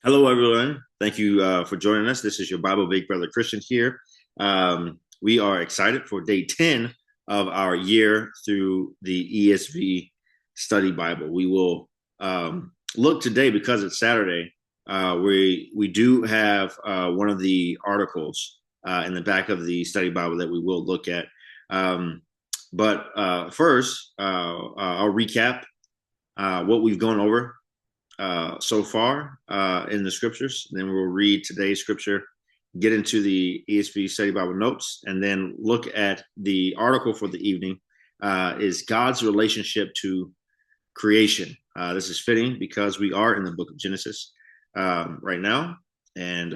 Hello, everyone. Thank you for joining us. This is your Bible Big Brother Christian here. We are excited for day 10 of our year through the ESV Study Bible. We will look today, because it's Saturday, we do have one of the articles in the back of the Study Bible that we will look at. But first, I'll recap what we've gone over so far in the scriptures. Then we'll read today's scripture, get into the ESV Study Bible notes, and then look at the article for the evening is God's relationship to creation. This is fitting because we are in the book of Genesis right now, and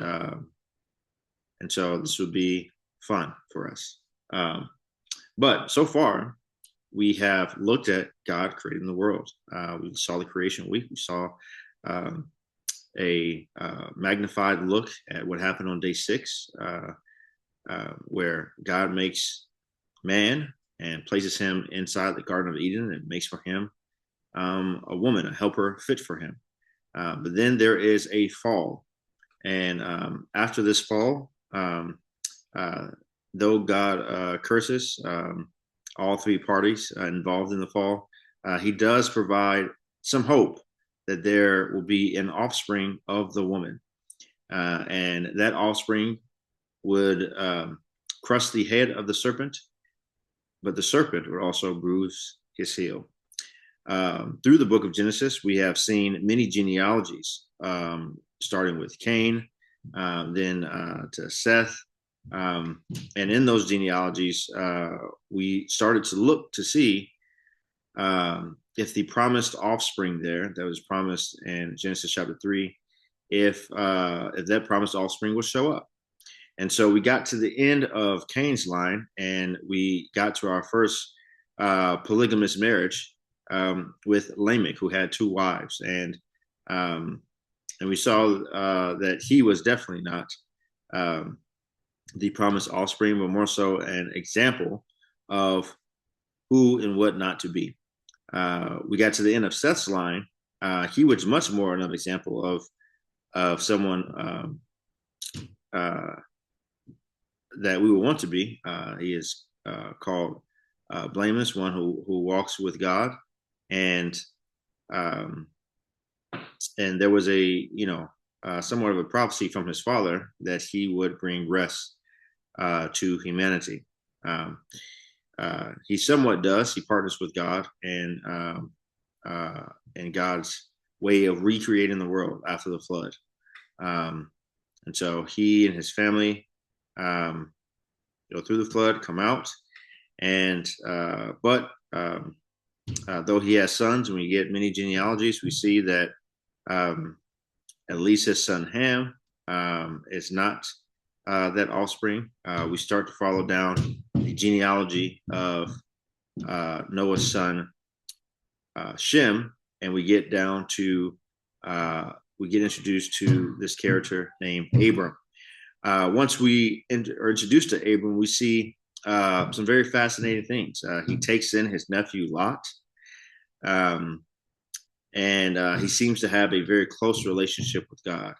so this would be fun for us. But so far, we have looked at God creating the world. We saw the creation week. We saw a magnified look at what happened on day 6, where God makes man and places him inside the Garden of Eden and makes for him a woman, a helper fit for him. But then there is a fall. And after this fall, though God curses all three parties involved in the fall, he does provide some hope that there will be an offspring of the woman. And that offspring would crush the head of the serpent, but the serpent would also bruise his heel. Through the book of Genesis, we have seen many genealogies, starting with Cain, then to Seth. And in those genealogies, we started to look to see if the promised offspring there that was promised in Genesis chapter 3, if that promised offspring will show up. And so we got to the end of Cain's line, and we got to our first polygamous marriage with Lamech, who had 2 wives, and we saw that he was definitely not the promised offspring, but more so an example of who and what not to be. We got to the end of Seth's line. He was much more an example of someone that we would want to be. He is called blameless, one who walks with God, and there was a somewhat of a prophecy from his father that he would bring rest to humanity. He somewhat does. He partners with God and God's way of recreating the world after the flood. And so he and his family go through the flood, come out, and but though he has sons, and we get many genealogies, we see that at least his son Ham is not that offspring. We start to follow down the genealogy of Noah's son Shem, and we get down to we get introduced to this character named Abram. Once we are introduced to Abram, we see some very fascinating things. He takes in his nephew Lot, and he seems to have a very close relationship with God.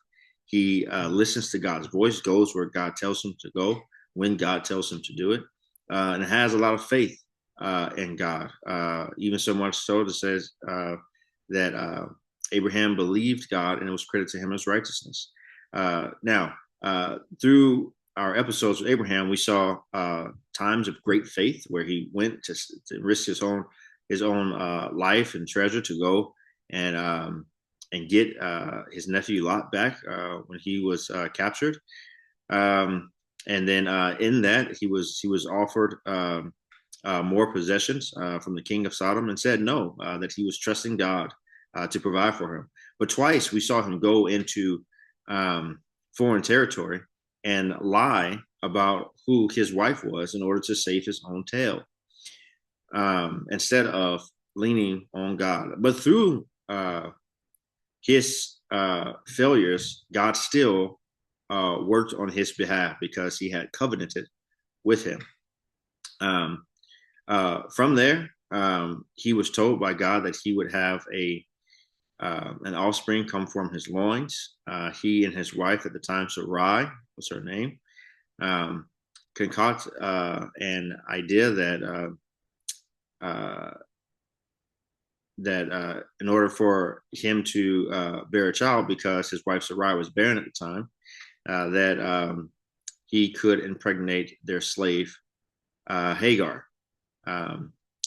He listens to God's voice, goes where God tells him to go, when God tells him to do it, and has a lot of faith in God. Even so much so that it says that Abraham believed God, and it was credited to him as righteousness. Now, through our episodes with Abraham, we saw times of great faith where he went to risk his own life and treasure to go and get his nephew Lot back when he was captured. And then in that, he was offered more possessions from the king of Sodom, and said no, that he was trusting God to provide for him. But twice we saw him go into foreign territory and lie about who his wife was in order to save his own tail, instead of leaning on God. But through his failures, God still worked on his behalf because he had covenanted with him. From there, he was told by God that he would have a An offspring come from his loins. He and his wife at the time, Sarai was her name, concoct an idea that in order for him to bear a child, because his wife Sarai was barren at the time, that he could impregnate their slave Hagar.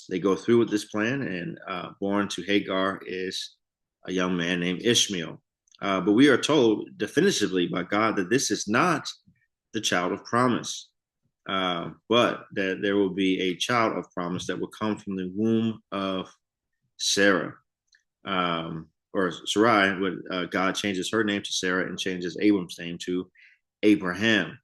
They go through with this plan, and born to Hagar is a young man named Ishmael. But we are told definitively by God that this is not the child of promise, but that there will be a child of promise that will come from the womb of Sarah. Or Sarai, God changes her name to Sarah and changes Abram's name to Abraham.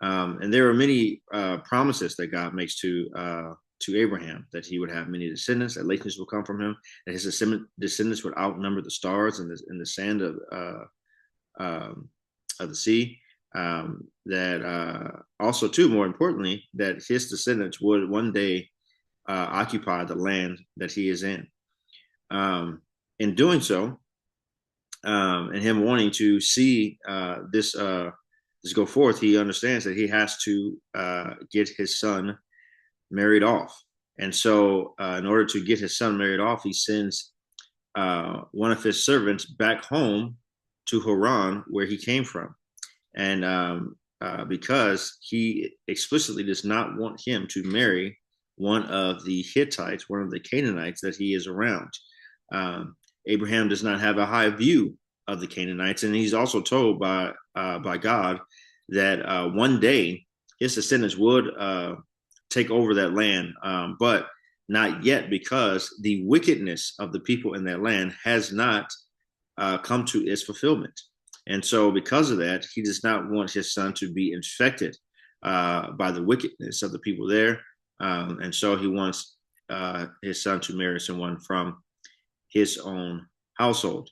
And there are many promises that God makes to Abraham, that he would have many descendants, that nations will come from him, that his descendants would outnumber the stars and the sand of the sea. That also, too, more importantly, that his descendants would one day occupy the land that he is in. In doing so, and him wanting to see this go forth, he understands that he has to get his son married off. And so in order to get his son married off, he sends one of his servants back home to Haran, where he came from. And because he explicitly does not want him to marry one of the Hittites, one of the Canaanites that he is around. Abraham does not have a high view of the Canaanites, and he's also told by God that one day his descendants would take over that land, but not yet, because the wickedness of the people in that land has not come to its fulfillment. And so because of that, he does not want his son to be infected by the wickedness of the people there. And so he wants his son to marry someone from his own household.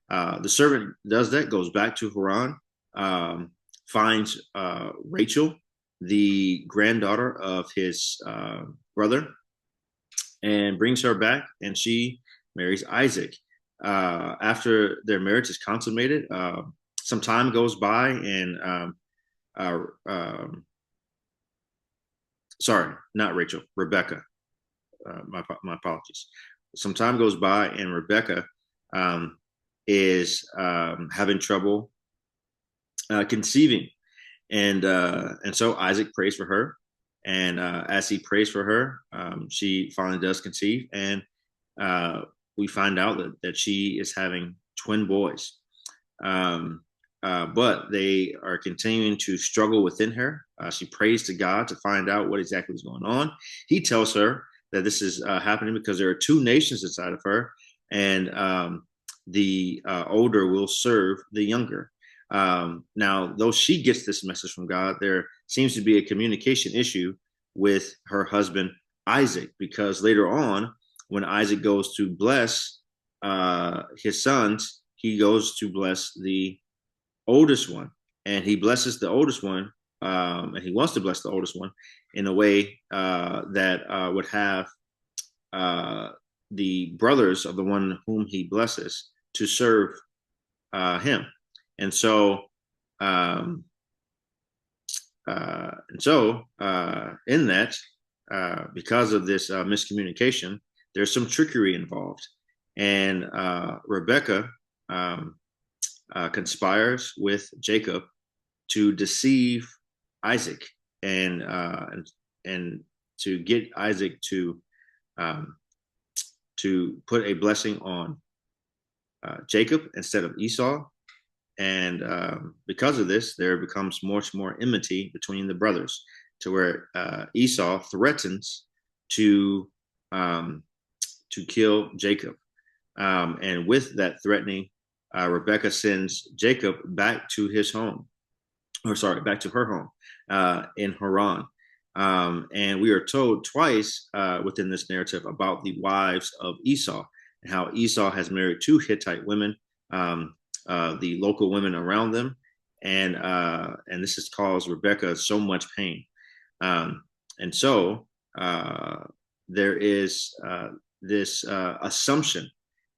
The servant does that, goes back to Haran, finds Rachel, the granddaughter of his brother, and brings her back, and she marries Isaac. After their marriage is consummated, some time goes by, and sorry, not Rachel, Rebecca. My apologies. Some time goes by, and Rebecca is having trouble conceiving, and so Isaac prays for her, and as he prays for her, she finally does conceive, and we find out that she is having twin boys. But they are continuing to struggle within her. She prays to God to find out what exactly is going on. He tells her that this is happening because there are two nations inside of her, and the older will serve the younger. Now, though she gets this message from God, there seems to be a communication issue with her husband, Isaac, because later on, when Isaac goes to bless his sons, he goes to bless the oldest one, and he blesses the oldest one, and he wants to bless the oldest one in a way that would have the brothers of the one whom he blesses to serve him. And so, in that, because of this miscommunication, there's some trickery involved, and Rebecca conspires with Jacob to deceive Isaac, and to get Isaac to put a blessing on Jacob instead of Esau. And because of this, there becomes much more enmity between the brothers, to where Esau threatens to kill Jacob. And with that threatening, Rebecca sends Jacob back to his home, back to her home in Haran. And we are told twice within this narrative about the wives of Esau, and how Esau has married two Hittite women, the local women around them, and this has caused Rebecca so much pain. And so there is this assumption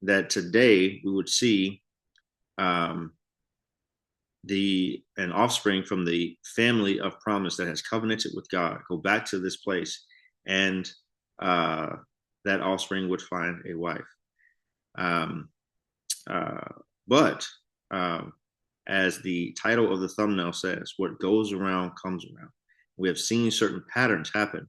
that today we would see um, an offspring from the family of promise that has covenanted with God go back to this place, and that offspring would find a wife. Um, but as the title of the thumbnail says, what goes around comes around. We have seen certain patterns happen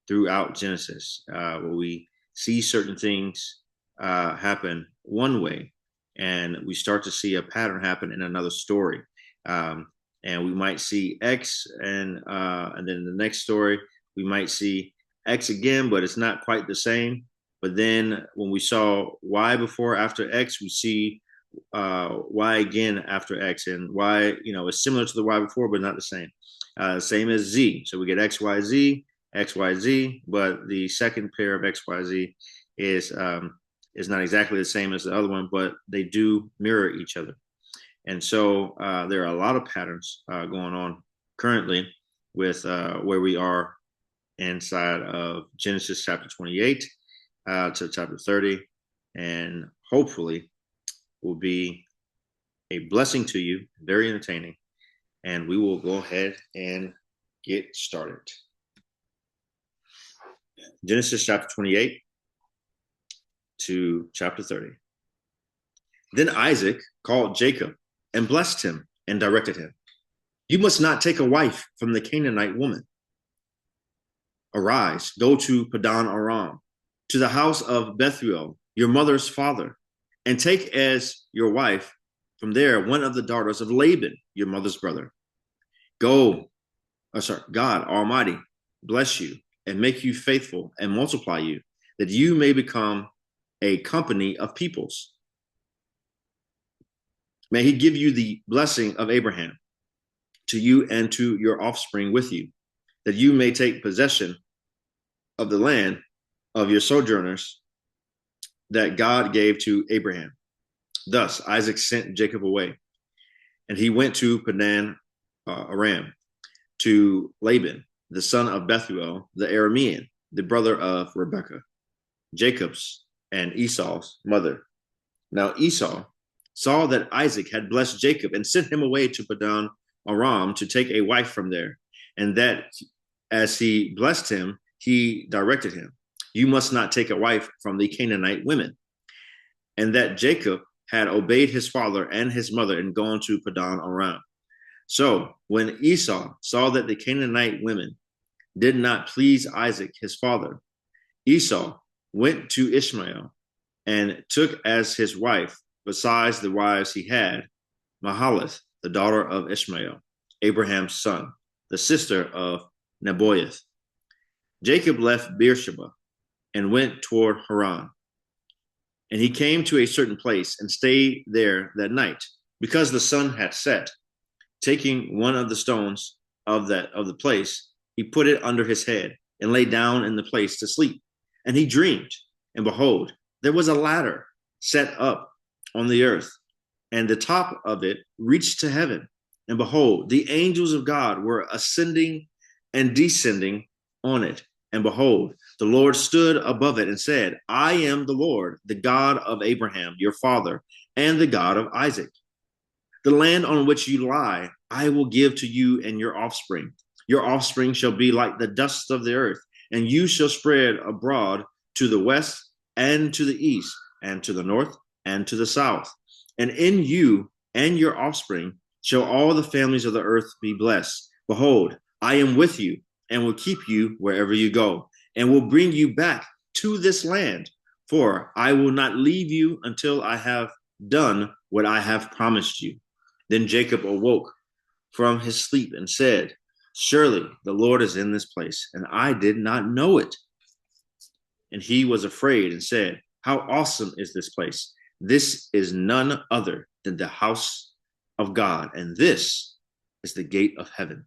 throughout Genesis, where we see certain things happen one way, and we start to see a pattern happen in another story. And we might see X, and then the next story we might see X again, but it's not quite the same. But then when we saw Y before after X, we see Y again after X, and Y, is similar to the Y before, but not the same. Same as Z. So we get X, Y, Z, X, Y, Z, but the second pair of X, Y, Z is not exactly the same as the other one, but they do mirror each other. And so there are a lot of patterns going on currently with where we are inside of Genesis chapter 28 to chapter 30, and hopefully will be a blessing to you, very entertaining, and we will go ahead and get started. Genesis chapter 28 to chapter 30. Then Isaac called Jacob and blessed him and directed him. You must not take a wife from the Canaanite woman. Arise, go to Padan Aram, to the house of Bethuel, your mother's father, and take as your wife from there one of the daughters of Laban, your mother's brother. God Almighty bless you and make you faithful and multiply you, that you may become a company of peoples. May he give you the blessing of Abraham to you and to your offspring with you, that you may take possession of the land of your sojourners that God gave to Abraham. Thus Isaac sent Jacob away, and he went to Padan Aram, to Laban, the son of Bethuel, the Aramean, the brother of Rebekah, Jacob's and Esau's mother. Now Esau saw that Isaac had blessed Jacob and sent him away to Padan Aram to take a wife from there, and that as he blessed him, he directed him, you must not take a wife from the Canaanite women. And that Jacob had obeyed his father and his mother and gone to Padan Aram. So when Esau saw that the Canaanite women did not please Isaac, his father, Esau went to Ishmael and took as his wife, besides the wives he had, Mahalath, the daughter of Ishmael, Abraham's son, the sister of Nebaioth. Jacob left Beersheba and went toward Haran. And he came to a certain place and stayed there that night, because the sun had set. Taking one of the stones of the place, he put it under his head and lay down in the place to sleep. And he dreamed, and behold, there was a ladder set up on the earth, and the top of it reached to heaven. And behold, the angels of God were ascending and descending on it. And behold, the Lord stood above it and said, I am the Lord, the God of Abraham, your father, and the God of Isaac. The land on which you lie, I will give to you and your offspring. Your offspring shall be like the dust of the earth, and you shall spread abroad to the west and to the east, and to the north and to the south. And in you and your offspring shall all the families of the earth be blessed. Behold, I am with you and will keep you wherever you go, and will bring you back to this land. For I will not leave you until I have done what I have promised you. Then Jacob awoke from his sleep and said, surely the Lord is in this place, and I did not know it. And he was afraid and said, how awesome is this place? This is none other than the house of God, and this is the gate of heaven.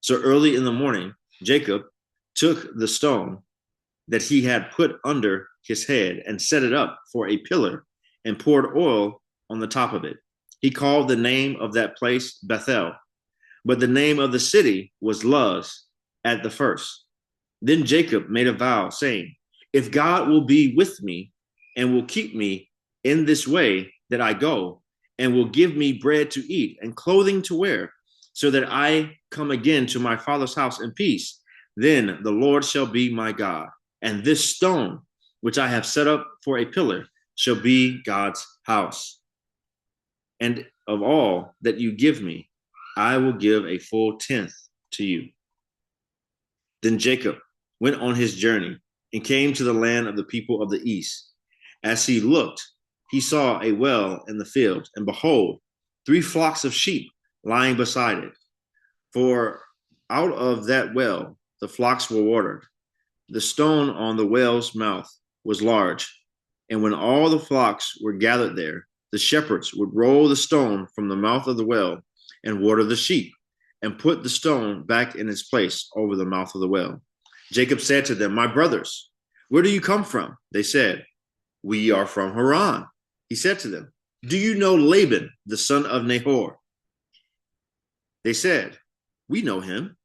So early in the morning, Jacob took the stone that he had put under his head and set it up for a pillar and poured oil on the top of it. He called the name of that place Bethel, but the name of the city was Luz at the first. Then Jacob made a vow, saying, if God will be with me and will keep me in this way that I go, and will give me bread to eat and clothing to wear, so that I come again to my father's house in peace. Then the Lord shall be my God, and this stone which I have set up for a pillar shall be God's house. And of all that you give me, I will give a full tenth to you. Then Jacob went on his journey and came to the land of the people of the east. As he looked, he saw a well in the field, and behold, 3 flocks of sheep lying beside it. For out of that well the flocks were watered. The stone on the well's mouth was large, and when all the flocks were gathered there, the shepherds would roll the stone from the mouth of the well and water the sheep, and put the stone back in its place over the mouth of the well. Jacob said to them, "My brothers, where do you come from?" They said, "We are from Haran." He said to them, "Do you know Laban, the son of Nahor?" They said, "We know him."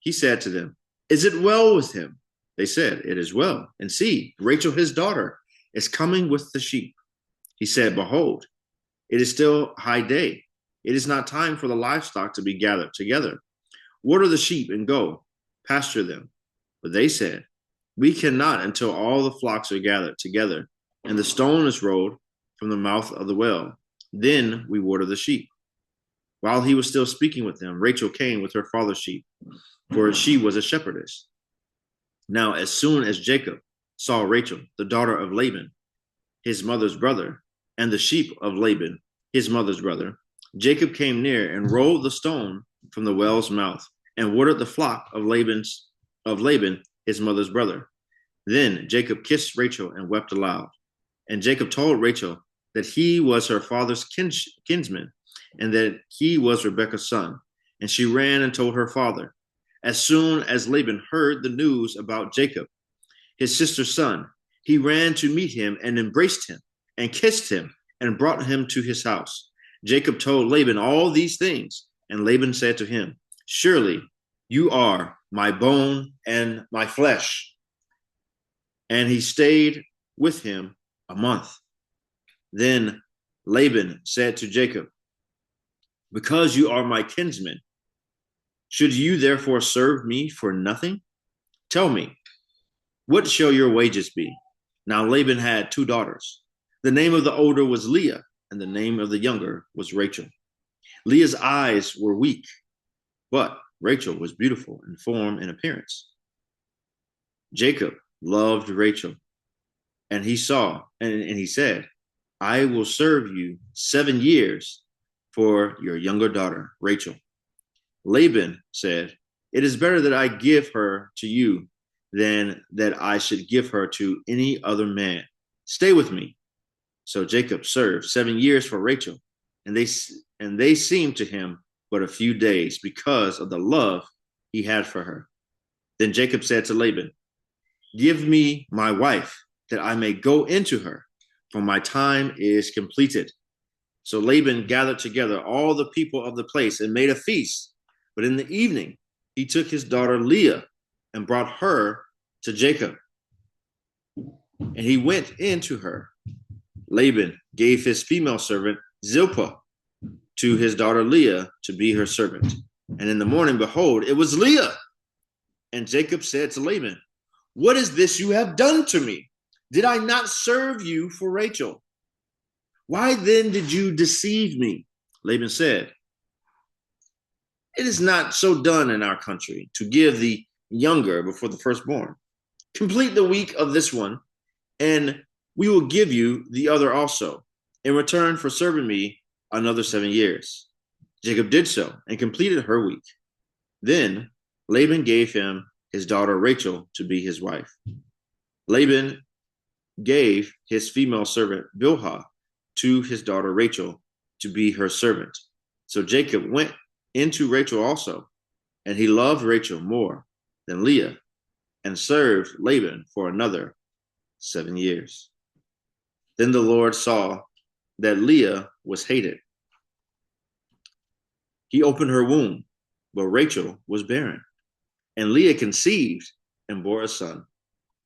He said to them, "Is it well with him?" They said, "It is well. And see, Rachel, his daughter, is coming with the sheep." He said, "Behold, it is still high day. It is not time for the livestock to be gathered together. Water the sheep and go, pasture them." But they said, "We cannot until all the flocks are gathered together, and the stone is rolled from the mouth of the well. Then we water the sheep." While he was still speaking with them, Rachel came with her father's sheep, for she was a shepherdess. Now, as soon as Jacob saw Rachel, the daughter of Laban, his mother's brother, and the sheep of Laban, his mother's brother, Jacob came near and rolled the stone from the well's mouth and watered the flock of Laban, his mother's brother. Then Jacob kissed Rachel and wept aloud. And Jacob told Rachel that he was her father's kinsman, and that he was Rebekah's son. And she ran and told her father. As soon as Laban heard the news about Jacob, his sister's son, he ran to meet him and embraced him and kissed him and brought him to his house. Jacob told Laban all these things, and Laban said to him, "Surely you are my bone and my flesh." And he stayed with him a month. Then Laban said to Jacob, "Because you are my kinsman, should you therefore serve me for nothing? Tell me, what shall your wages be?" Now Laban had 2 daughters. The name of the older was Leah, and the name of the younger was Rachel. Leah's eyes were weak, but Rachel was beautiful in form and appearance. Jacob loved Rachel, and he said, "I will serve you 7 years for your younger daughter, Rachel." Laban said, "It is better that I give her to you than that I should give her to any other man. Stay with me." So Jacob served 7 years for Rachel, and they seemed to him but a few days because of the love he had for her. Then Jacob said to Laban, "Give me my wife, that I may go into her, for my time is completed." So Laban gathered together all the people of the place and made a feast. But in the evening, he took his daughter Leah and brought her to Jacob, and he went into her. Laban gave his female servant Zilpah to his daughter Leah to be her servant. And in the morning, behold, it was Leah. And Jacob said to Laban, "What is this you have done to me? Did I not serve you for Rachel? Why then did you deceive me?" Laban said, "It is not so done in our country to give the younger before the firstborn. Complete the week of this one, and we will give you the other also, in return for serving me another 7 years." Jacob did so and completed her week. Then Laban gave him his daughter Rachel to be his wife. Laban gave his female servant Bilhah to his daughter Rachel to be her servant. So Jacob went into Rachel also, and he loved Rachel more than Leah, and served Laban for another 7 years. Then the Lord saw that Leah was hated. He opened her womb, but Rachel was barren. And Leah conceived and bore a son.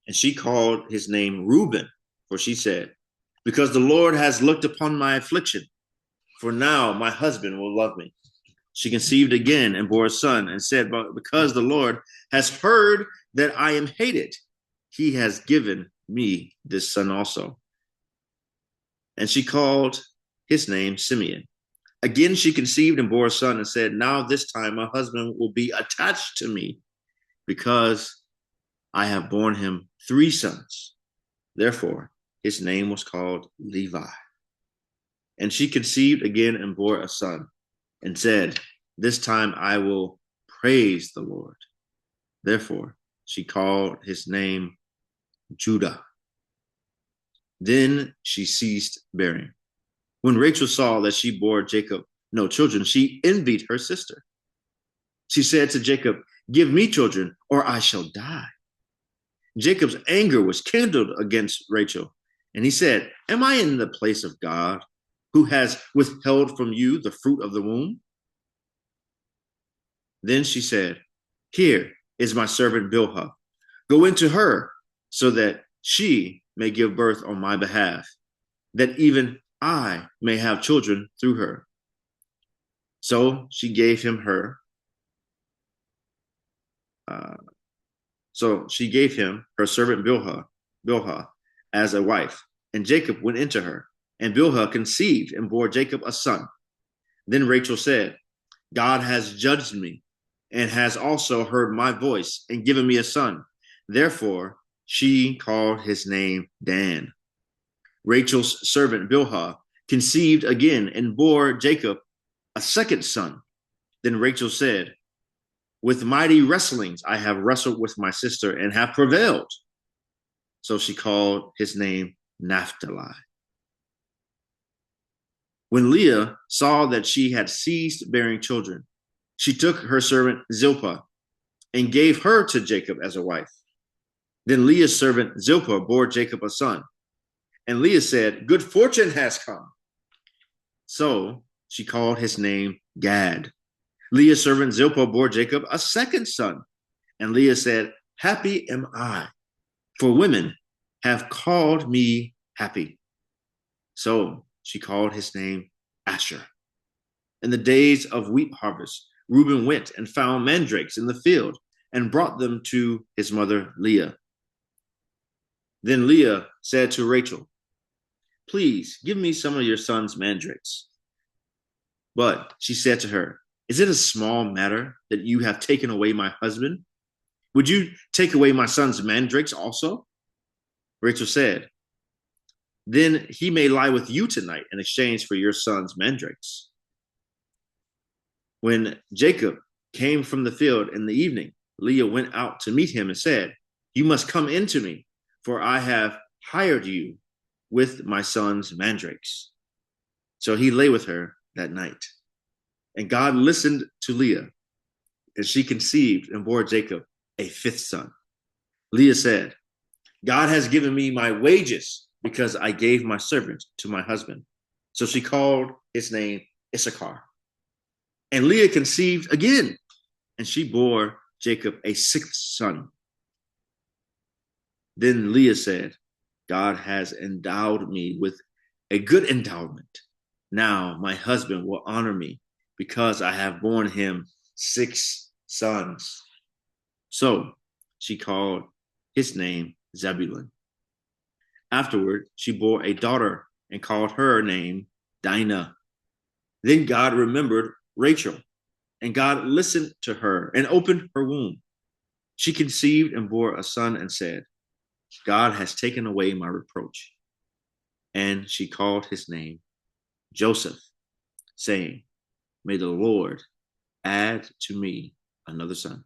And she called his name Reuben, for she said, because the Lord has looked upon my affliction, for now my husband will love me. She conceived again and bore a son and said, but because the Lord has heard that I am hated, he has given me this son also. And she called his name Simeon. Again, she conceived and bore a son and said, now this time my husband will be attached to me because I have borne him 3 sons. Therefore, his name was called Levi. And she conceived again and bore a son and said, this time I will praise the Lord. Therefore, she called his name Judah. Then she ceased bearing. When Rachel saw that she bore Jacob no children, she envied her sister. She said to Jacob, give me children, or I shall die. Jacob's anger was kindled against Rachel, and he said, am I in the place of God, who has withheld from you the fruit of the womb? Then she said, here is my servant Bilhah. Go into her, so that she may give birth on my behalf, that even I may have children through her. So she gave him her. So she gave him her servant Bilhah as a wife, and Jacob went into her, and Bilhah conceived and bore Jacob a son. Then Rachel said, God has judged me, and has also heard my voice, and given me a son. Therefore, she called his name Dan. Rachel's servant Bilhah conceived again and bore Jacob a second son. Then Rachel said, with mighty wrestlings I have wrestled with my sister and have prevailed. So she called his name Naphtali. When Leah saw that she had ceased bearing children, she took her servant Zilpah and gave her to Jacob as a wife. Then Leah's servant Zilpah bore Jacob a son. And Leah said, good fortune has come. So she called his name Gad. Leah's servant Zilpah bore Jacob a second son. And Leah said, happy am I, for women have called me happy. So she called his name Asher. In the days of wheat harvest, Reuben went and found mandrakes in the field and brought them to his mother Leah. Then Leah said to Rachel, please give me some of your son's mandrakes. But she said to her, is it a small matter that you have taken away my husband? Would you take away my son's mandrakes also? Rachel said, then he may lie with you tonight in exchange for your son's mandrakes. When Jacob came from the field in the evening, Leah went out to meet him and said, you must come in to me, for I have hired you with my son's mandrakes. So he lay with her that night. And God listened to Leah, and she conceived and bore Jacob a 5th son. Leah said, God has given me my wages because I gave my servant to my husband. So she called his name Issachar. And Leah conceived again, and she bore Jacob a 6th son. Then Leah said, God has endowed me with a good endowment. Now my husband will honor me because I have borne him 6 sons. So she called his name Zebulun. Afterward, she bore a daughter and called her name Dinah. Then God remembered Rachel, and God listened to her and opened her womb. She conceived and bore a son and said, God has taken away my reproach. And she called his name Joseph, saying, may the Lord add to me another son.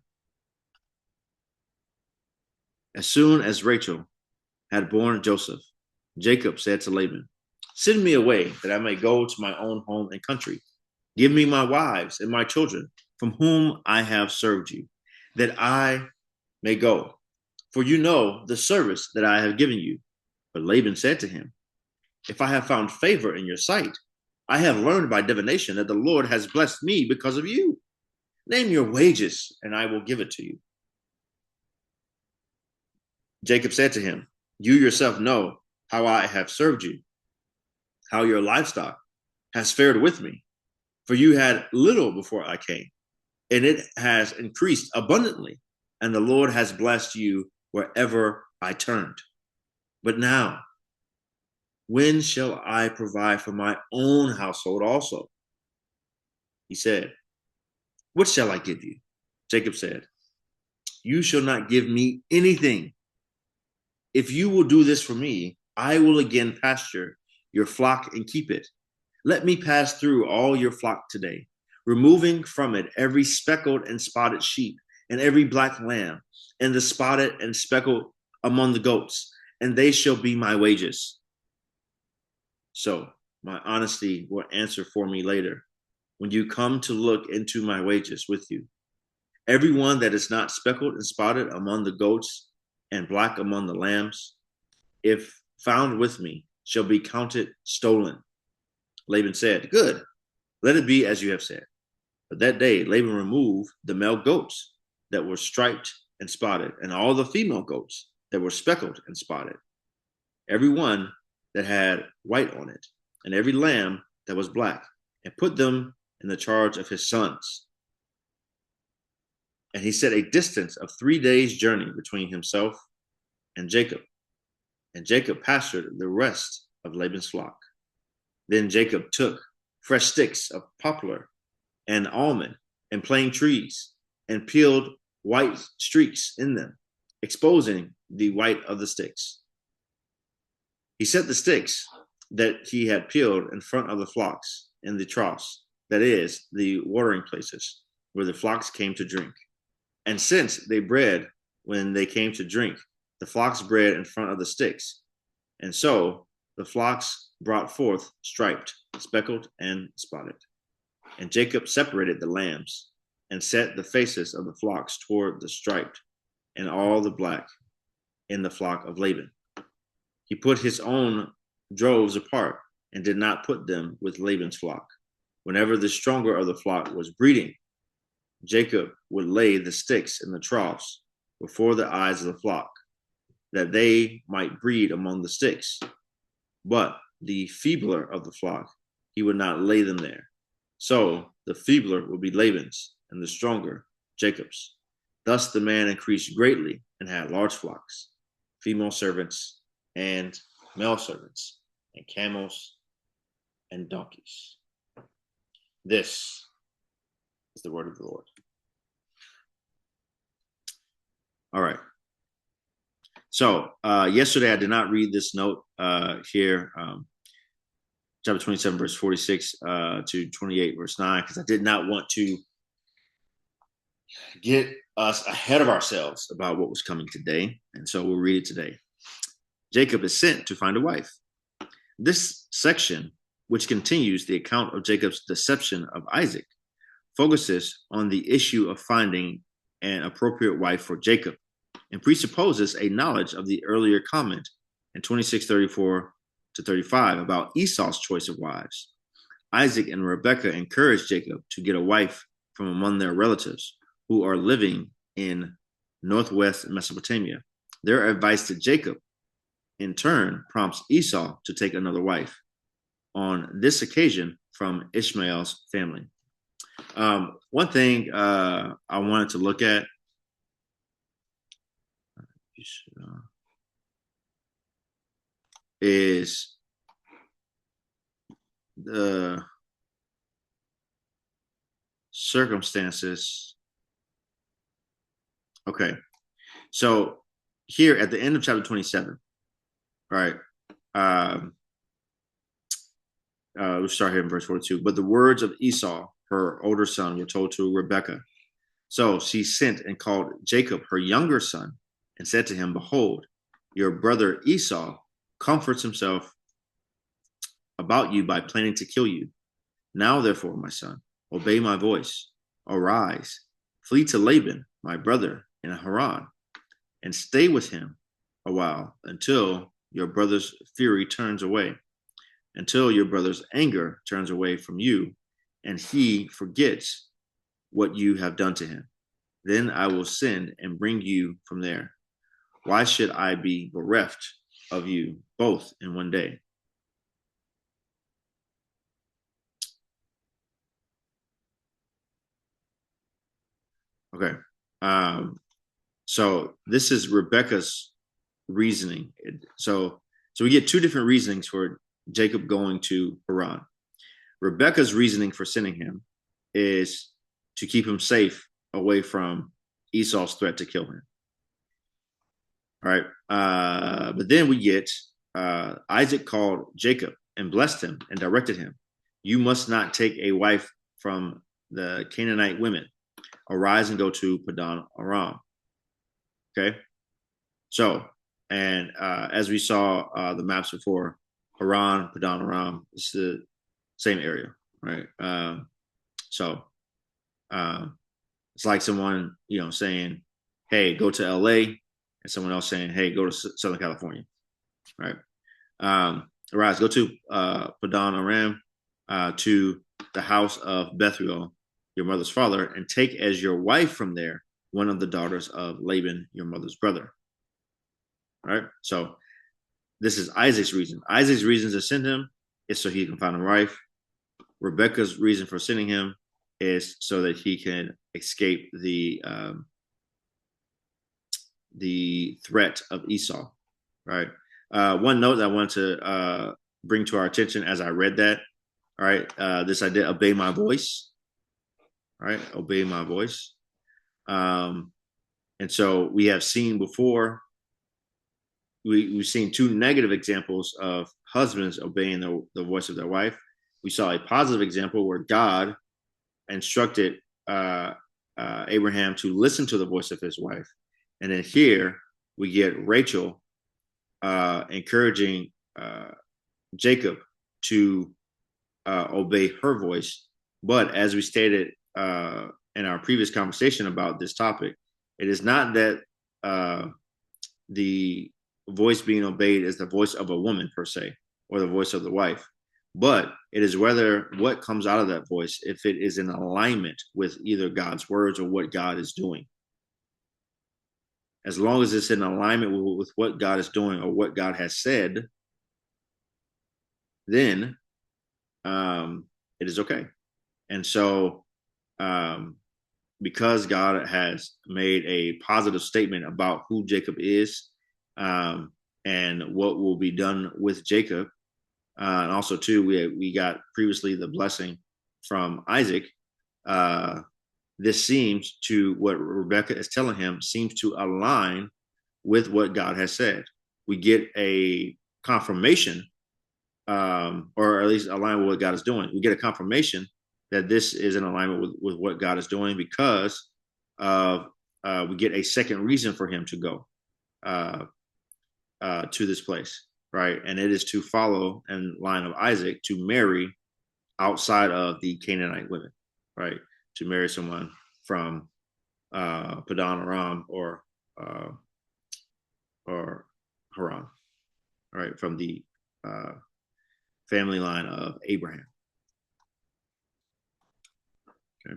As soon as Rachel had born Joseph, Jacob said to Laban, send me away that I may go to my own home and country. Give me my wives and my children from whom I have served you, that I may go. For you know the service that I have given you. But Laban said to him, if I have found favor in your sight, I have learned by divination that the Lord has blessed me because of you. Name your wages, and I will give it to you. Jacob said to him, you yourself know how I have served you, how your livestock has fared with me. For you had little before I came, and it has increased abundantly, and the Lord has blessed you wherever I turned. But now, when shall I provide for my own household also? He said, what shall I give you? Jacob said, you shall not give me anything. If you will do this for me, I will again pasture your flock and keep it. Let me pass through all your flock today, removing from it every speckled and spotted sheep and every black lamb, and the spotted and speckled among the goats, and they shall be my wages. So my honesty will answer for me later, when you come to look into my wages with you. Everyone that is not speckled and spotted among the goats and black among the lambs, if found with me, shall be counted stolen. Laban said, good, let it be as you have said. But that day Laban removed the male goats that were striped and spotted, and all the female goats that were speckled and spotted, every one that had white on it, and every lamb that was black, and put them in the charge of his sons. And he set a distance of 3 days' journey between himself and Jacob. And Jacob pastured the rest of Laban's flock. Then Jacob took fresh sticks of poplar and almond and plane trees and peeled white streaks in them, exposing the white of the sticks. He set the sticks that he had peeled in front of the flocks in the troughs, that is, the watering places where the flocks came to drink. And since they bred when they came to drink, the flocks bred in front of the sticks. And so the flocks brought forth striped, speckled, and spotted. And Jacob separated the lambs and set the faces of the flocks toward the striped and all the black in the flock of Laban. He put his own droves apart and did not put them with Laban's flock. Whenever the stronger of the flock was breeding, Jacob would lay the sticks in the troughs before the eyes of the flock, that they might breed among the sticks. But the feebler of the flock, he would not lay them there. So the feebler would be Laban's, and the stronger Jacob's. Thus the man increased greatly and had large flocks, female servants and male servants, and camels and donkeys. This is the word of the Lord. All right. So yesterday I did not read this note here, chapter 27, verse 46 to 28, verse 9, because I did not want to get us ahead of ourselves about what was coming today. And so we'll read it today. Jacob is sent to find a wife. This section, which continues the account of Jacob's deception of Isaac, focuses on the issue of finding an appropriate wife for Jacob and presupposes a knowledge of the earlier comment in 26:34 to 35 about Esau's choice of wives. Isaac and Rebekah encouraged Jacob to get a wife from among their relatives who are living in northwest Mesopotamia. Their advice to Jacob, in turn, prompts Esau to take another wife, on this occasion from Ishmael's family. One thing I wanted to look at is the circumstances. Okay, so here at the end of chapter 27, right? We'll start here in verse 42. But the words of Esau, her older son, were told to Rebekah. So she sent and called Jacob, her younger son, and said to him, behold, your brother Esau comforts himself about you by planning to kill you. Now, therefore, my son, obey my voice. Arise, flee to Laban, my brother, in Haran, and stay with him a while until your brother's fury turns away, until your brother's anger turns away from you, and he forgets what you have done to him. Then I will send and bring you from there. Why should I be bereft of you both in one day? Okay. So this is Rebecca's reasoning. So we get two different reasonings for Jacob going to Haran. Rebecca's reasoning for sending him is to keep him safe away from Esau's threat to kill him. All right. But then we get Isaac called Jacob and blessed him and directed him. You must not take a wife from the Canaanite women. Arise and go to Padan Aram. Okay. So, and as we saw the maps before, Haran, Padan Aram, it's the same area, right? So it's like someone, saying, hey, go to LA, and someone else saying, hey, go to Southern California, right? Arise, go to Padan Aram, to the house of Bethuel, your mother's father, and take as your wife from there one of the daughters of Laban, your mother's brother. All right. So this is Isaac's reason. Isaac's reason to send him is so he can find a wife. Rebecca's reason for sending him is so that he can escape the threat of Esau. Right. One note that I wanted to bring to our attention as I read that. All right. This idea, obey my voice. All right. Obey my voice. And so we have seen before, we've seen two negative examples of husbands obeying the voice of their wife. We saw a positive example where God instructed Abraham to listen to the voice of his wife. And then here we get Rachel encouraging Jacob to obey her voice. But as we stated in our previous conversation about this topic, it is not that the voice being obeyed is the voice of a woman per se, or the voice of the wife, but it is whether what comes out of that voice, if it is in alignment with either God's words or what God is doing. As long as it's in alignment with what God is doing or what God has said, then it is okay. And so because God has made a positive statement about who Jacob is, and what will be done with Jacob, and also too, we got previously the blessing from Isaac. This seems to, what Rebecca is telling him, seems to align with what God has said. We get a confirmation, or at least align with what God is doing. We get a confirmation that this is in alignment with what God is doing, because we get a second reason for him to go to this place, right? And it is to follow in line of Isaac, to marry outside of the Canaanite women, right? To marry someone from Padan Aram or Haran, right? From the family line of Abraham. Okay.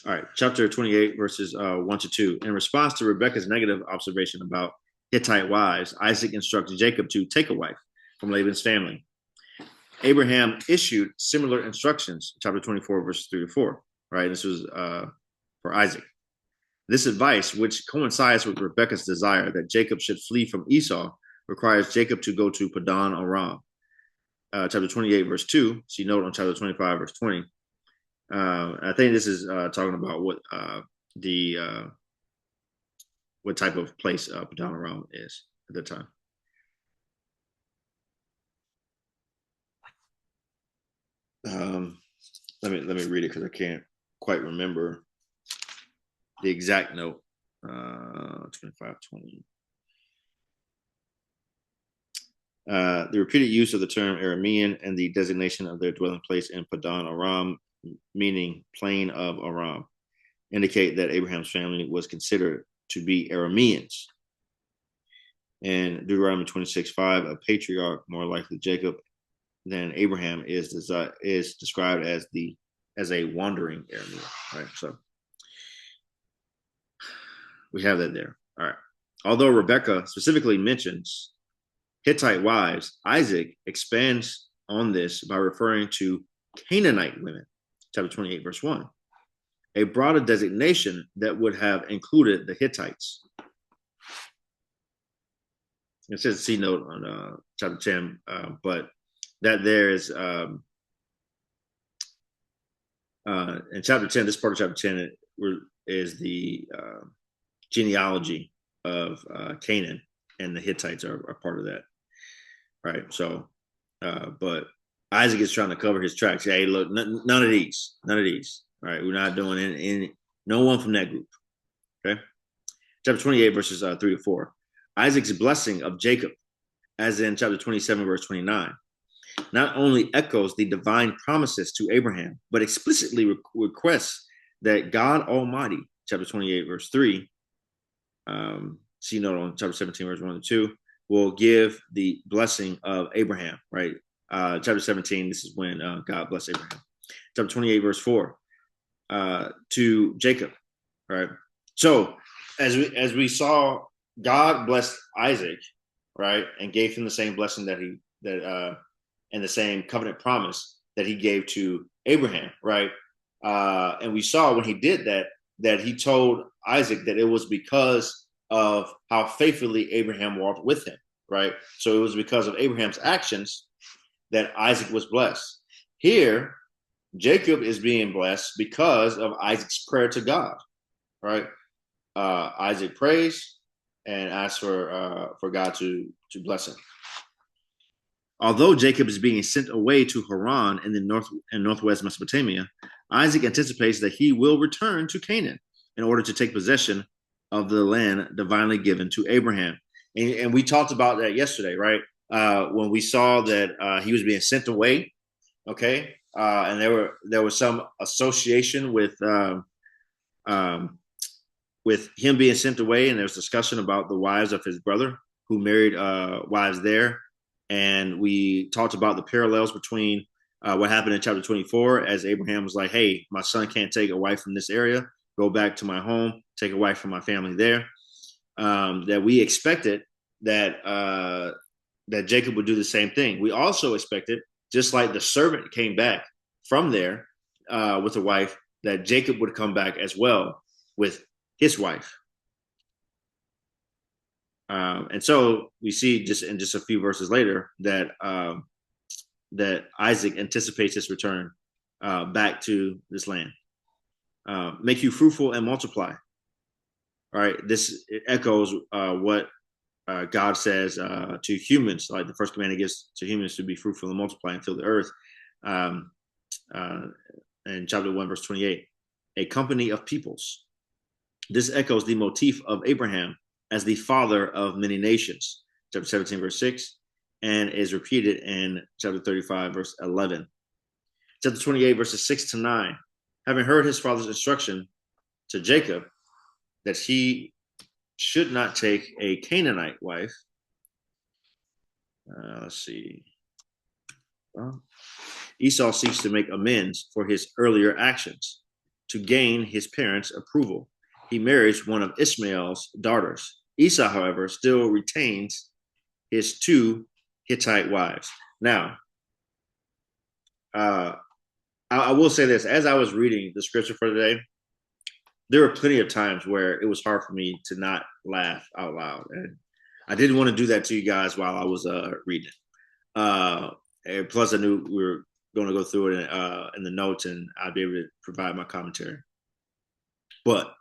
All right, chapter 28, verses 1 to 2. In response to Rebecca's negative observation about Hittite wives, Isaac instructed Jacob to take a wife from Laban's family. Abraham issued similar instructions, chapter 24, verses 3 to 4. Right, this was for Isaac. This advice, which coincides with Rebecca's desire that Jacob should flee from Esau, requires Jacob to go to Padan Aram. Chapter 28, verse 2. See note on chapter 25, verse 20. I think this is talking about what type of place Padan Aram is at the time. Let me read it because I can't quite remember the exact note. 25:20. The repeated use of the term Aramean and the designation of their dwelling place in Padan Aram, meaning plain of Aram, indicate that Abraham's family was considered to be Arameans. In Deuteronomy 26:5, a patriarch, more likely Jacob than Abraham, is described as a wandering Aramean. Right, so we have that there. All right. Although Rebecca specifically mentions Hittite wives, Isaac expands on this by referring to Canaanite women, chapter 28, verse 1. A broader designation that would have included the Hittites. It says C note on chapter 10, but that there is in chapter 10, this part of chapter 10 is the genealogy of Canaan, and the Hittites are part of that, right? So, but Isaac is trying to cover his tracks. Hey, look, none of these, all right? We're not doing any no one from that group, okay? Chapter 28, verses 3 to 4. Isaac's blessing of Jacob, as in chapter 27, verse 29, not only echoes the divine promises to Abraham, but explicitly requests that God Almighty, chapter 28, verse 3, see note on chapter 17, verse 1 to 2, will give the blessing of Abraham, right? Chapter 17, this is when God blessed Abraham. Chapter 28, verse 4, to Jacob, right? So as we saw, God blessed Isaac, right, and gave him the same blessing and the same covenant promise that he gave to Abraham, right? And we saw when he did that he told Isaac that it was because of how faithfully Abraham walked with him, right? So it was because of Abraham's actions that Isaac was blessed. Here, Jacob is being blessed because of Isaac's prayer to God, right? Isaac prays and asks for God to bless him. Although Jacob is being sent away to Haran in northwest Mesopotamia, Isaac anticipates that he will return to Canaan in order to take possession of the land divinely given to Abraham. And we talked about that yesterday, right? When we saw that he was being sent away, okay? And there was some association with him being sent away, and there was discussion about the wives of his brother who married wives there. And we talked about the parallels between what happened in chapter 24, as Abraham was like, hey, my son can't take a wife from this area, go back to my home, take a wife from my family there. That we expected that Jacob would do the same thing. We also expected, just like the servant came back from there with a wife, that Jacob would come back as well with his wife. And so we see just a few verses later that Isaac anticipates his return back to this land. Make you fruitful and multiply. All right, this echoes what God says to humans, like the first command he gives to humans, to be fruitful and multiply and fill the earth. In chapter 1, verse 28, a company of peoples. This echoes the motif of Abraham as the father of many nations, chapter 17, verse 6, and is repeated in chapter 35, verse 11. Chapter 28, verses 6 to 9. Having heard his father's instruction to Jacob that he should not take a Canaanite wife. Let's see. Well, Esau seeks to make amends for his earlier actions to gain his parents' approval. He marries one of Ishmael's daughters. Esau, however, still retains his two Hittite wives. Now, I will say this. As I was reading the scripture for today, there were plenty of times where it was hard for me to not laugh out loud. And I didn't want to do that to you guys while I was reading. And plus, I knew we were going to go through it in the notes, and I'd be able to provide my commentary. But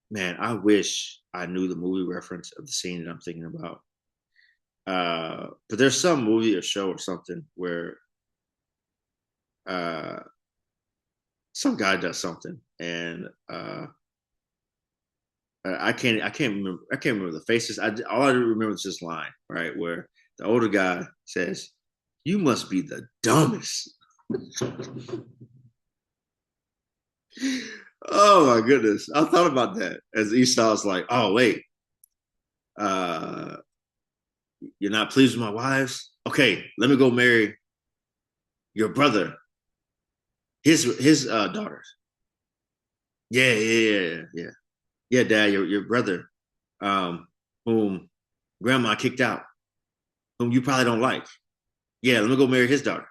man, I wish I knew the movie reference of the scene that I'm thinking about. But there's some movie or show or something where some guy does something, and I can't remember the faces. All I remember is this line, right, where the older guy says, "You must be the dumbest." Oh my goodness. I thought about that as Esau's like, oh wait, you're not pleased with my wives? Okay, let me go marry your brother, his daughters. Yeah, Dad, your brother, whom Grandma kicked out, whom you probably don't like. Yeah, let me go marry his daughter.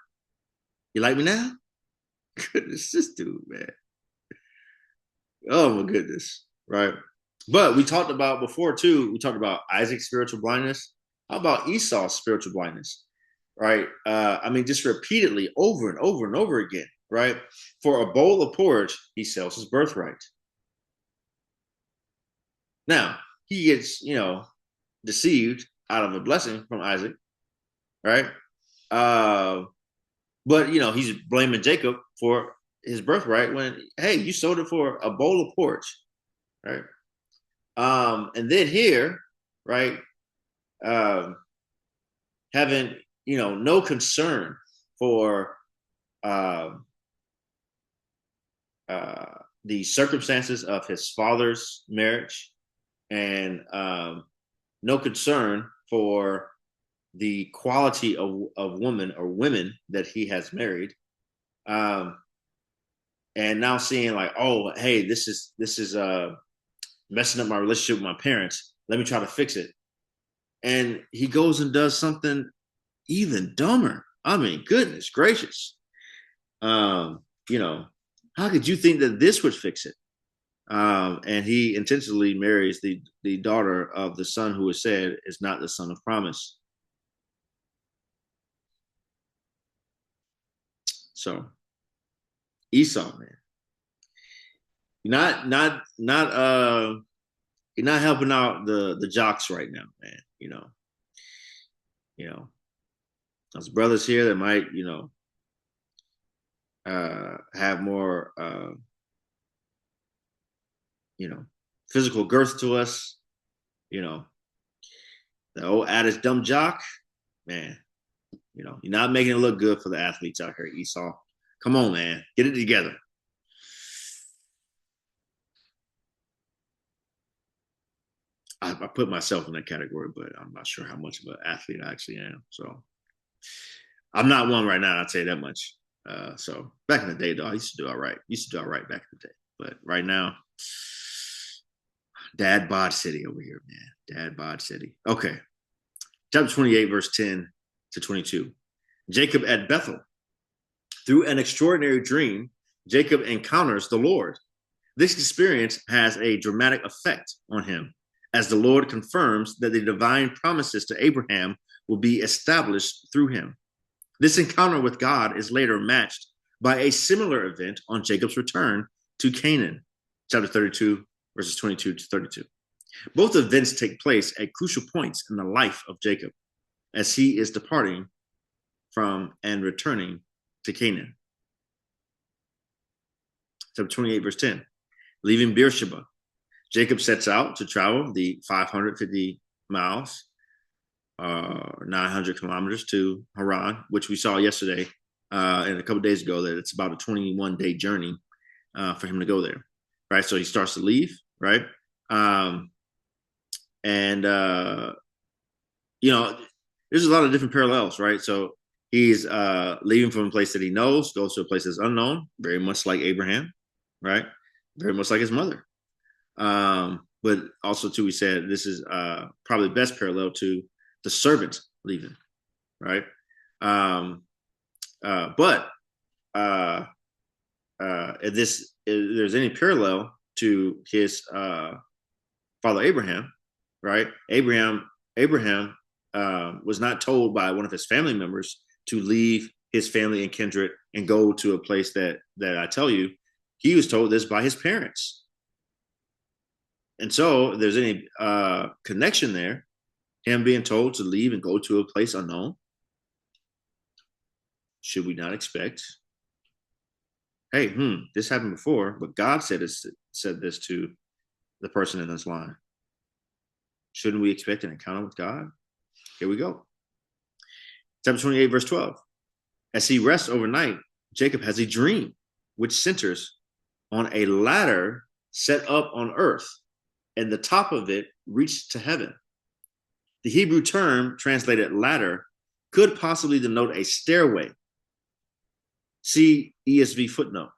You like me now? Goodness, this dude, man. Oh my goodness. Right. But we talked about before too, we talked about Isaac's spiritual blindness. How about Esau's spiritual blindness? Right. I mean, just repeatedly over and over and over again, right? For a bowl of porridge, he sells his birthright. Now, he gets, deceived out of a blessing from Isaac, right? Uh, but he's blaming Jacob for his birthright when, hey, you sold it for a bowl of porridge, right? And then here, right, um, having no concern for uh, uh, the circumstances of his father's marriage, and no concern for the quality of woman or women that he has married, and now seeing like, oh, hey, this is messing up my relationship with my parents. Let me try to fix it. And he goes and does something even dumber. I mean, goodness gracious. Um, you know, how could you think that this would fix it? And he intentionally marries the daughter of the son who is said is not the son of promise. So Esau, man, not you're not helping out the jocks right now, man. You know, there's brothers here that might have more you know physical girth to us. You know, the old adage, dumb jock, man. You're not making it look good for the athletes out here, Esau. Come on, man, get it together. I put myself in that category, but I'm not sure how much of an athlete I actually am. So I'm not one right now. I'll tell you that much. So back in the day, though, I used to do all right. Used to do all right back in the day, but right now, Dad bod city over here, man. Dad bod city. Okay, chapter 28, verse 10 to 22. Jacob at Bethel. Through an extraordinary dream, Jacob encounters the Lord. This experience has a dramatic effect on him, as the Lord confirms that the divine promises to Abraham will be established through him. This encounter with God is later matched by a similar event on Jacob's return to Canaan, chapter 32, verses 22 to 32. Both events take place at crucial points in the life of Jacob as he is departing from and returning to Canaan. Chapter 28, verse 10. Leaving Beersheba, Jacob sets out to travel the 550 miles, 900 kilometers to Haran, which we saw yesterday and a couple of days ago that it's about a 21-day journey for him to go there, right? So he starts to leave, right? And there's a lot of different parallels, right? So he's leaving from a place that he knows, goes to a place that's unknown, very much like Abraham, right? Very much like his mother. But also, too, we said this is probably the best parallel to the servant leaving, right? But if there's any parallel to his father Abraham, right? Abraham was not told by one of his family members to leave his family and kindred and go to a place that I tell you. He was told this by his parents. And so if there's any connection there, him being told to leave and go to a place unknown, should we not expect, hey, this happened before, but God said this to the person in this line. Shouldn't we expect an encounter with God? Here we go. Chapter 28, verse 12. As he rests overnight, Jacob has a dream which centers on a ladder set up on earth, and the top of it reached to heaven. The Hebrew term translated ladder could possibly denote a stairway. See ESV footnote.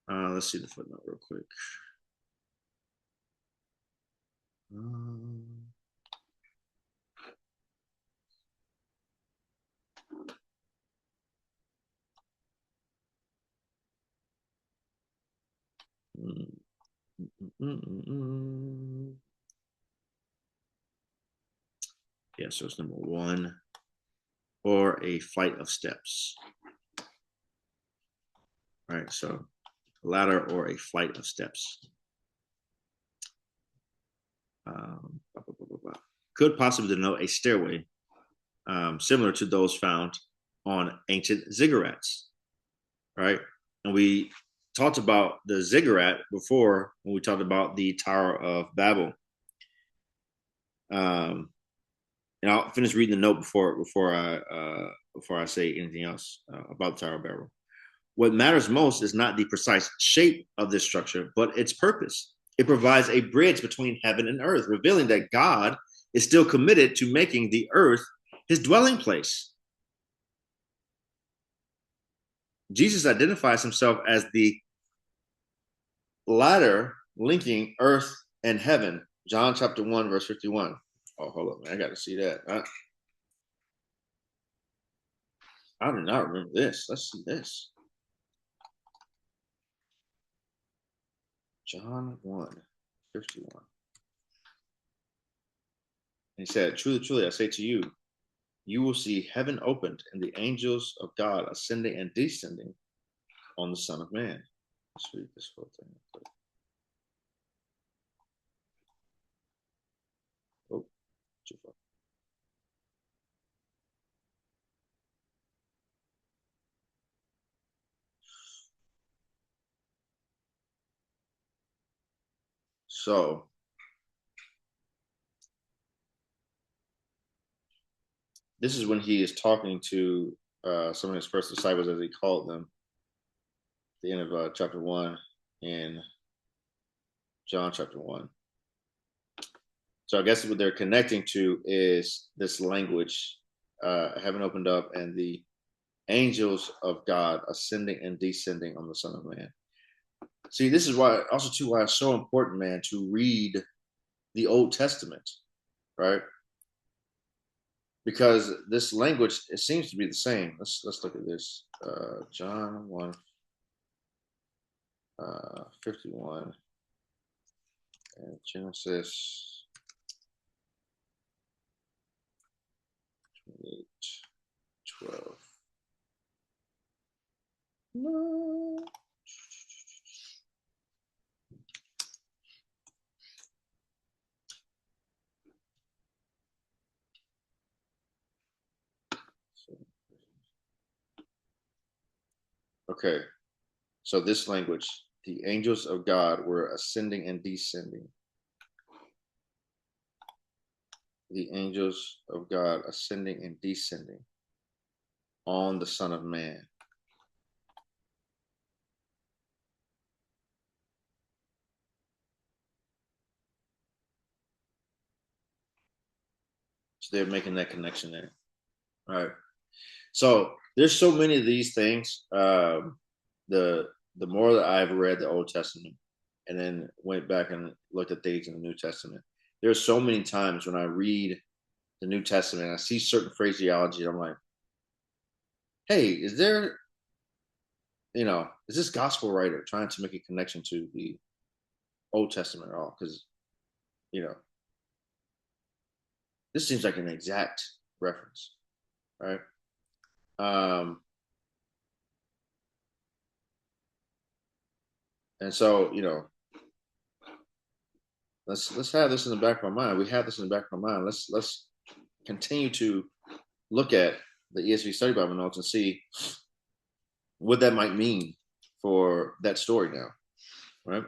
Let's see the footnote real quick. Yeah, so it's number one, or a flight of steps. All right, so a ladder or a flight of steps. Could possibly denote a stairway, similar to those found on ancient ziggurats, right? And we talked about the ziggurat before when we talked about the Tower of Babel. And I'll finish reading the note before I say anything else about the Tower of Babel. What matters most is not the precise shape of this structure, but its purpose. It provides a bridge between heaven and earth, revealing that God is still committed to making the earth his dwelling place. Jesus identifies himself as the ladder linking earth and heaven. John chapter 1, verse 51. Oh, hold up, man. I got to see that. I do not remember this. Let's see this. John 1, 51. He said, truly, truly, I say to you, you will see heaven opened and the angels of God ascending and descending on the Son of Man. Let's read this whole thing. Oh, too far. So, this is when he is talking to some of his first disciples, as he called them, at the end of chapter 1 in John chapter 1. So I guess what they're connecting to is this language, heaven opened up and the angels of God ascending and descending on the Son of Man. See, this is why it's so important, man, to read the Old Testament, right? Because this language, it seems to be the same. Let's look at this. John 1, 51, and Genesis 28, 12. No. Okay, so this language, the angels of God were ascending and descending. The angels of God ascending and descending on the Son of Man. So they're making that connection there. All right. So there's so many of these things. The more that I've read the Old Testament and then went back and looked at things in the New Testament, there's so many times when I read the New Testament and I see certain phraseology, I'm like, hey, is this gospel writer trying to make a connection to the Old Testament at all? Because, this seems like an exact reference, right? And so, let's have this in the back of our mind. We have this in the back of our mind. Let's continue to look at the ESV Study Bible notes and see what that might mean for that story now, right?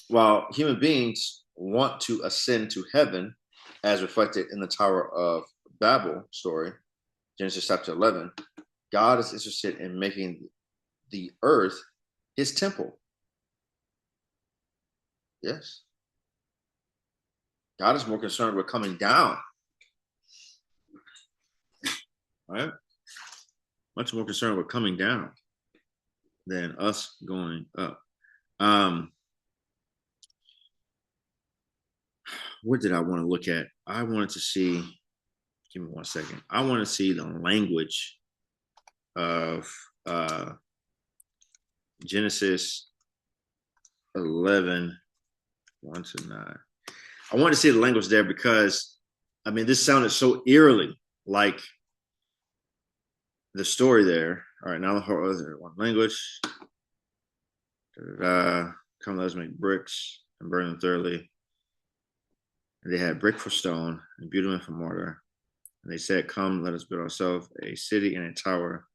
While human beings want to ascend to heaven, as reflected in the Tower of Babel story, Genesis chapter 11, God is interested in making the earth his temple. Yes. God is more concerned with coming down, right? Much more concerned with coming down than us going up. What did I want to look at? I wanted to see, give me 1 second. I want to see the language of Genesis 11, 1-9. I want to see the language there because, I mean, this sounded so eerily like the story there. All right, now the whole other one language. Come, let us make bricks and burn them thoroughly. And they had brick for stone and bitumen for mortar. And they said, come, let us build ourselves a city and a tower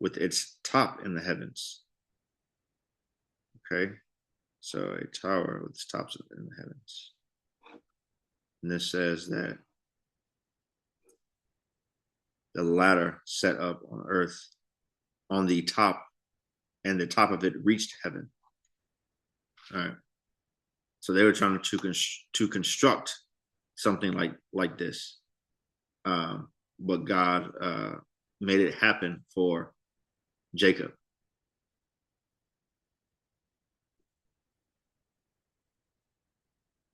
with its top in the heavens. Okay, so a tower with its tops in the heavens. And this says that the ladder set up on earth on the top, and the top of it reached heaven. All right. So they were trying to construct something like this, but God made it happen for Jacob.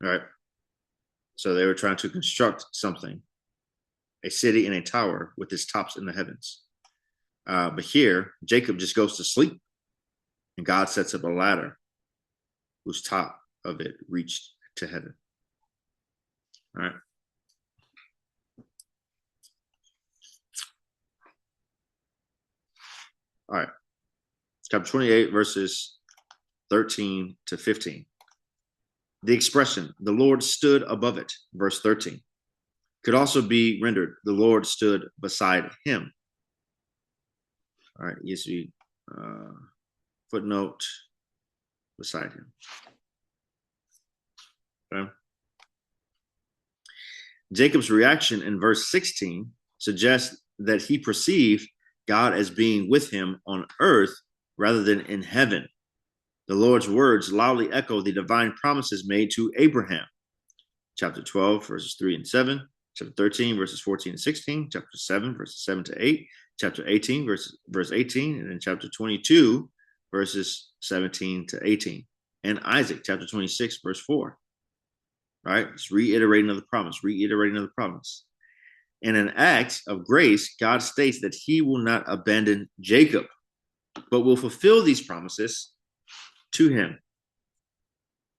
All right. So they were trying to construct something, a city and a tower with its tops in the heavens. But here, Jacob just goes to sleep, and God sets up a ladder whose top of it reached to heaven. All right. All right. Chapter 28, verses 13 to 15. The expression, the Lord stood above it, verse 13, could also be rendered, the Lord stood beside him. All right, ESV footnote, beside him. Okay. Jacob's reaction in verse 16 suggests that he perceived God as being with him on earth rather than in heaven. The Lord's words loudly echo the divine promises made to Abraham. Chapter 12, verses 3 and 7. Chapter 13, verses 14 and 16. Chapter 7, verses 7 to 8. Chapter 18, verse 18. And then chapter 22, verses 17 to 18. And Isaac, chapter 26, verse 4. All right, it's reiterating of the promise, reiterating of the promise. In an act of grace, God states that he will not abandon Jacob, but will fulfill these promises to him.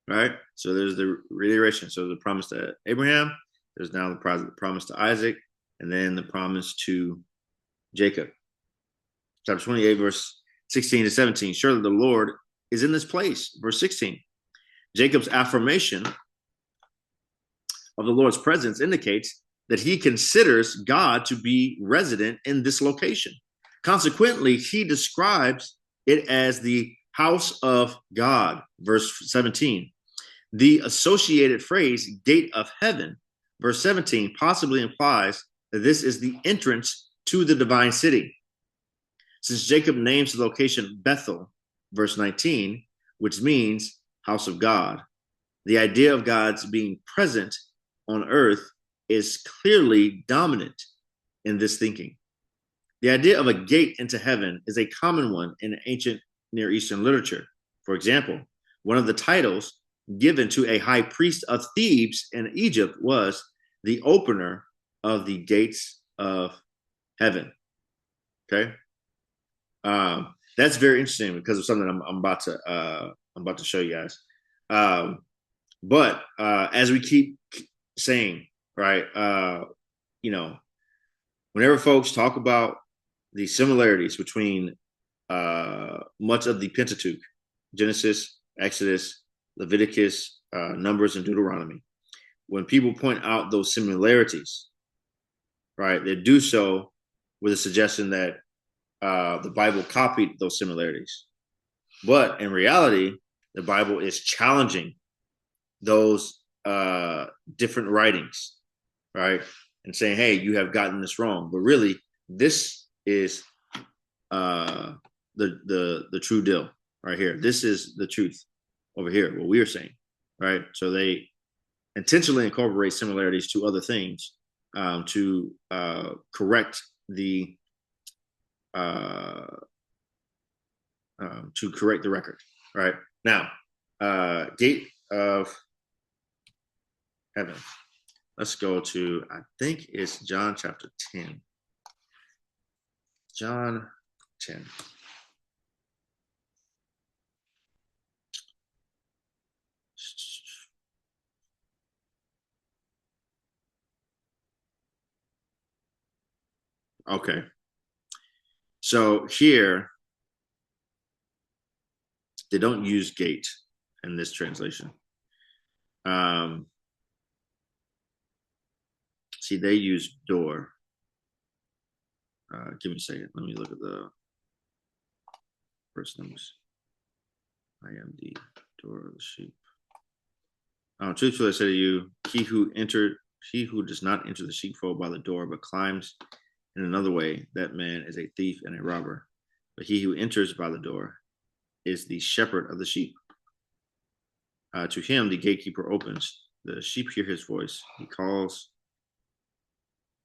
Right? So there's the reiteration. So the promise to Abraham, there's now the promise to Isaac, and then the promise to Jacob. Chapter 28, verse 16 to 17. Surely the Lord is in this place. Verse 16. Jacob's affirmation of the Lord's presence indicates that he considers God to be resident in this location. Consequently, he describes it as the house of God, verse 17. The associated phrase, gate of heaven, verse 17, possibly implies that this is the entrance to the divine city. Since Jacob names the location Bethel, verse 19, which means house of God, the idea of God's being present on earth is clearly dominant in this thinking. The idea of a gate into heaven is a common one in ancient Near Eastern literature. For example, one of the titles given to a high priest of Thebes in Egypt was the opener of the gates of heaven. Okay, that's very interesting because of something I'm about to show you guys. But as we keep saying, right, whenever folks talk about the similarities between much of the Pentateuch, Genesis, Exodus, Leviticus, Numbers, and Deuteronomy, when people point out those similarities, right, they do so with a suggestion that the Bible copied those similarities. But in reality, the Bible is challenging those different writings, right, and saying, hey, you have gotten this wrong. But really, this is the true deal right here. This is the truth over here, what we are saying, right? So they intentionally incorporate similarities to other things to correct the record. Right now, gate of heaven. Let's go to, I think it's John chapter 10. John 10. Okay. So here, they don't use gate in this translation. See, they use door. Give me a second. Let me look at the first numbers. I am the door of the sheep. Truthfully, I say to you, he who does not enter the sheepfold by the door, but climbs in another way, that man is a thief and a robber. But he who enters by the door is the shepherd of the sheep. To him, the gatekeeper opens. The sheep hear his voice. He calls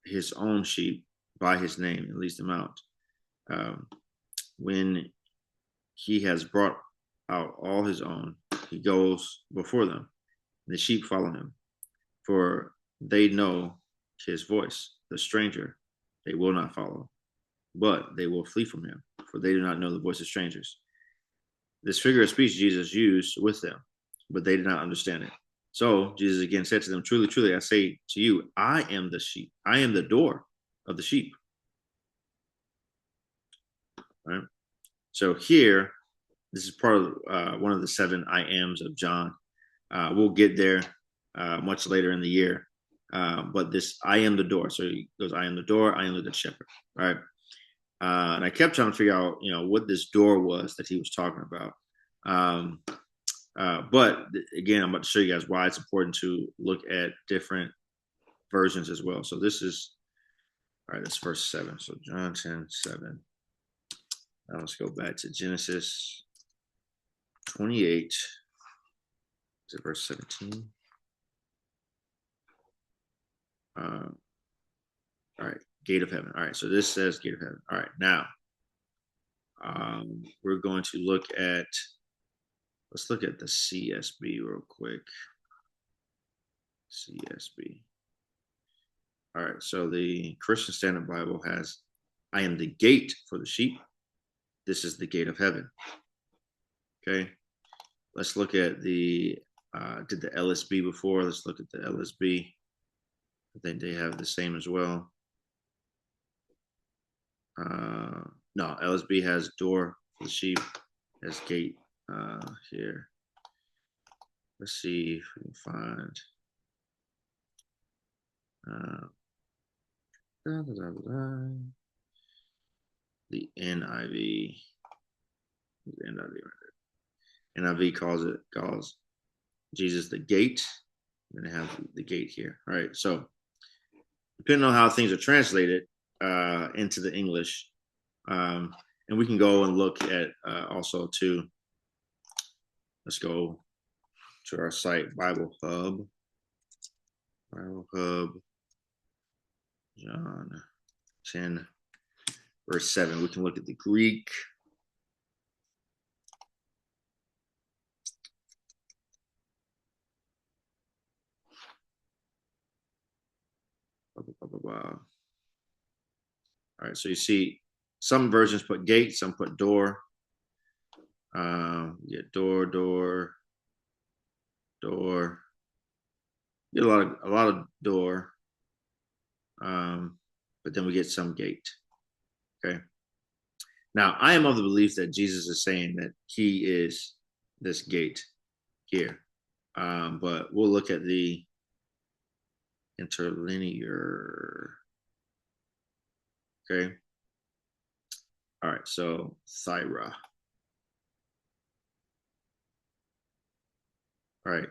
his own sheep by his name and leads them out. When he has brought out all his own, he goes before them. And the sheep follow him, for they know his voice. The stranger they will not follow, but they will flee from him, for they do not know the voice of strangers. This figure of speech Jesus used with them, but they did not understand it. So Jesus again said to them, truly, truly, I say to you, I am the sheep. I am the door of the sheep. All right. So here, this is part of one of the 7 I ams of John. We'll get there much later in the year. But this, I am the door. So he goes, I am the door. I am the good shepherd. All right. And I kept trying to figure out, what this door was that he was talking about. But again, I'm about to show you guys why it's important to look at different versions as well. So this is, all right, that's verse 7. So John 10:7. Now let's go back to Genesis 28. Is it verse 17? All right, gate of heaven. All right, so this says gate of heaven. All right, now we're going to look at, let's look at the CSB real quick. CSB. All right, so the Christian Standard Bible has, I am the gate for the sheep. This is the gate of heaven. Okay, let's look at the, did the LSB before. Let's look at the LSB. I think they have the same as well. No, LSB has door for the sheep, has gate here. Let's see if we can find. The NIV. The NIV right there. NIV calls Jesus the gate. And they have the gate here. All right. So depending on how things are translated into the English, and we can go and look at also too. Let's go to our site, Bible Hub. Bible Hub, John 10, verse 7. We can look at the Greek. All right, so you see some versions put gate, some put door. Door. Get a lot of door. But then we get some gate. Okay. Now I am of the belief that Jesus is saying that he is this gate here. But we'll look at the interlinear. Okay. All right. So Thyra. All right.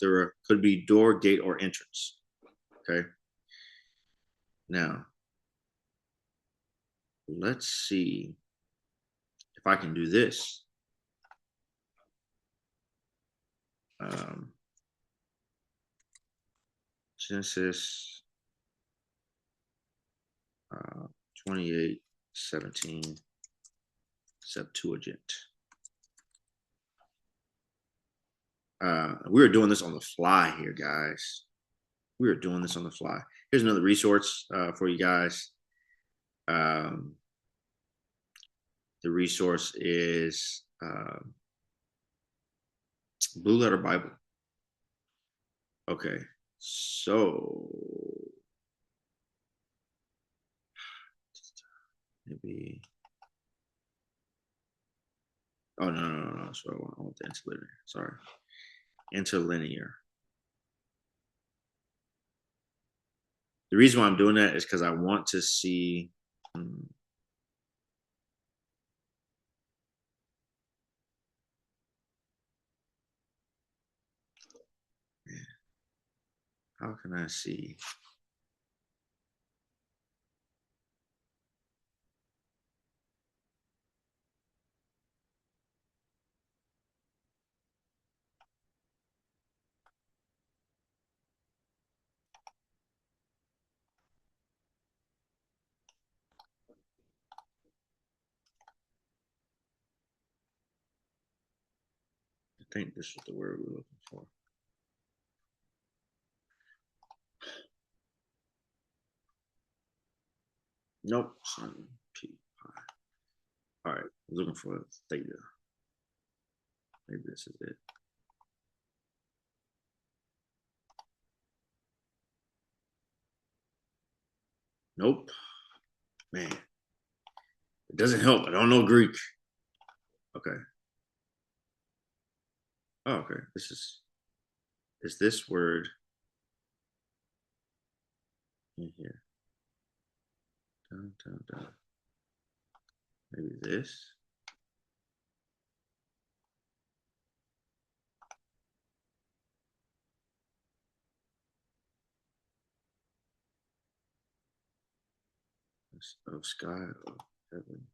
There could be door, gate, or entrance. Okay. Now, let's see if I can do this. Genesis 28:17, Septuagint. We are doing this on the fly here, guys. We are doing this on the fly. Here's another resource for you guys. The resource is Blue Letter Bible. Okay, so maybe. Oh no. So I want the interlinear. Sorry, interlinear. The reason why I'm doing that is because I want to see. How can I see? I think this is the word we're looking for. Nope. All right. I'm looking for theta. Maybe this is it. Nope. Man, it doesn't help. I don't know Greek. Okay. Oh, okay. Is this word in here? Dun. Maybe this. Of sky of heaven.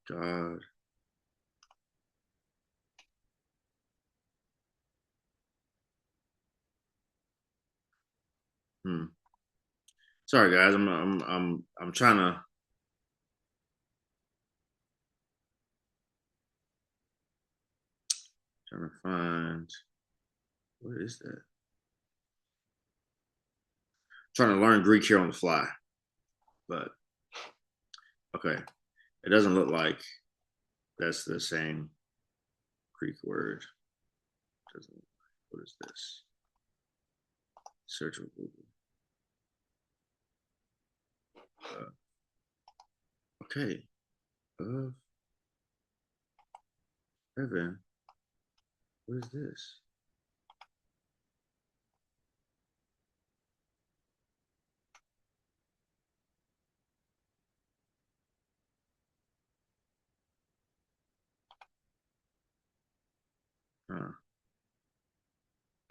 God. Sorry, guys. I'm trying to find. What is that? Trying to learn Greek here on the fly, but okay. It doesn't look like that's the same Greek word. Doesn't. What is this? Search with Google. Okay. Of heaven. What is this?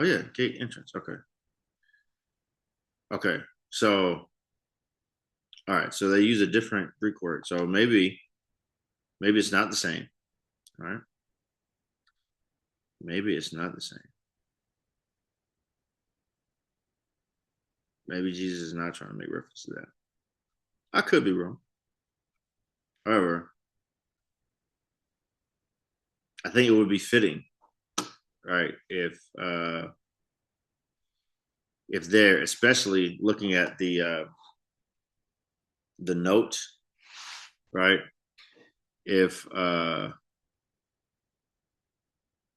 Oh yeah, gate entrance. Okay. Okay. So all right. So they use a different Greek word. So maybe it's not the same. All right. Maybe it's not the same. Maybe Jesus is not trying to make reference to that. I could be wrong. However, I think it would be fitting, right, if they're especially looking at the note, right? If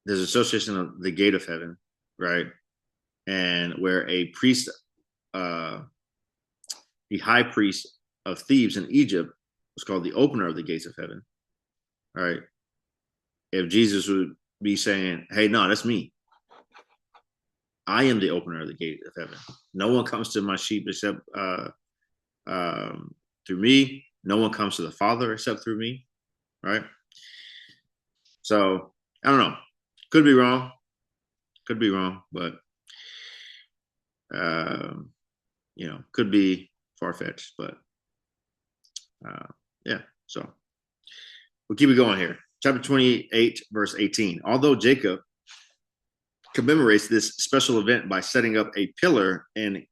there's association of the gate of heaven, right, and where a priest, uh, the high priest of Thebes in Egypt, was called the opener of the gates of heaven, right? If Jesus would be saying, "Hey, no, that's me. I am the opener of the gate of heaven. No one comes to my sheep except through me. No one comes to the Father except through me." Right. So I don't know. Could be wrong. Could be wrong, but could be far fetched. But yeah. So we'll keep it going here. Chapter 28, verse 18. Although Jacob commemorates this special event by setting up a pillar and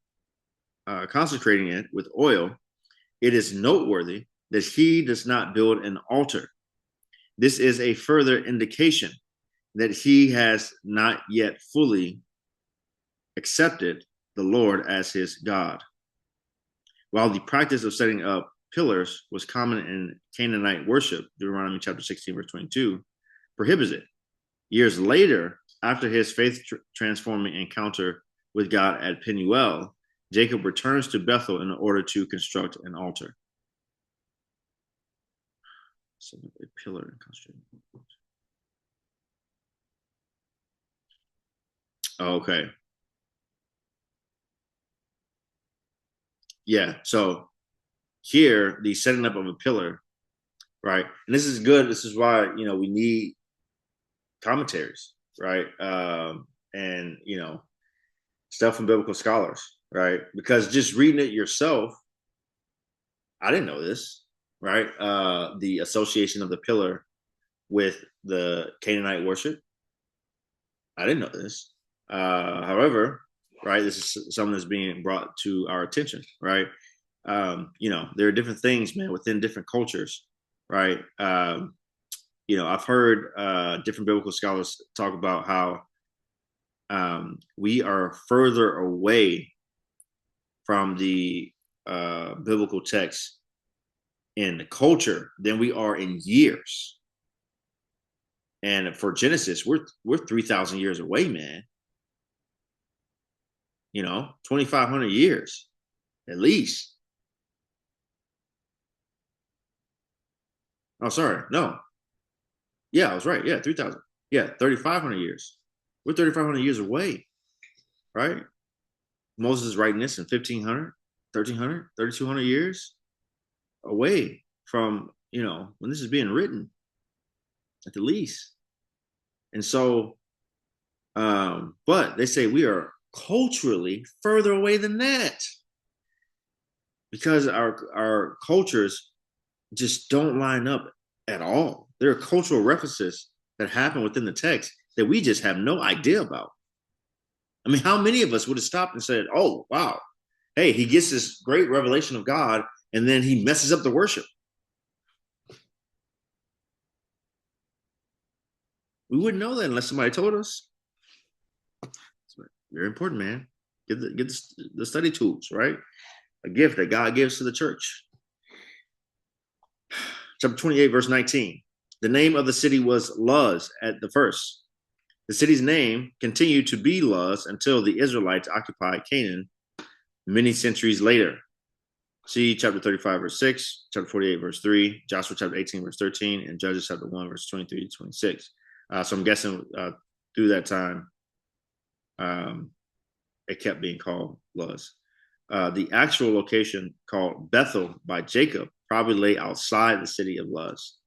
consecrating it with oil, it is noteworthy that he does not build an altar. This is a further indication that he has not yet fully accepted the Lord as his God. While the practice of setting up pillars was common in Canaanite worship, Deuteronomy chapter 16, verse 22, prohibits it. Years later, after his faith-transforming encounter with God at Peniel, Jacob returns to Bethel in order to construct an altar. So a pillar and construct. Okay. Yeah. So here, the setting up of a pillar, right? And this is good. This is why, we need commentaries, right? And, stuff from biblical scholars, right? Because just reading it yourself, I didn't know this, right? The association of the pillar with the Canaanite worship, I didn't know this. However, right, this is something that's being brought to our attention, right? There are different things, man, within different cultures, right? I've heard different biblical scholars talk about how we are further away from the biblical text in the culture than we are in years. And for Genesis, we're 3,000 years away, man. 2,500 years at least. Oh, sorry, no. Yeah, I was right. Yeah, 3,000. Yeah, 3,500 years. We're 3,500 years away, right? Moses is writing this in 1,500, 1,300, 3,200 years away from, when this is being written, at the least. And so, but they say we are culturally further away than that because our cultures just don't line up at all. There are cultural references that happen within the text that we just have no idea about. I mean, how many of us would have stopped and said, oh, wow, hey, he gets this great revelation of God and then he messes up the worship? We wouldn't know that unless somebody told us. It's very important, man. Get the study tools, right? A gift that God gives to the church. Chapter 28, verse 19. The name of the city was Luz at the first. The city's name continued to be Luz until the Israelites occupied Canaan many centuries later. See chapter 35, verse 6, chapter 48, verse 3, Joshua chapter 18, verse 13, and Judges chapter 1, verse 23 to 26. So I'm guessing through that time, it kept being called Luz. The actual location called Bethel by Jacob probably lay outside the city of Luz.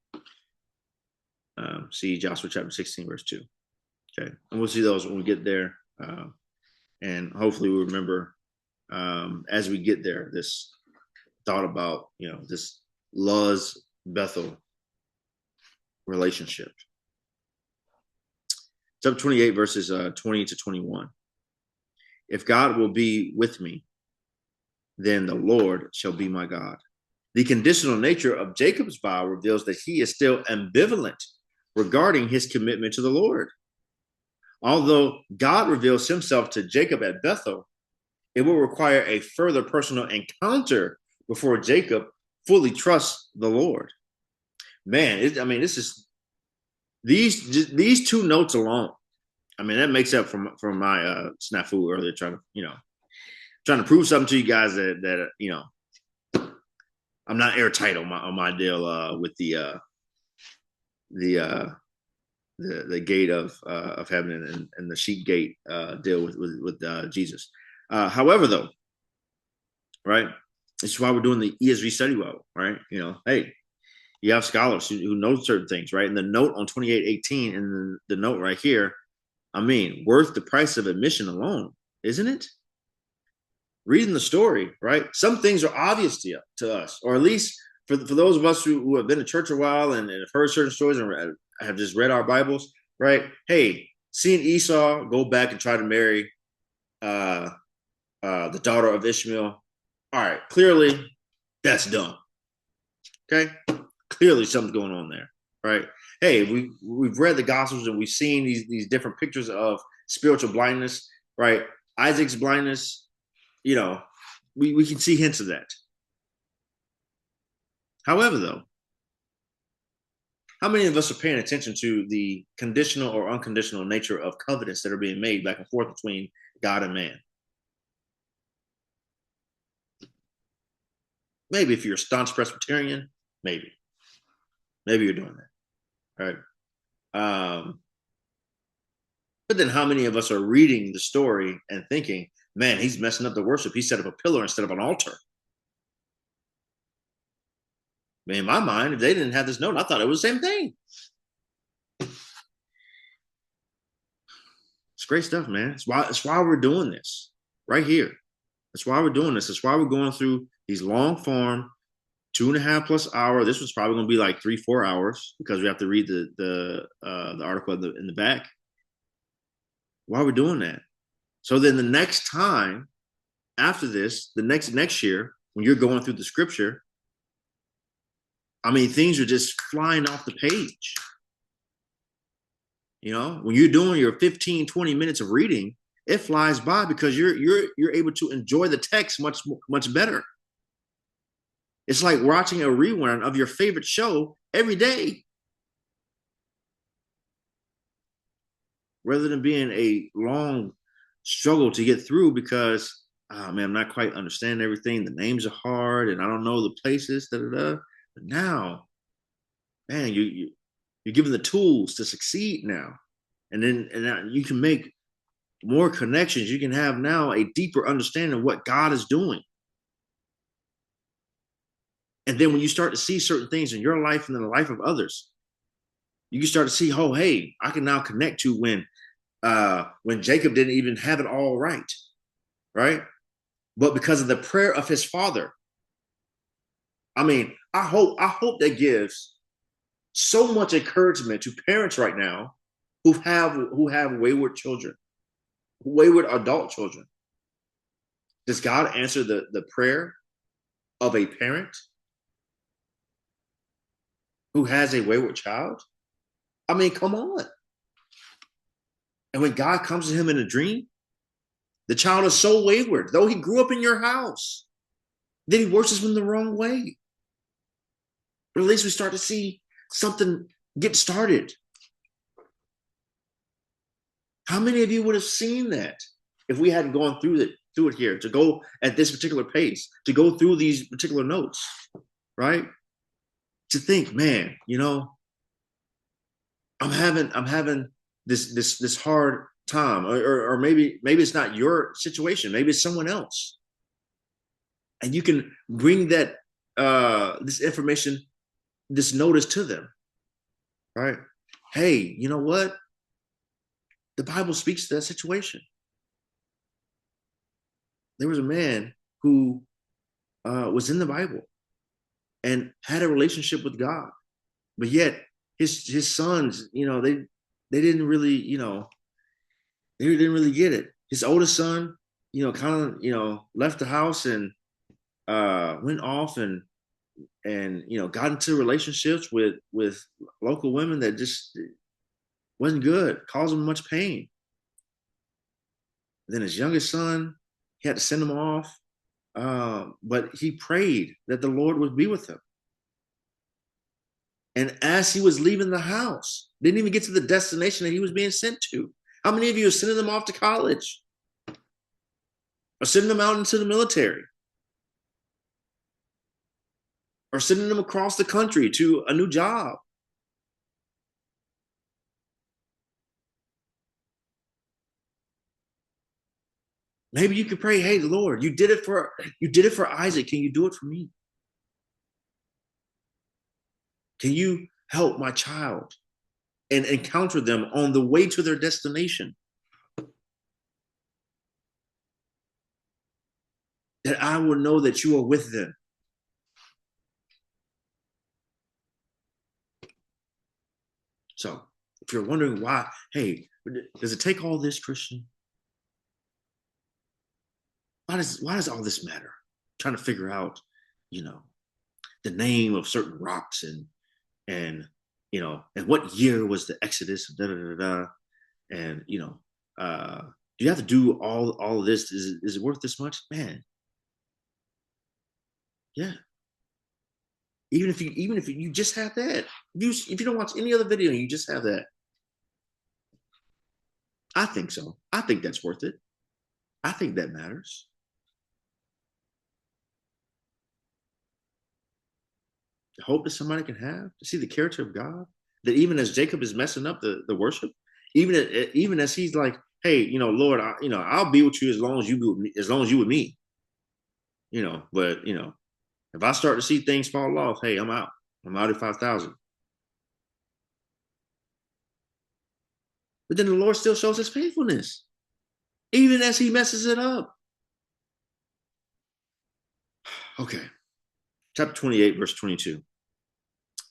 See Joshua chapter 16, verse 2. Okay, and we'll see those when we get there. And hopefully we'll remember as we get there, this thought about, this Luz Bethel relationship. Chapter 28, verses 20 to 21. If God will be with me, then the Lord shall be my God. The conditional nature of Jacob's vow reveals that he is still ambivalent regarding his commitment to the Lord. Although God reveals himself to Jacob at Bethel, it will require a further personal encounter before Jacob fully trusts the Lord. Man, this is these two notes alone. I mean, that makes up for my snafu earlier, trying to prove something to you guys that I'm not airtight on my deal with the gate of heaven and the sheep gate deal with Jesus. However, though, right, this is why we're doing the ESV Study Bible, right? Hey, you have scholars who know certain things, right? And the note on 28:18 and the note right here, worth the price of admission alone, isn't it? Reading the story, right? Some things are obvious to us, or at least for those of us who have been in church a while and have heard certain stories and have just read our Bibles, right? Hey, seeing Esau go back and try to marry the daughter of Ishmael, all right, clearly that's dumb. Okay, clearly something's going on there, right? Hey, we've read the Gospels and we've seen these different pictures of spiritual blindness, right? Isaac's blindness, we can see hints of that. However, though, How many of us are paying attention to the conditional or unconditional nature of covenants that are being made back and forth between God and man? Maybe if you're a staunch Presbyterian, maybe you're doing that, right? But then how many of us are reading the story and thinking, man, he's messing up the worship. He set up a pillar instead of an altar. I mean, in my mind, if they didn't have this note, I thought it was the same thing. It's great stuff, man. It's why we're doing this right here. That's why we're doing this. That's why we're going through these long form 2.5+ hour. This was probably going to be like 3-4 hours because we have to read the article in the back. Why we're doing that? So then the next time after this, the next year, when you're going through the scripture, I mean, things are just flying off the page. You know, when you're doing your 15-20 minutes of reading, it flies by because you're able to enjoy the text much better. It's like watching a rerun of your favorite show every day, rather than being a long struggle to get through because, oh man, I'm not quite understanding everything. The names are hard, and I don't know the places. But now, man, you're given the tools to succeed now, and then you can make more connections. You can have now a deeper understanding of what God is doing. And then when you start to see certain things in your life and in the life of others, you can start to see, oh, hey, I can now connect to when Jacob didn't even have it all right, right? But because of the prayer of his father, I mean, I hope that gives so much encouragement to parents right now who have wayward children, wayward adult children. Does God answer the prayer of a parent who has a wayward child? I mean, come on. And when God comes to him in a dream, the child is so wayward, though he grew up in your house, that he worships him the wrong way. But at least we start to see something get started. How many of you would have seen that if we hadn't gone through it here, to go at this particular pace, to go through these particular notes, right? To think, man, you know, I'm having this hard time, or maybe it's not your situation, maybe it's someone else, and you can bring that this information, this notice to them, right? Hey, you know what? The Bible speaks to that situation. There was a man who was in the Bible and had a relationship with God, but yet his sons, you know, they didn't really, you know, they didn't really get it. His oldest son, you know, kind of, you know, left the house and went off and you know, got into relationships with local women that just wasn't good, caused him much pain. Then his youngest son, he had to send him off, but he prayed that the Lord would be with him. And as he was leaving the house, didn't even get to the destination that he was being sent to. How many of you are sending them off to college? Or sending them out into the military? Or sending them across the country to a new job? Maybe you could pray, hey, Lord, you did it for Isaac. Can you do it for me? Can you help my child and encounter them on the way to their destination? That I will know that you are with them. So if you're wondering why, hey, does it take all this, Christian? Why does all this matter? I'm trying to figure out, you know, the name of certain rocks and you know, and what year was the Exodus, da da da da, and you know, do you have to do all of this? Is it worth this much, man? Yeah. Even if you just have that, if you don't watch any other video, and you just have that. I think so. I think that's worth it. I think that matters. The hope that somebody can have to see the character of God. That even as Jacob is messing up the worship, even as he's like, hey, Lord, I'll be with you as long as you be with me, as long as you with me. But if I start to see things fall off, hey, I'm out. I'm out at 5,000. But then the Lord still shows his faithfulness, even as he messes it up. Okay. Chapter 28, verse 22.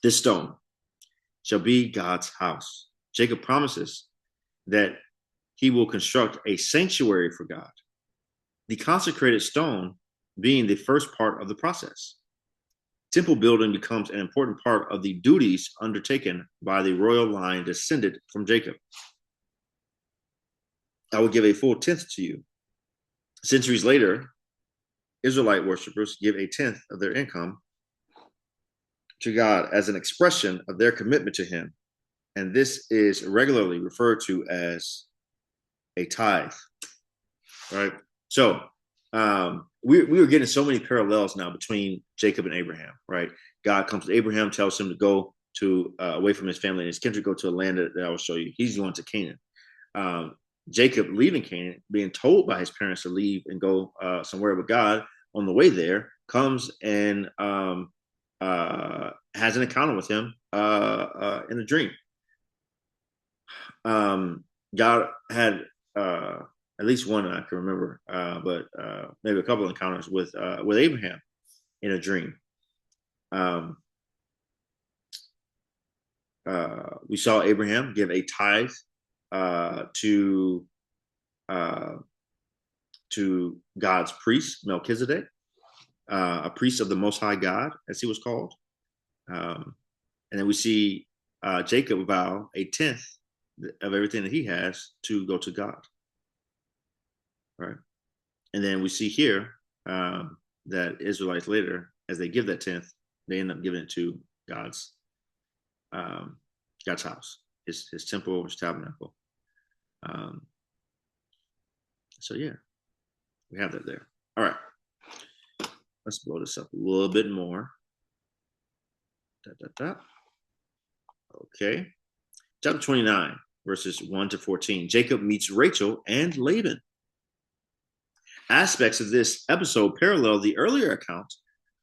This stone shall be God's house. Jacob promises that he will construct a sanctuary for God, the consecrated stone being the first part of the process. Temple building becomes an important part of the duties undertaken by the royal line descended from Jacob. I will give a full tenth to you. Centuries later, Israelite worshippers give a tenth of their income to God as an expression of their commitment to him. And this is regularly referred to as a tithe. Right? So we were getting so many parallels now between Jacob and Abraham, right? God comes to Abraham, tells him to go to away from his family and his country, go to a land that I will show you. He's going to Canaan. Jacob leaving Canaan, being told by his parents to leave and go somewhere with God, on the way there, comes and has an encounter with him in a dream. God had at least one I can remember, but maybe a couple of encounters with Abraham in a dream. We saw Abraham give a tithe to God's priest, Melchizedek, a priest of the Most High God, as he was called. And then we see Jacob vow a tenth of everything that he has to go to God. Right. And then we see here that Israelites later, as they give that tenth, they end up giving it to God's house, his temple, his tabernacle. So yeah, we have that there. All right. Let's blow this up a little bit more. Okay. Chapter 29, verses 1 to 14. Jacob meets Rachel and Laban. Aspects of this episode parallel the earlier account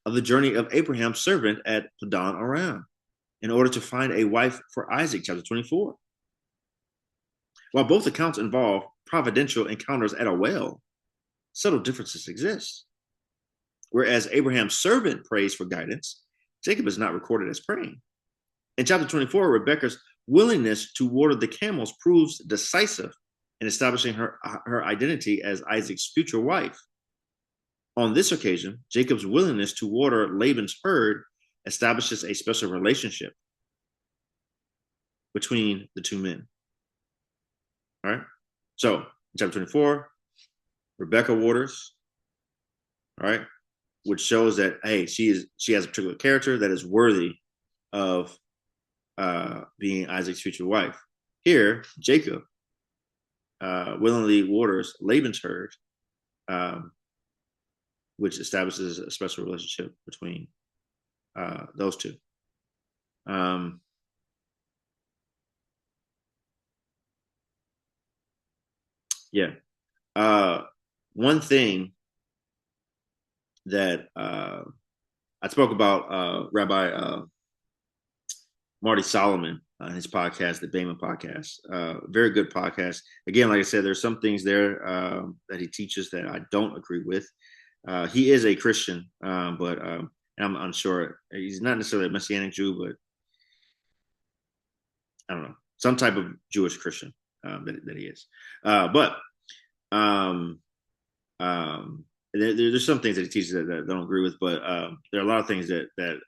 of the journey of Abraham's servant at Padan Aram in order to find a wife for Isaac, chapter 24. While both accounts involve providential encounters at a well, subtle differences exist. Whereas Abraham's servant prays for guidance, Jacob is not recorded as praying. In chapter 24, Rebekah's willingness to water the camels proves decisive in establishing her identity as Isaac's future wife. On this occasion, Jacob's willingness to water Laban's herd establishes a special relationship between the two men. All right. So, in chapter 24, Rebekah waters, all right, which shows that, hey, she has a particular character that is worthy of being Isaac's future wife. Here, Jacob willingly waters Laban's herd, which establishes a special relationship between those two. One thing that I spoke about Rabbi Marty Solomon on his podcast, the Bama podcast. Very good podcast. Again, like I said, there's some things there that he teaches that I don't agree with. He is a Christian, but I'm unsure. He's not necessarily a Messianic Jew, but I don't know, some type of Jewish Christian that he is. But there's some things that he teaches that I don't agree with, but there are a lot of things that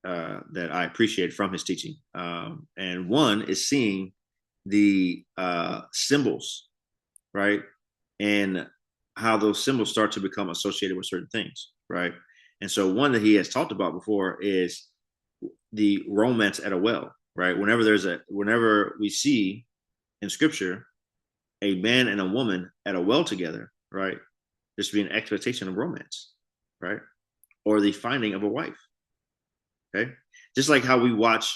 I appreciate from his teaching. And one is seeing the symbols, right? And how those symbols start to become associated with certain things, right? And so one that he has talked about before is the romance at a well, right? Whenever we see in scripture a man and a woman at a well together, right? There should be an expectation of romance, right? Or the finding of a wife. Okay. Just like how we watch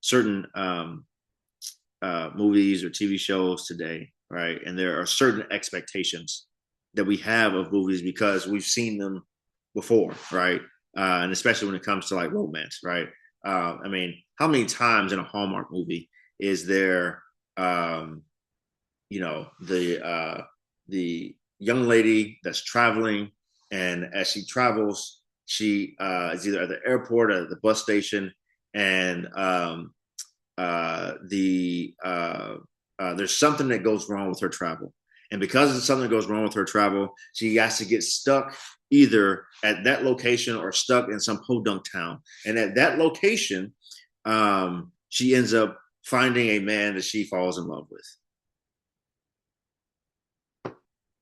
certain movies or TV shows today, right? And there are certain expectations that we have of movies because we've seen them before, right? And especially when it comes to like romance, right? I mean, how many times in a Hallmark movie is there, the young lady that's traveling, and as she travels, she is either at the airport or at the bus station, and there's something that goes wrong with her travel. And because something goes wrong with her travel, she has to get stuck either at that location or stuck in some podunk town. And at that location, she ends up finding a man that she falls in love with.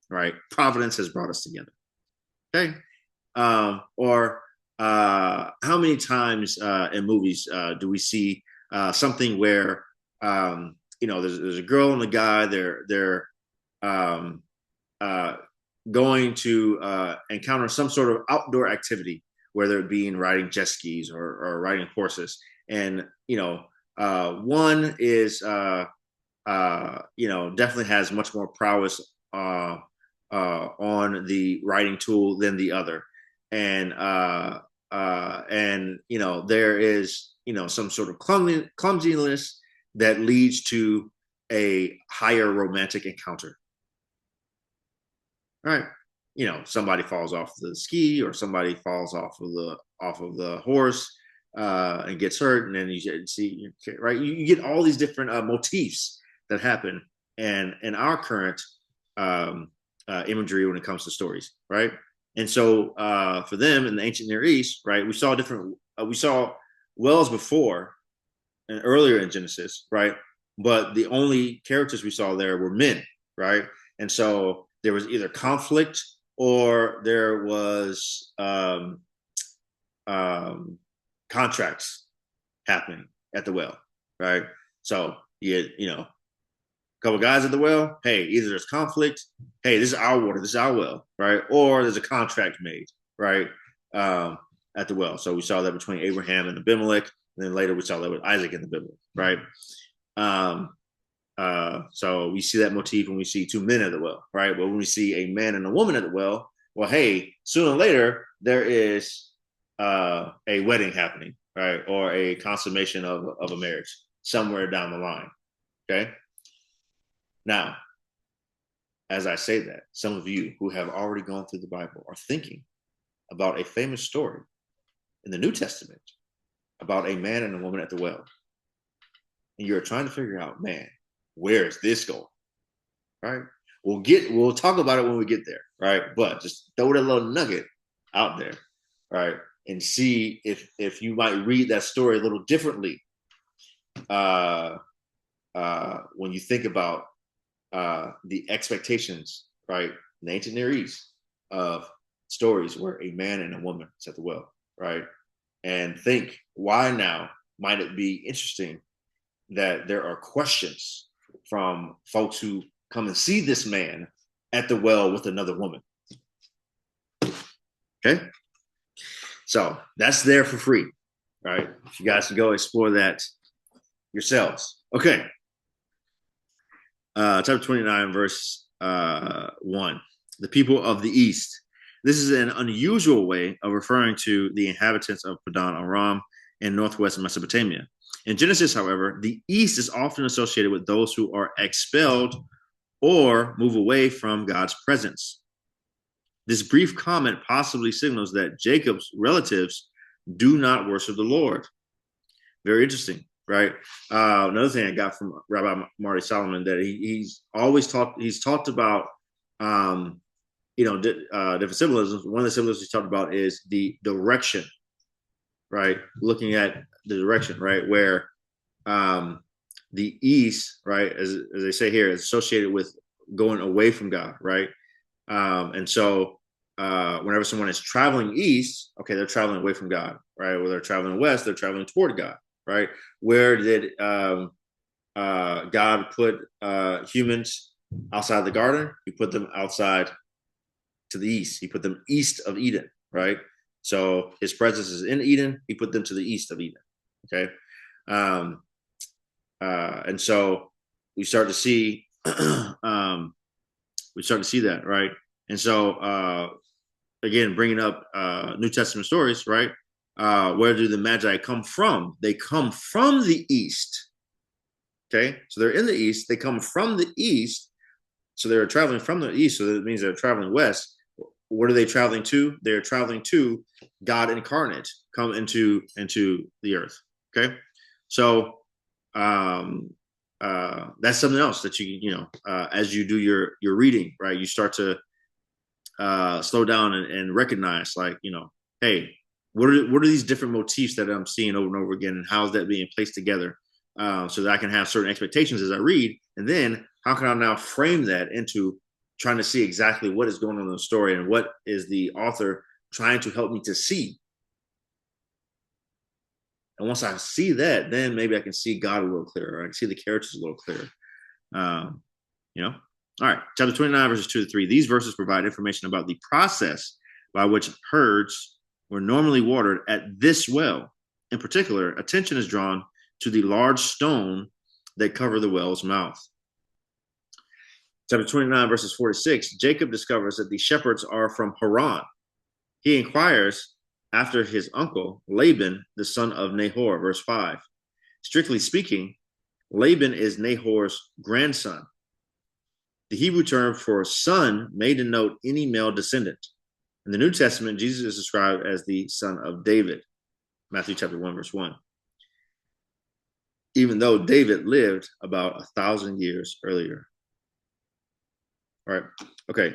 Right? Providence has brought us together. Okay. Or how many times in movies do we see something where there's a girl and a guy, they're going to encounter some sort of outdoor activity, whether it be in riding jet skis or riding horses, and one is definitely has much more prowess on the riding tool than the other, and there is some sort of clumsiness that leads to a higher romantic encounter. Right? Somebody falls off the ski, or somebody falls off of the horse and gets hurt, and then you see, right? You get all these different motifs that happen, and in our current imagery when it comes to stories, right? And so for them in the ancient Near East, right, we saw wells before and earlier in Genesis, right? But the only characters we saw there were men, right? And so there was either conflict or there was contracts happening at the well, right? So a couple guys at the well. Hey, either there's conflict. Hey, this is our water. This is our well, right? Or there's a contract made, right, at the well. So we saw that between Abraham and Abimelech, and then later we saw that with Isaac and Abimelech, right? So we see that motif when we see two men at the well, right? But when we see a man and a woman at the well, well, hey, sooner or later there is a wedding happening, right, or a consummation of a marriage somewhere down the line. Okay. Now, as I say that, some of you who have already gone through the Bible are thinking about a famous story in the New Testament about a man and a woman at the well. And you're trying to figure out, man, where is this going? Right? We'll talk about it when we get there, right? But just throw that little nugget out there, right? And see if you might read that story a little differently when you think about the expectations, right, in the ancient Near East of stories where a man and a woman is at the well, right? And think, why now might it be interesting that there are questions from folks who come and see this man at the well with another woman? Okay. So that's there for free, right? You guys can go explore that yourselves. Okay. Chapter 29, verse 1. The people of the East. This is an unusual way of referring to the inhabitants of Padan Aram in northwest Mesopotamia. In Genesis, however, the East is often associated with those who are expelled or move away from God's presence. This brief comment possibly signals that Jacob's relatives do not worship the Lord. Very interesting, right? Another thing I got from Rabbi Marty Solomon, that he's talked about, different symbolisms. One of the symbolisms he talked about is the direction, right? Looking at the direction, right? Where the East, right, as they say here, is associated with going away from God, right? And so whenever someone is traveling east, okay, they're traveling away from God, right? Where they're traveling west, they're traveling toward God, right? Where did God put humans outside the garden? He put them outside to the east. He put them east of Eden, right? So his presence is in Eden. He put them to the east of Eden. Okay. Um, and so we start to see that, right? And so again, bringing up New Testament stories, right? Where do the Magi come from? They come from the east. Okay, so they're in the east. They come from the east, so they're traveling from the east. So that means they're traveling west. What are they traveling to? They're traveling to God incarnate, come into the earth. Okay, so that's something else that as you do your reading, right? You start to slow down and recognize, like, hey, what are these different motifs that I'm seeing over and over again, and how is that being placed together, so that I can have certain expectations as I read, and then how can I now frame that into trying to see exactly what is going on in the story and what is the author trying to help me to see. And once I see that, then maybe I can see God a little clearer. I can see the characters a little clearer. All right, chapter 29, verses 2 to 3. These verses provide information about the process by which herds were normally watered at this well. In particular, attention is drawn to the large stone that covered the well's mouth. Chapter 29, verses 4 to 6. Jacob discovers that the shepherds are from Haran. He inquires after his uncle, Laban, the son of Nahor, verse 5. Strictly speaking, Laban is Nahor's grandson. The Hebrew term for son may denote any male descendant. In the New Testament, Jesus is described as the son of David, Matthew chapter 1, verse 1, even though David lived about 1,000 years earlier. All right. Okay.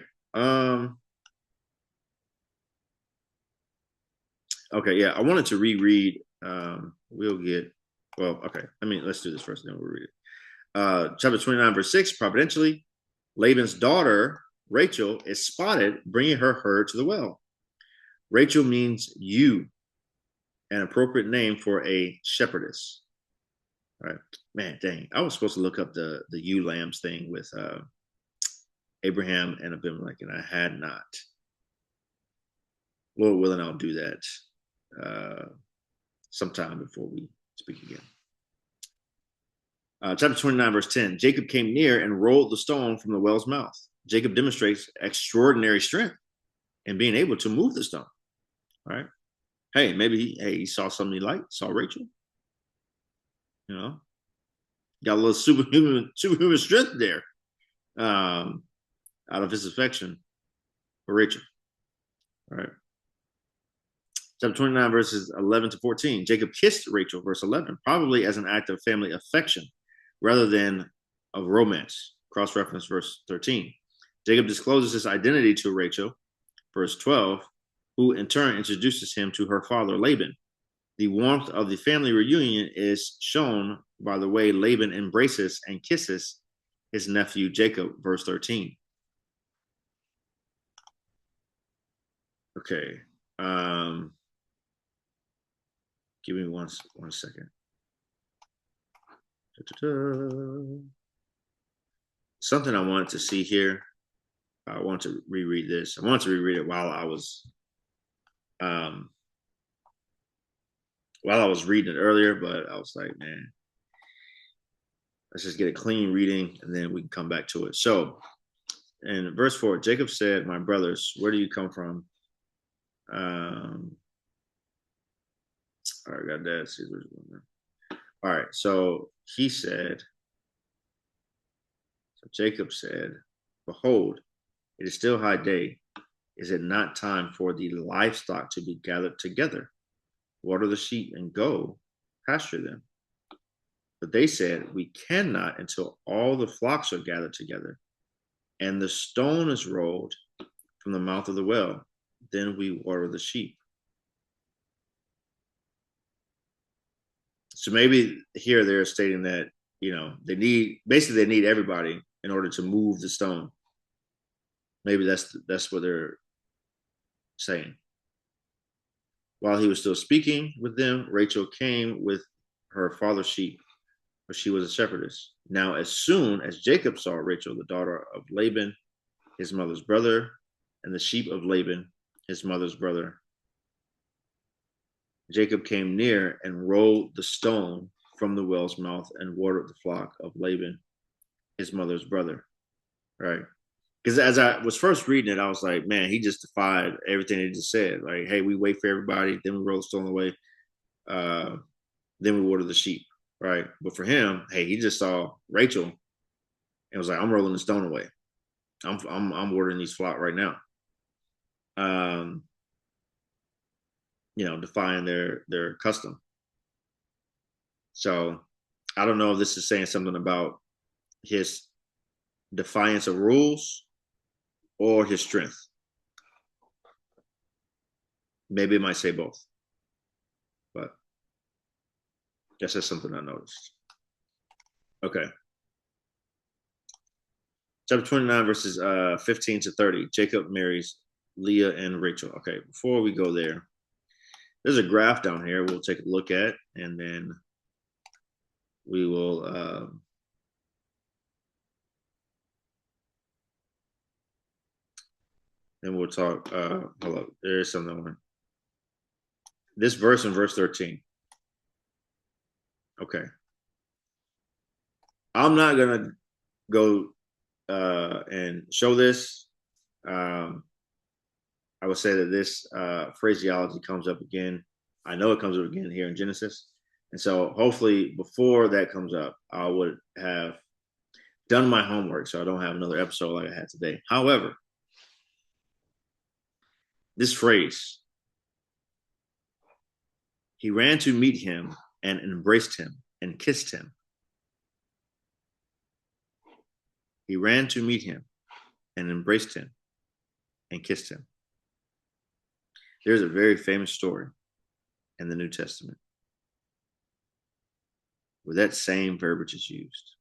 Okay. Yeah. I wanted to reread. Let's do this first, then we'll read it. Chapter 29, verse 6. Providentially, Laban's daughter, Rachel, is spotted bringing her herd to the well. Rachel means ewe, an appropriate name for a shepherdess. All right. Man, dang. I was supposed to look up the ewe lambs thing with Abraham and Abimelech, and I had not. Lord willing, I'll do that sometime before we speak again. Chapter 29, verse 10. Jacob came near and rolled the stone from the well's mouth. Jacob demonstrates extraordinary strength in being able to move the stone. All right. Hey, maybe he saw something he liked, saw Rachel. Got a little superhuman strength there, out of his affection for Rachel. All right. Chapter 29, verses 11 to 14. Jacob kissed Rachel, verse 11, probably as an act of family affection rather than of romance. Cross-reference verse 13. Jacob discloses his identity to Rachel, verse 12, who in turn introduces him to her father, Laban. The warmth of the family reunion is shown by the way Laban embraces and kisses his nephew Jacob, verse 13. Okay. Give me one second. Something I wanted to see here. I want to reread this. I wanted to reread it while I was reading it earlier, but I was like, man, let's just get a clean reading and then we can come back to it. So in verse 4, Jacob said, my brothers, where do you come from? All right, got that. All right, so he said, so Jacob said, behold, it is still high day. Is it not time for the livestock to be gathered together? Water the sheep and go pasture them. But they said, we cannot until all the flocks are gathered together and the stone is rolled from the mouth of the well. Then we water the sheep. So maybe here they're stating that, they need everybody in order to move the stone. Maybe that's what they're saying, while he was still speaking with them, Rachel came with her father's sheep, for she was a shepherdess. Now, as soon as Jacob saw Rachel, the daughter of Laban, his mother's brother, and the sheep of Laban, his mother's brother, Jacob came near and rolled the stone from the well's mouth and watered the flock of Laban, his mother's brother. Right. Because as I was first reading it, I was like, man, he just defied everything he just said. Like, hey, we wait for everybody, then we roll the stone away, then we water the sheep. Right. But for him, hey, he just saw Rachel and was like, I'm rolling the stone away. I'm watering these flock right now. Defying their custom. So I don't know if this is saying something about his defiance of rules or his strength. Maybe it might say both, but that's just something I noticed. Okay. Chapter 29, verses 15 to 30. Jacob marries Leah and Rachel. Okay, before we go there's a graph down here we'll take a look at, and then we will we'll talk. Hold up, there is something on this verse in verse 13. Okay. I'm not gonna go and show this. I would say that this phraseology comes up again. I know it comes up again here in Genesis. And so hopefully before that comes up, I would have done my homework so I don't have another episode like I had today. However, this phrase, he ran to meet him and embraced him and kissed him. He ran to meet him and embraced him and kissed him. There's a very famous story in the New Testament where that same verbiage is used.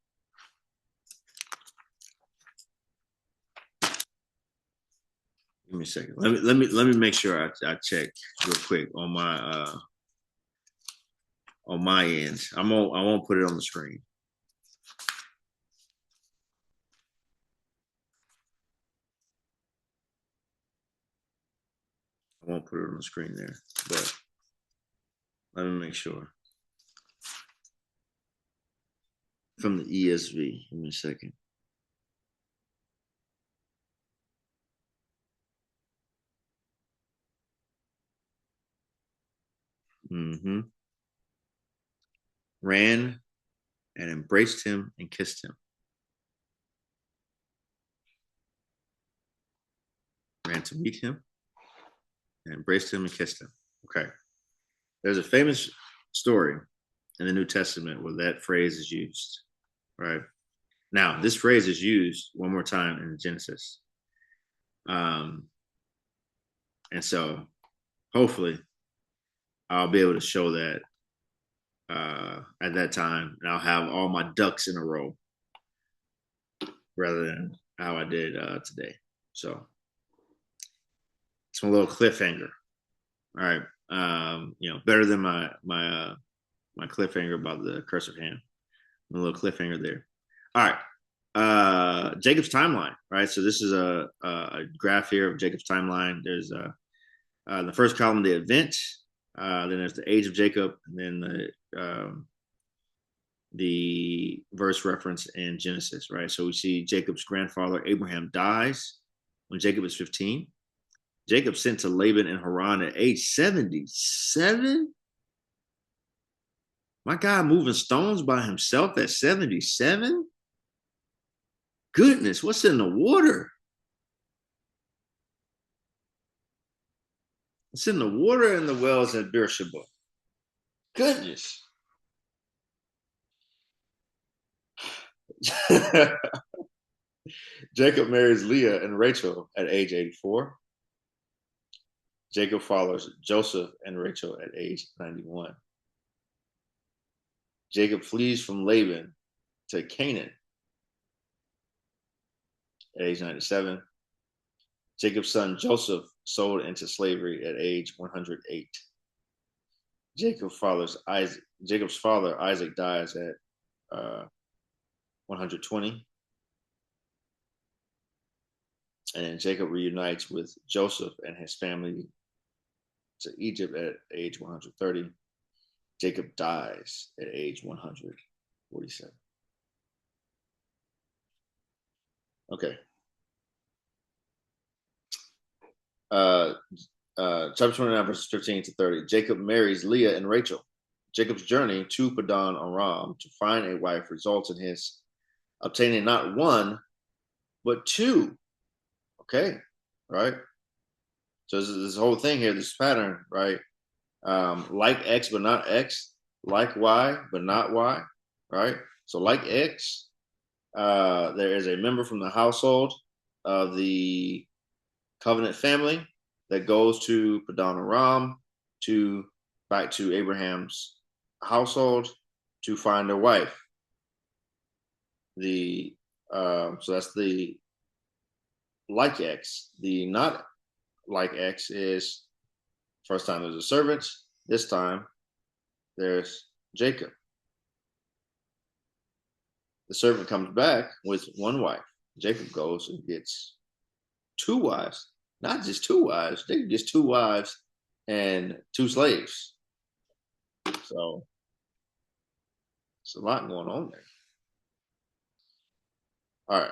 Give me a second. Let me make sure I check real quick on my end. I won't put it on the screen. I won't put it on the screen there, but let me make sure. From the ESV. Give me a second. Mm-hmm. Ran and embraced him and kissed him. Ran to meet him and embraced him and kissed him. Okay. There's a famous story in the New Testament where that phrase is used, right? Now, this phrase is used one more time in Genesis. And so hopefully I'll be able to show that at that time, and I'll have all my ducks in a row rather than how I did today. So it's a little cliffhanger. All right. Better than my cliffhanger about the curse of Ham. A little cliffhanger there. All right. Jacob's timeline, right? So this is a graph here of Jacob's timeline. There's the first column, the event. Then there's the age of Jacob, and then the verse reference in Genesis, right? So we see Jacob's grandfather Abraham dies when Jacob is 15. Jacob sent to Laban in Haran at age 77. My God, moving stones by himself at 77? Goodness, what's in the water? It's in the water in the wells at Beersheba. Goodness. Jacob marries Leah and Rachel at age 84. Jacob follows Joseph and Rachel at age 91. Jacob flees from Laban to Canaan at age 97. Jacob's son Joseph sold into slavery at age 108. Jacob's father Isaac dies at 120, and Jacob reunites with Joseph and his family to Egypt at age 130. Jacob dies at age 147. Okay. Uh, Chapter 29, verses 15 to 30. Jacob marries Leah and Rachel. Jacob's journey to Padan Aram to find a wife results in his obtaining not one, but two. Okay, right? So this whole thing here, this pattern, right? Like X, but not X. Like Y, but not Y, right? So like X, there is a member from the household of the covenant family that goes to Padan Aram to back to Abraham's household to find a wife. So that's the like X. The not like X is first time there's a servant. This time there's Jacob. The servant comes back with one wife. Jacob goes and gets two wives, not just two wives. Jacob gets two wives and two slaves. So it's a lot going on there. All right.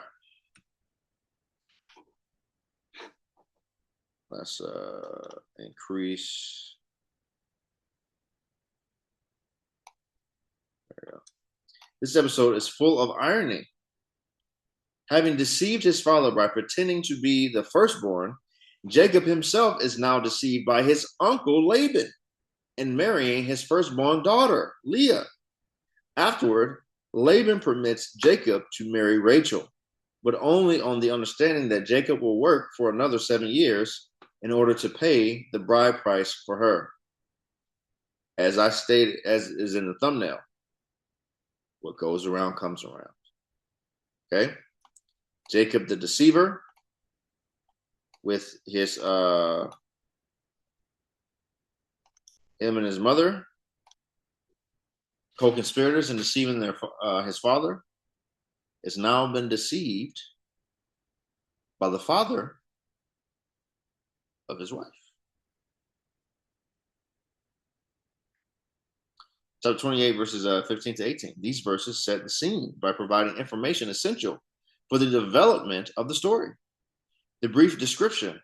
Let's increase. There we go. This episode is full of irony. Having deceived his father by pretending to be the firstborn, Jacob himself is now deceived by his uncle Laban in marrying his firstborn daughter, Leah. Afterward, Laban permits Jacob to marry Rachel, but only on the understanding that Jacob will work for another 7 years in order to pay the bride price for her. As I stated, as is in the thumbnail, what goes around comes around. Okay? Jacob the deceiver with his him and his mother, co-conspirators in deceiving his father, has now been deceived by the father of his wife. Chapter 28, verses 15 to 18. These verses set the scene by providing information essential for the development of the story. The brief description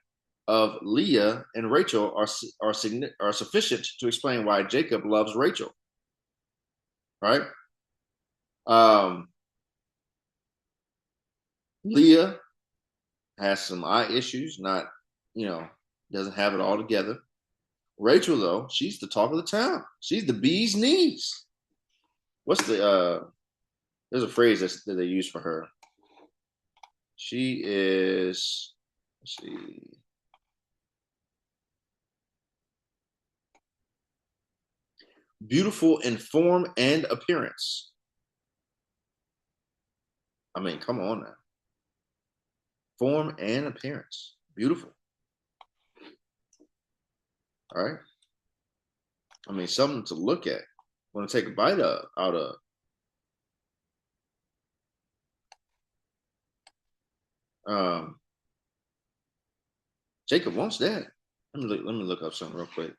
of Leah and Rachel are sufficient to explain why Jacob loves Rachel. Right? Leah has some eye issues, doesn't have it all together. Rachel, though, she's the talk of the town. She's the bee's knees. What's there's a phrase that they use for her. She is, let's see. Beautiful in form and appearance. I mean, come on now. Form and appearance. Beautiful. All right. I mean, something to look at. Want to take a bite out of. Jacob wants that. Let me look up something real quick.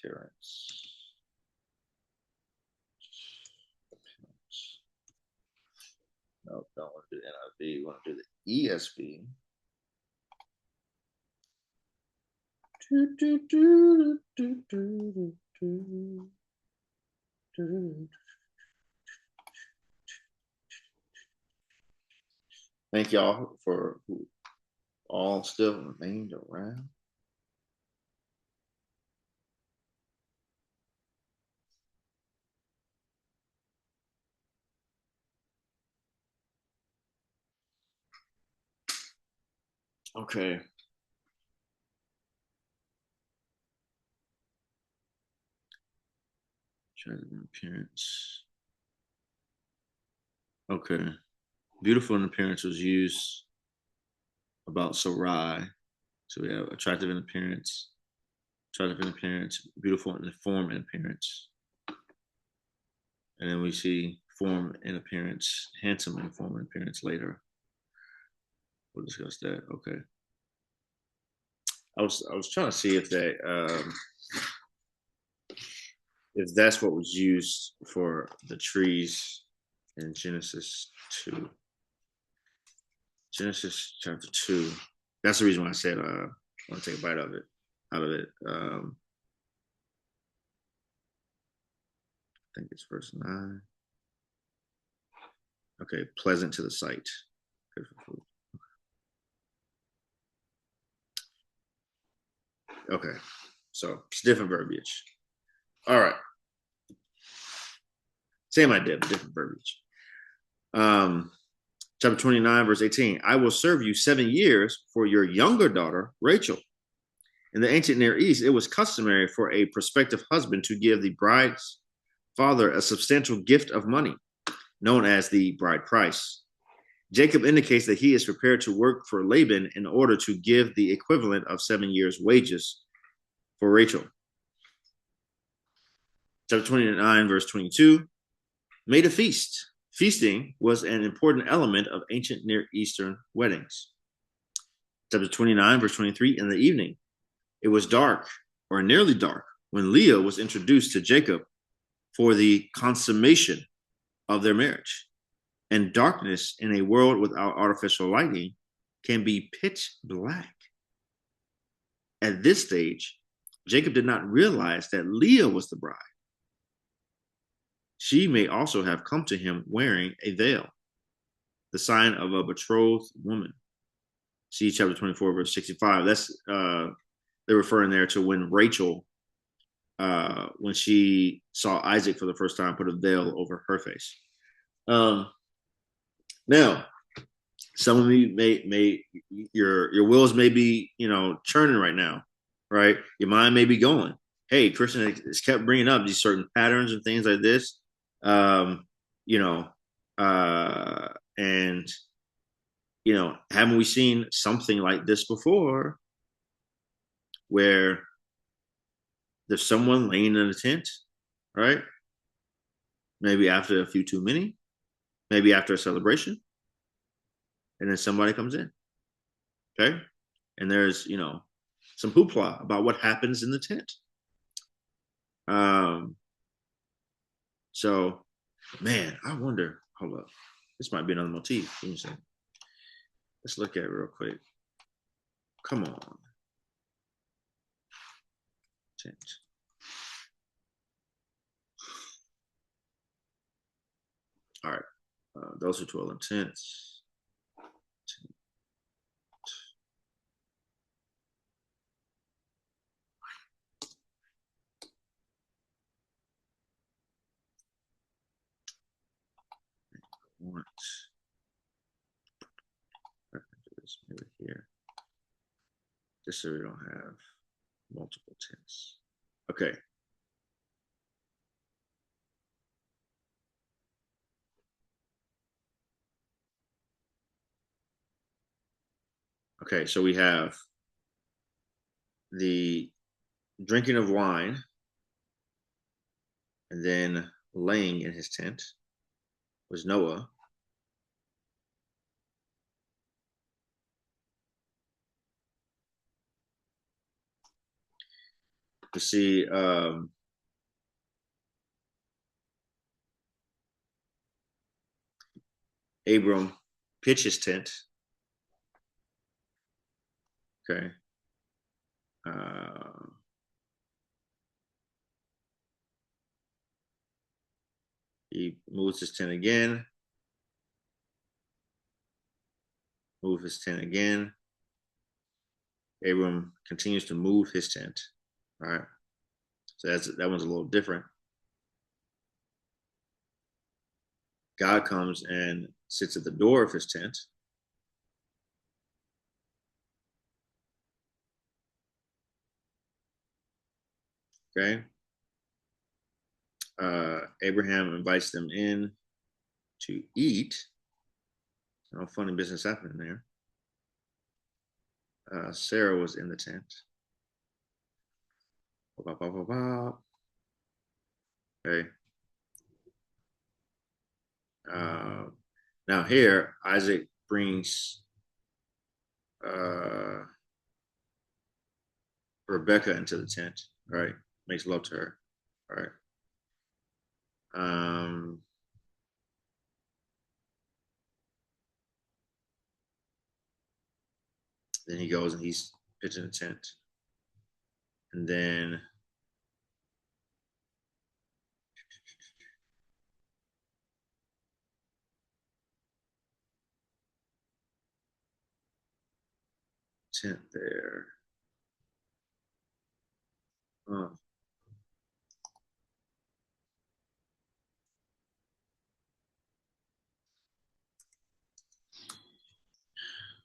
Appearance. No, don't want to do the NIV. We want to do the ESV. Thank y'all for who all still remained around. Okay. Try the appearance. Okay. Beautiful in appearance was used about Sarai. So we have attractive in appearance, beautiful in form and appearance. And then we see form and appearance, handsome in form and appearance later. We'll discuss that. Okay. I was trying to see if that's what was used for the trees in Genesis 2. Genesis chapter 2. That's the reason why I said I want to take a bite of it out of it. I think it's verse 9. Okay, pleasant to the sight. Good for food. Okay, so it's different verbiage. All right. Same idea, but different verbiage. Chapter 29, verse 18. I will serve you 7 years for your younger daughter, Rachel. In the ancient Near East, it was customary for a prospective husband to give the bride's father a substantial gift of money, known as the bride price. Jacob indicates that he is prepared to work for Laban in order to give the equivalent of 7 years' wages for Rachel. Chapter 29, verse 22, made a feast. Feasting was an important element of ancient Near Eastern weddings. Chapter 29, verse 23, in the evening, it was dark, or nearly dark, when Leah was introduced to Jacob for the consummation of their marriage. And darkness in a world without artificial lighting can be pitch black. At this stage, Jacob did not realize that Leah was the bride. She may also have come to him wearing a veil, the sign of a betrothed woman. See chapter 24, verse 65. That's they're referring there to when Rachel, when she saw Isaac for the first time, put a veil over her face. Now, some of you may your wheels may be churning right now, right? Your mind may be going. Hey, Christian has kept bringing up these certain patterns and things like this, you know, and haven't we seen something like this before, where there's someone laying in a tent, right? Maybe after a few too many, maybe after a celebration, and then somebody comes in, okay? And there's, some hoopla about what happens in the tent. So, man, I wonder, hold up. This might be another motif. Let's look at it real quick. Come on. Tent. All right. Those who dwell in tents. Maybe here. Just so we don't have multiple tents. Okay. Okay, so we have the drinking of wine and then laying in his tent was Noah. To see Abram pitch his tent. Okay. He moves his tent again. Move his tent again. Abram continues to move his tent. All right. So that one's a little different. God comes and sits at the door of his tent. Okay. Abraham invites them in to eat. No funny business happening there. Sarah was in the tent. Okay. Uh, Now here, Isaac brings uh, Rebecca into the tent, right? Makes love to her, right? Um, then he goes and he's pitching a tent, and then tent there. Oh,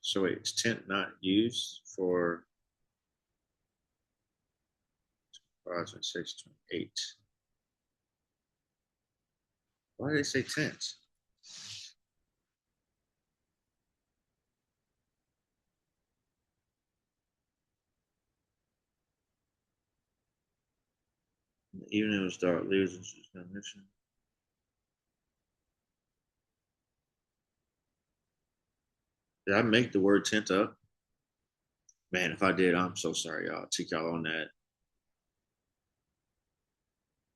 so wait, is tent not used for 5, 26, 28? Why did they say tent? In the evening was dark, leaves and mission. Did I make the word tent up? Man, if I did, I'm so sorry, y'all. I took y'all on that.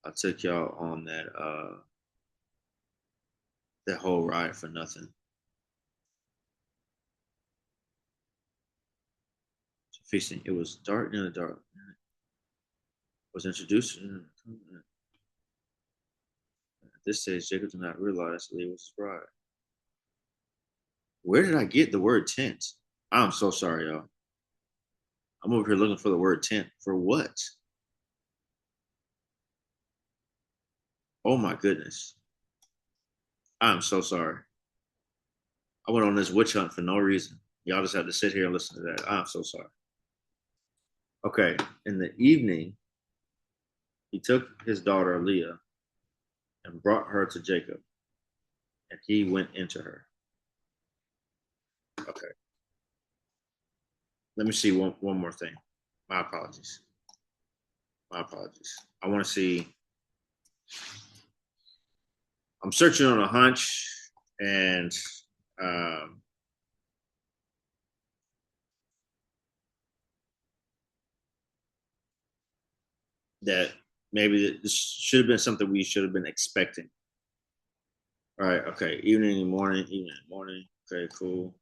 I took y'all on that whole ride for nothing. Feasting. It was dark in the dark. Was introduced. At this stage, Jacob did not realize Leah was his bride. Where did I get the word tent? I'm so sorry, y'all. I'm over here looking for the word tent. For what? Oh my goodness. I'm so sorry. I went on this witch hunt for no reason. Y'all just had to sit here and listen to that. I'm so sorry. Okay. In the evening, he took his daughter Leah and brought her to Jacob, and he went into her. Okay. Let me see one more thing. My apologies. My apologies. I want to see. I'm searching on a hunch, and um, that maybe this should have been something we should have been expecting. All right. Okay. Evening and morning. Evening and morning. Okay. Cool.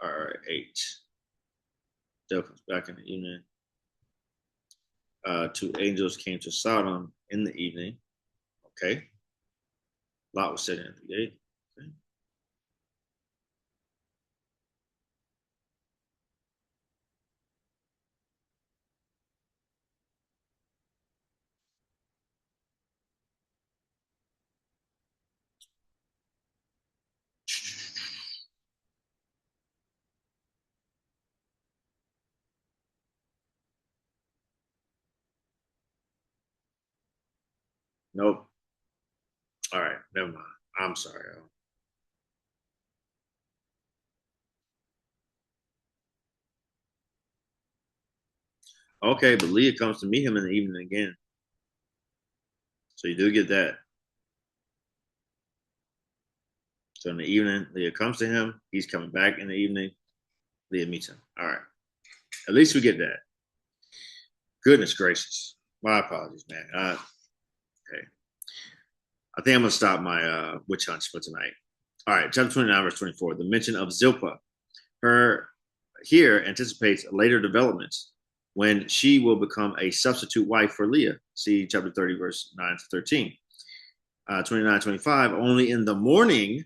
All right. 8. Dale comes back in the evening. 2 angels came to Sodom in the evening. Okay. Lot was sitting at the gate. Okay. Nope. All right. Never mind. I'm sorry. Okay, but Leah comes to meet him in the evening again. So you do get that. So in the evening, Leah comes to him. He's coming back in the evening. Leah meets him. All right. At least we get that. Goodness gracious. My apologies, man. Okay. I think I'm going to stop my witch hunts for tonight. All right. Chapter 29, verse 24. The mention of Zilpah. Her here anticipates later developments when she will become a substitute wife for Leah. See chapter 30, verse 9 to 13. 29, 25. Only in the morning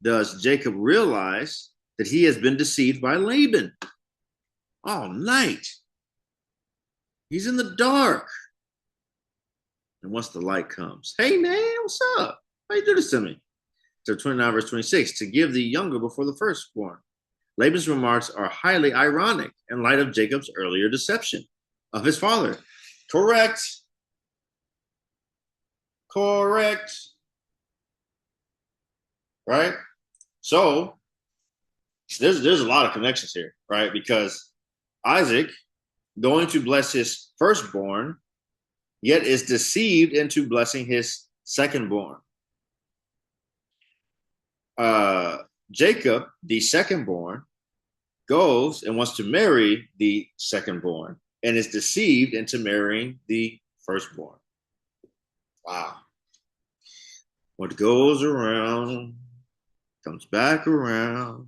does Jacob realize that he has been deceived by Laban. All night. He's in the dark. And once the light comes, hey man, what's up? Why you do this to me? So 29 verse 26, to give the younger before the firstborn. Laban's remarks are highly ironic in light of Jacob's earlier deception of his father. Correct. Correct. Right? So There's a lot of connections here, right? Because Isaac going to bless his firstborn, yet is deceived into blessing his secondborn. Jacob, the secondborn, goes and wants to marry the secondborn and is deceived into marrying the firstborn. Wow. What goes around comes back around.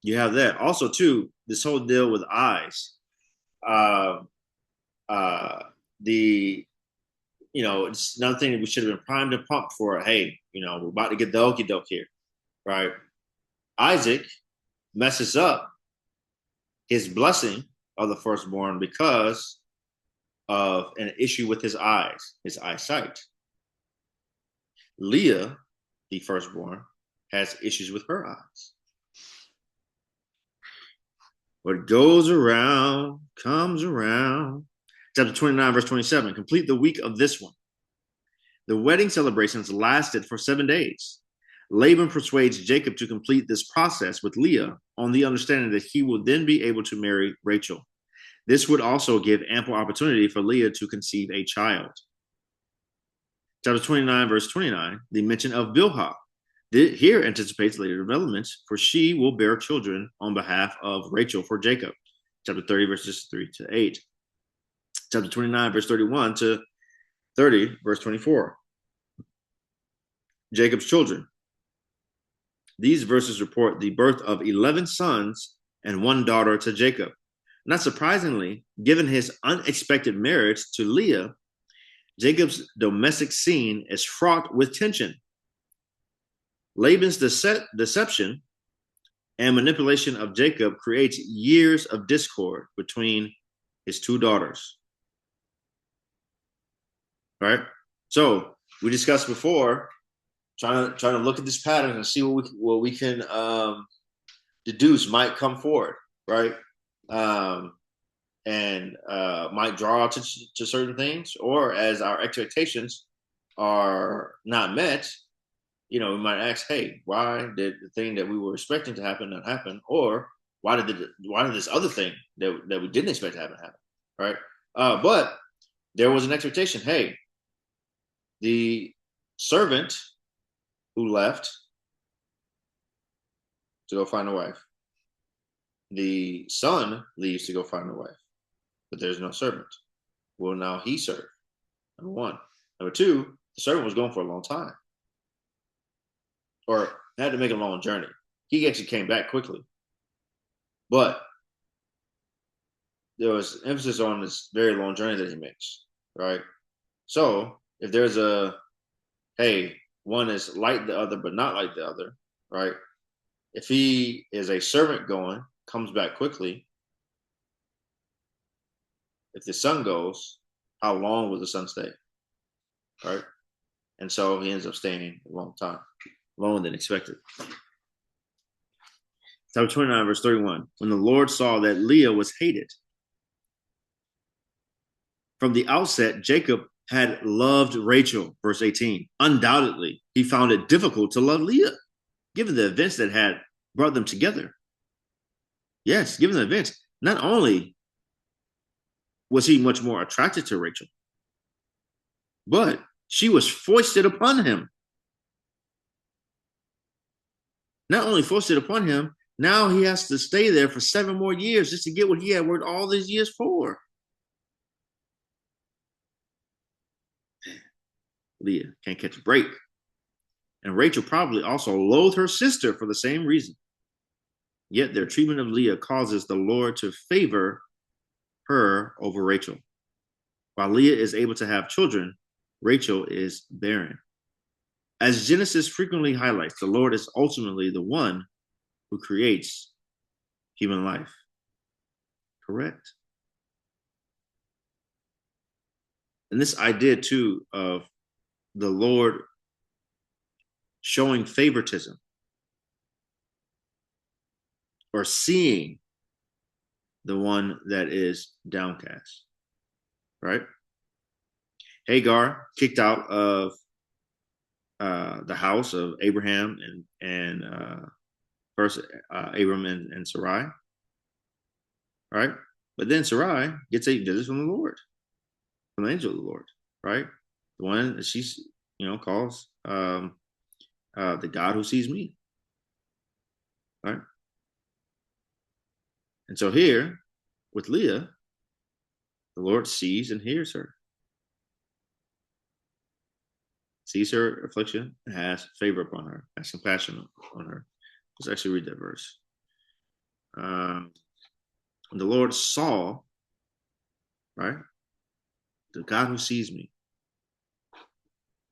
You have that. Also, too, this whole deal with eyes. Uh, the it's another thing that we should have been primed and pumped for. Hey, we're about to get the okie doke here, right? Isaac messes up his blessing of the firstborn because of an issue with his eyes, his eyesight. Leah, the firstborn, has issues with her eyes. What goes around comes around. Chapter 29, verse 27. Complete the week of this one. The wedding celebrations lasted for 7 days. Laban persuades Jacob to complete this process with Leah on the understanding that he will then be able to marry Rachel. This would also give ample opportunity for Leah to conceive a child. Chapter 29, verse 29, the mention of Bilhah. Here anticipates later developments, for she will bear children on behalf of Rachel for Jacob. Chapter 30, verses 3 to 8. Chapter 29, verse 31 to 30, verse 24. Jacob's children. These verses report the birth of 11 sons and 1 daughter to Jacob. Not surprisingly, given his unexpected marriage to Leah, Jacob's domestic scene is fraught with tension. Laban's deception and manipulation of Jacob creates years of discord between his 2 daughters. Right? So we discussed before, trying to look at this pattern and see what we can deduce might come forward, right? And might draw to certain things, or as our expectations are not met, we might ask, hey, why did the thing that we were expecting to happen not happen? Or why did this other thing that we didn't expect to happen, right? But there was an expectation. Hey, the servant who left to go find a wife, the son leaves to go find a wife, but there's no servant. Will now he serve? Number one. Number two, the servant was going for a long time, or had to make a long journey. He actually came back quickly, but there was emphasis on this very long journey that he makes, right? So if there's hey, one is like the other, but not like the other, right? If he is a servant going, comes back quickly, if the son goes, how long will the son stay, right? And so he ends up staying a long time, longer than expected. Chapter 29, verse 31. When the Lord saw that Leah was hated, from the outset, Jacob had loved Rachel, verse 18. Undoubtedly, he found it difficult to love Leah, given the events that had brought them together. Yes, given the events, not only was he much more attracted to Rachel, but she was foisted upon him. Not only foisted upon him, now he has to stay there for 7 more years just to get what he had worked all these years for. Leah can't catch a break. And Rachel probably also loathed her sister for the same reason. Yet their treatment of Leah causes the Lord to favor her over Rachel. While Leah is able to have children, Rachel is barren. As Genesis frequently highlights, the Lord is ultimately the one who creates human life. Correct? And this idea, too, of the Lord showing favoritism or seeing the one that is downcast, right? Hagar, kicked out of the house of Abraham and first Abram and Sarai, right? But then Sarai gets a visit from the Lord, from the angel of the Lord, right? The one that she's calls the God who sees me, right? And so here with Leah, the Lord sees and hears her, sees her affliction, and has favor upon her, has compassion on her. Let's actually read that verse. The Lord saw, right? The God who sees me.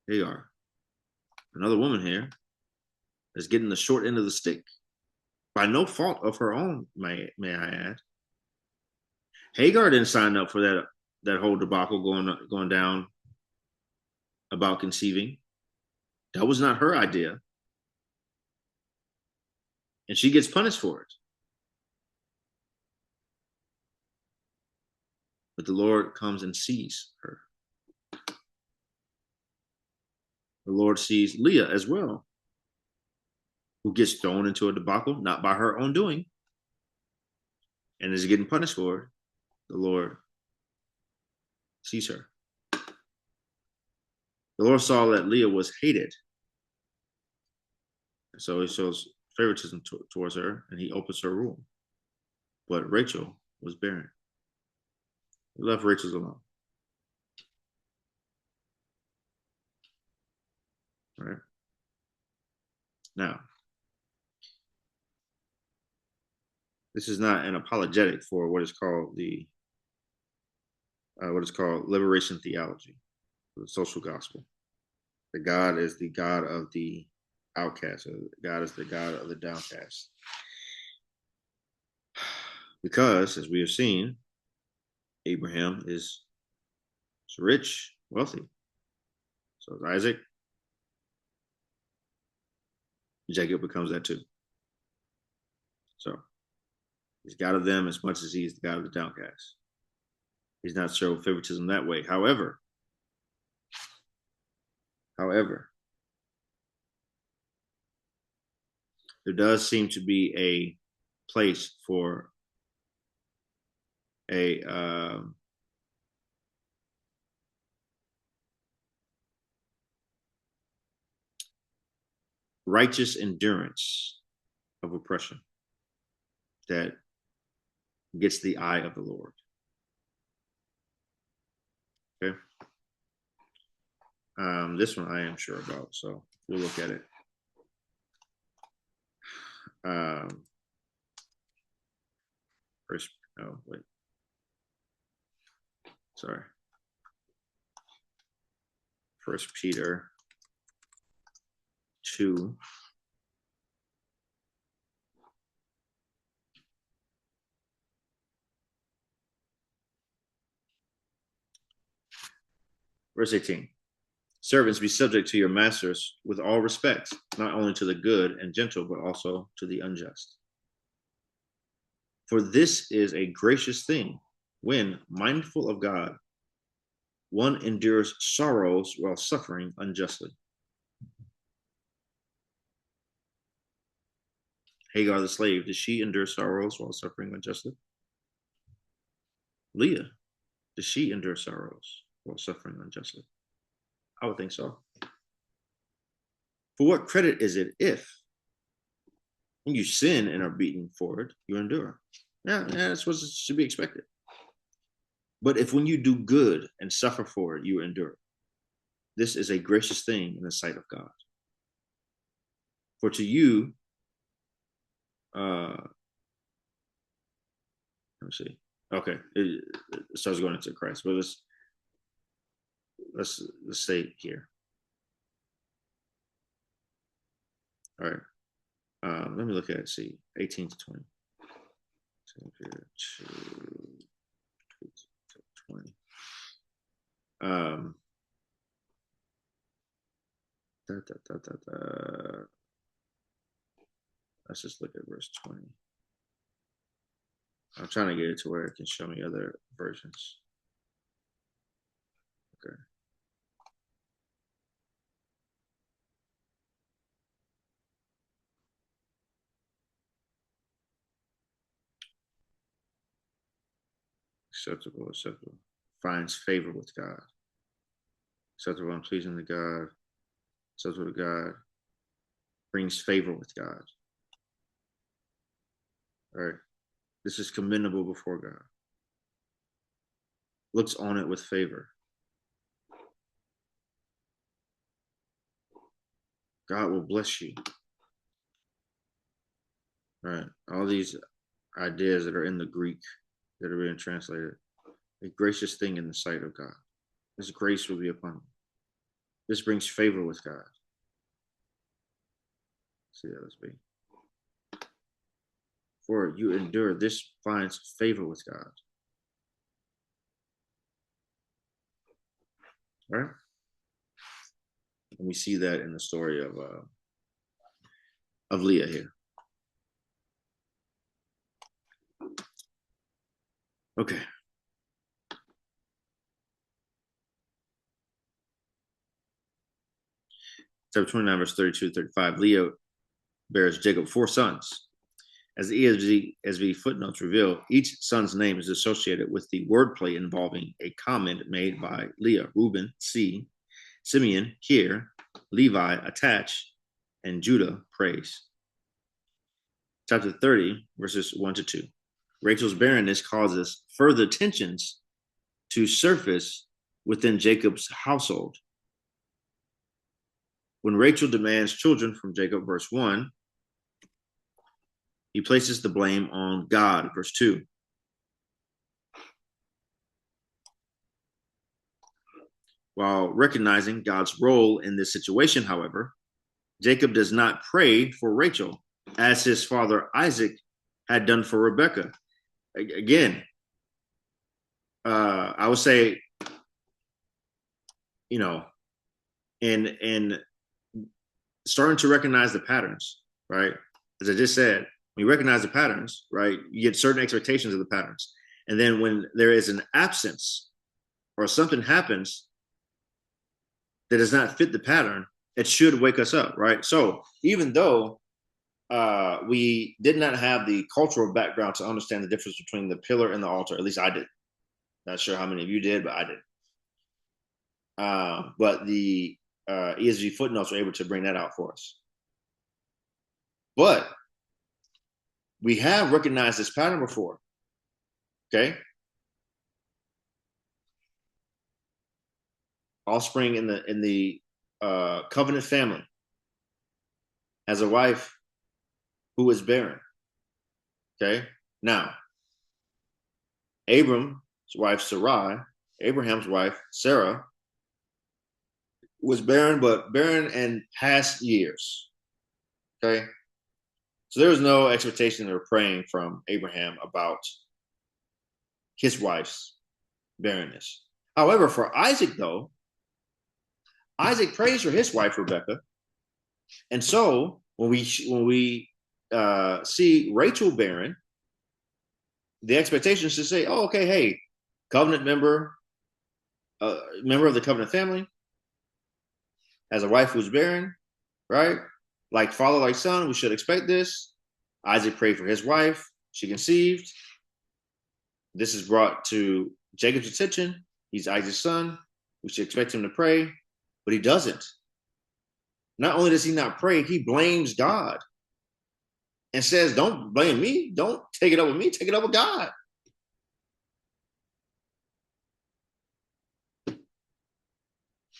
Hagar, another woman here, is getting the short end of the stick by no fault of her own, may I add. Hagar didn't sign up for that whole debacle going down about conceiving. That was not her idea. And she gets punished for it. But the Lord comes and sees her. The Lord sees Leah as well, who gets thrown into a debacle, not by her own doing, and is getting punished for it. The Lord sees her. The Lord saw that Leah was hated. So he shows favoritism towards her, and he opens her womb. But Rachel was barren. He left Rachel alone. All right. Now, this is not an apologetic for what is called liberation theology, the social gospel. That God is the God of the outcast. God is the God of the downcast. Because, as we have seen, Abraham is rich, wealthy. So is Isaac. Jacob becomes that too. So he's God of them as much as he's the God of the downcast. He's not showing favoritism that way. However, there does seem to be a place for a righteous endurance of oppression that gets the eye of the Lord. Okay. This one I am sure about, so we'll look at it. First, oh wait, sorry. First Peter 2. Verse 18. Servants, be subject to your masters with all respect, not only to the good and gentle, but also to the unjust. For this is a gracious thing when, mindful of God, one endures sorrows while suffering unjustly. Hagar the slave, did she endure sorrows while suffering unjustly? Leah, did she endure sorrows while suffering unjustly? I would think so. For what credit is it if, when you sin and are beaten for it, you endure? Yeah, that's what should be expected. But if when you do good and suffer for it, you endure, this is a gracious thing in the sight of God. For to you, let me see. Okay, it starts going into Christ, but let's stay here. All right. Let me look at it. See, 18 to 20. 20. Let's just look at verse 20. I'm trying to get it to where it can show me other versions. Okay. acceptable, finds favor with God. Acceptable and pleasing to God, acceptable to God, brings favor with God. All right. This is commendable before God. Looks on it with favor. God will bless you. All right. All these ideas that are in the Greek that are being translated. A gracious thing in the sight of God. His grace will be upon you. This brings favor with God. See that, let's be. For you endure, this finds favor with God. All right? And we see that in the story of Leah here. Okay. Chapter 29, verse 32 to 35. Leah bears Jacob 4 sons. As the ESV footnotes reveal, each son's name is associated with the wordplay involving a comment made by Leah. Reuben, see, Simeon, hear, Levi, attach, and Judah, praise. Chapter 30, verses 1 to 2. Rachel's barrenness causes further tensions to surface within Jacob's household. When Rachel demands children from Jacob, verse 1, he places the blame on God, verse 2. While recognizing God's role in this situation, however, Jacob does not pray for Rachel as his father Isaac had done for Rebekah. Again, I would say, in starting to recognize the patterns, right? As I just said, when you recognize the patterns, right, you get certain expectations of the patterns. And then when there is an absence or something happens that does not fit the pattern, it should wake us up, right? So even though we did not have the cultural background to understand the difference between the pillar and the altar, at least I did. Not sure how many of you did, but I did. But the ESV footnotes were able to bring that out for us. But we have recognized this pattern before. Okay. Offspring in the covenant family has a wife who is barren. Okay. Now, Abraham's wife Sarai, Abraham's wife Sarah, was barren, but barren in past years. Okay. So there was no expectation or praying from Abraham about his wife's barrenness. However, for Isaac, though, Isaac prays for his wife Rebekah, and so when we see Rachel barren, the expectation is to say, "Oh, okay, hey, covenant member of the covenant family, has a wife who's barren, right? Like father, like son, we should expect this." Isaac prayed for his wife. She conceived. This is brought to Jacob's attention. He's Isaac's son. We should expect him to pray, but he doesn't. Not only does he not pray, he blames God and says, "Don't blame me. Don't take it up with me. Take it up with God."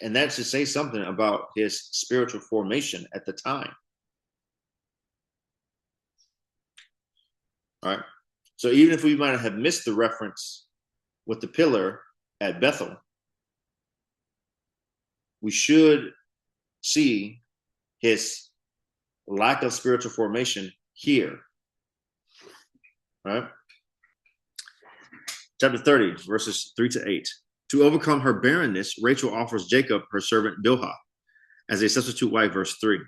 And that should say something about his spiritual formation at the time. All right. So even if we might have missed the reference with the pillar at Bethel, we should see his lack of spiritual formation here. All right. Chapter 30, verses 3 to 8. To overcome her barrenness, Rachel offers Jacob her servant Bilhah as a substitute wife, verse 3.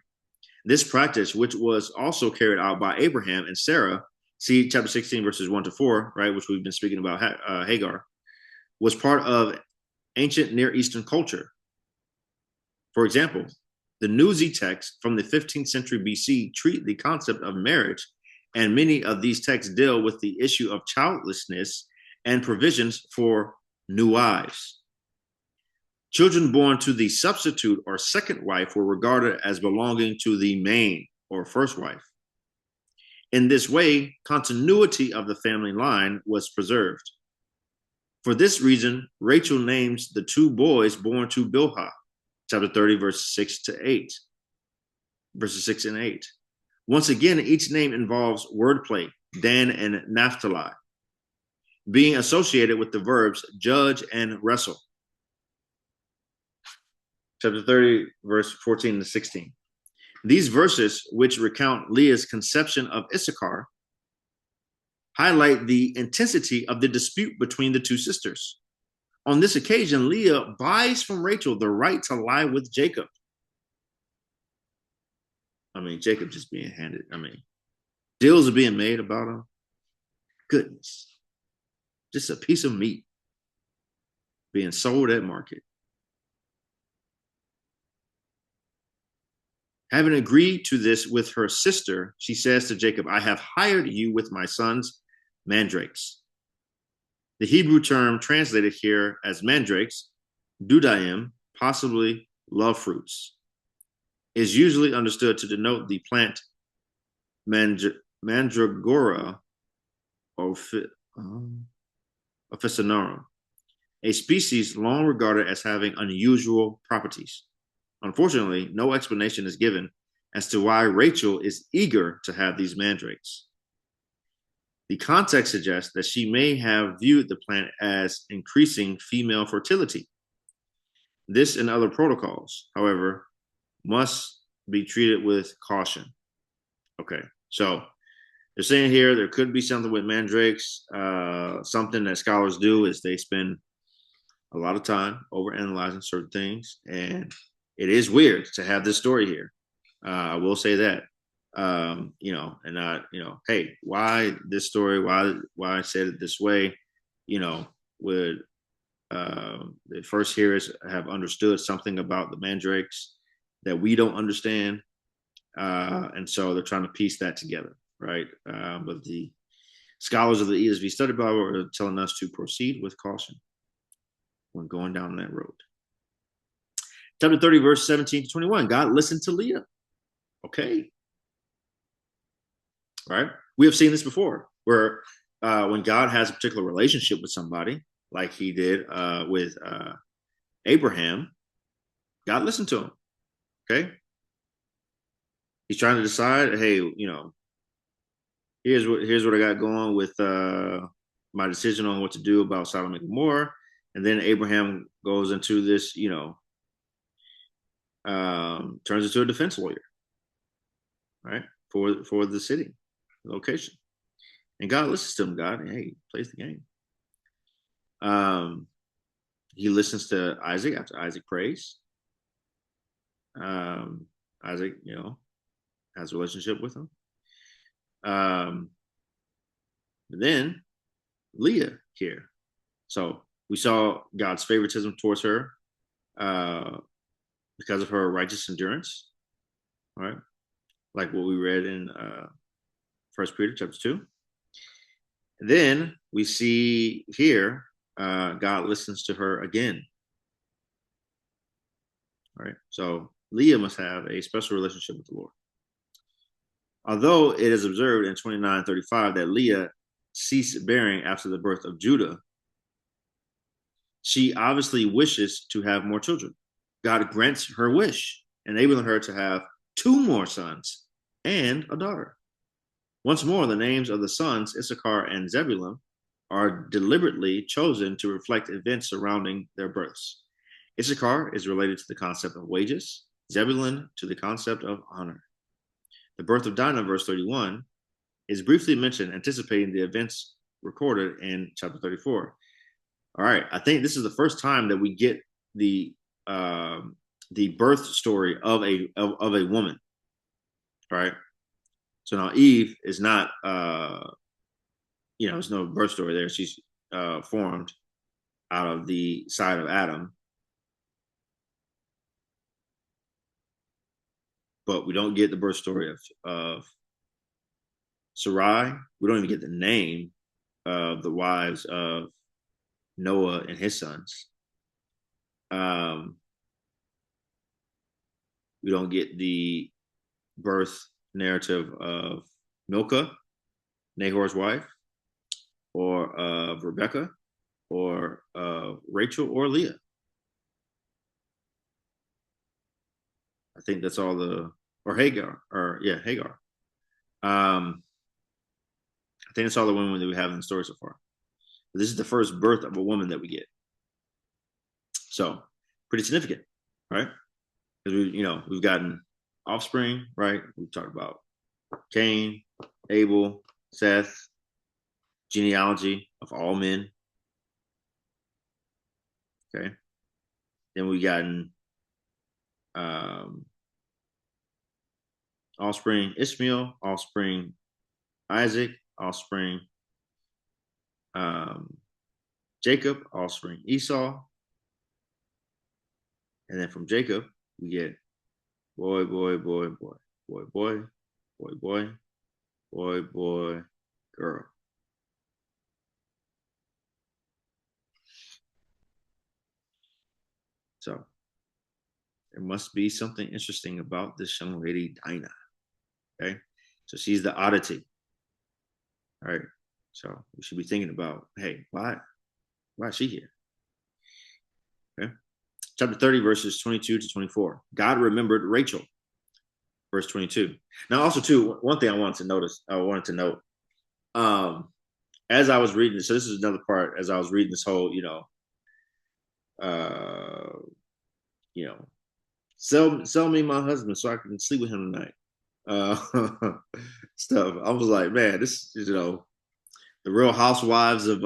This practice, which was also carried out by Abraham and Sarah, see chapter 16, verses 1 to 4, right, which we've been speaking about, Hagar, was part of ancient Near Eastern culture. For example, the Nuzi texts from the 15th century BC treat the concept of marriage, and many of these texts deal with the issue of childlessness and provisions for new wives. Children born to the substitute or second wife were regarded as belonging to the main or first wife. In this way, continuity of the family line was preserved. For this reason, Rachel names the two boys born to Bilhah, chapter 30, verses 6 and 8. Once again, each name involves wordplay, Dan and Naphtali, being associated with the verbs judge and wrestle. Chapter 30, verse 14 to 16. These verses, which recount Leah's conception of Issachar, highlight the intensity of the dispute between the two sisters. On this occasion, Leah buys from Rachel the right to lie with Jacob. Jacob just being handed. Deals are being made about him. Goodness. Just a piece of meat being sold at market. Having agreed to this with her sister, she says to Jacob, I have hired you with my sons, mandrakes. The Hebrew term translated here as mandrakes, dudaim, possibly love fruits, is usually understood to denote the plant Mandragora officinarum, a species long regarded as having unusual properties. Unfortunately, no explanation is given as to why Rachel is eager to have these mandrakes. The context suggests that she may have viewed the plant as increasing female fertility. This and other protocols, however, must be treated with caution. Okay, so they're saying here there could be something with mandrakes. Something that scholars do is they spend a lot of time overanalyzing certain things, and it is weird to have this story here. I will say that, hey, why this story? Why I said it this way? Would the first hearers have understood something about the mandrakes that we don't understand? And so they're trying to piece that together, right? But the scholars of the ESV Study Bible are telling us to proceed with caution when going down that road. Chapter 30, verse 17 to 21. God listened to Leah. Okay. Right? We have seen this before, where when God has a particular relationship with somebody, like he did with Abraham, God listened to him. Okay. He's trying to decide, hey, here's what I got going with my decision on what to do about Sodom and Gomorrah. And then Abraham goes into this, turns into a defense lawyer, right, for the city, the location. And God listens to him. God, hey, plays the game. He listens to Isaac after Isaac prays. Isaac, has a relationship with him. Then Leah here. So we saw God's favoritism towards her because of her righteous endurance, right? Like what we read in 1 Peter chapter 2. Then we see here God listens to her again. All right. So Leah must have a special relationship with the Lord. Although it is observed in 29:35 that Leah ceased bearing after the birth of Judah, she obviously wishes to have more children. God grants her wish, enabling her to have 2 more sons and a daughter. Once more, the names of the sons, Issachar and Zebulun, are deliberately chosen to reflect events surrounding their births. Issachar is related to the concept of wages, Zebulun to the concept of honor. The birth of Dinah, verse 31, is briefly mentioned, anticipating the events recorded in chapter 34. All right, I think this is the first time that we get the birth story of a woman. All right, so now Eve is not, there's no birth story there. She's formed out of the side of Adam, but we don't get the birth story of Sarai. We don't even get the name of the wives of Noah and his sons. We don't get the birth narrative of Milcah, Nahor's wife, or of Rebecca, or Rachel, or Leah. I think that's all or Hagar, Hagar. I think that's all the women that we have in the story so far. But this is the first birth of a woman that we get. So pretty significant, right? Because we've gotten offspring, right? We've talked about Cain, Abel, Seth, genealogy of all men. Okay. Then we've gotten offspring Ishmael, offspring Isaac, offspring Jacob, offspring Esau. And then from Jacob, we get boy, boy, boy, boy, boy, boy, boy, boy, boy, boy, girl. So there must be something interesting about this young lady, Dinah. Okay. So she's the oddity. All right. So we should be thinking about, hey, why is she here? Okay. Chapter 30, verses 22 to 24. God remembered Rachel. Verse 22. Now, also, too, one thing I wanted to note, as I was reading this, so this is another part, as I was reading this whole, sell me my husband so I can sleep with him tonight. Stuff. I was like, man, this is, the Real Housewives of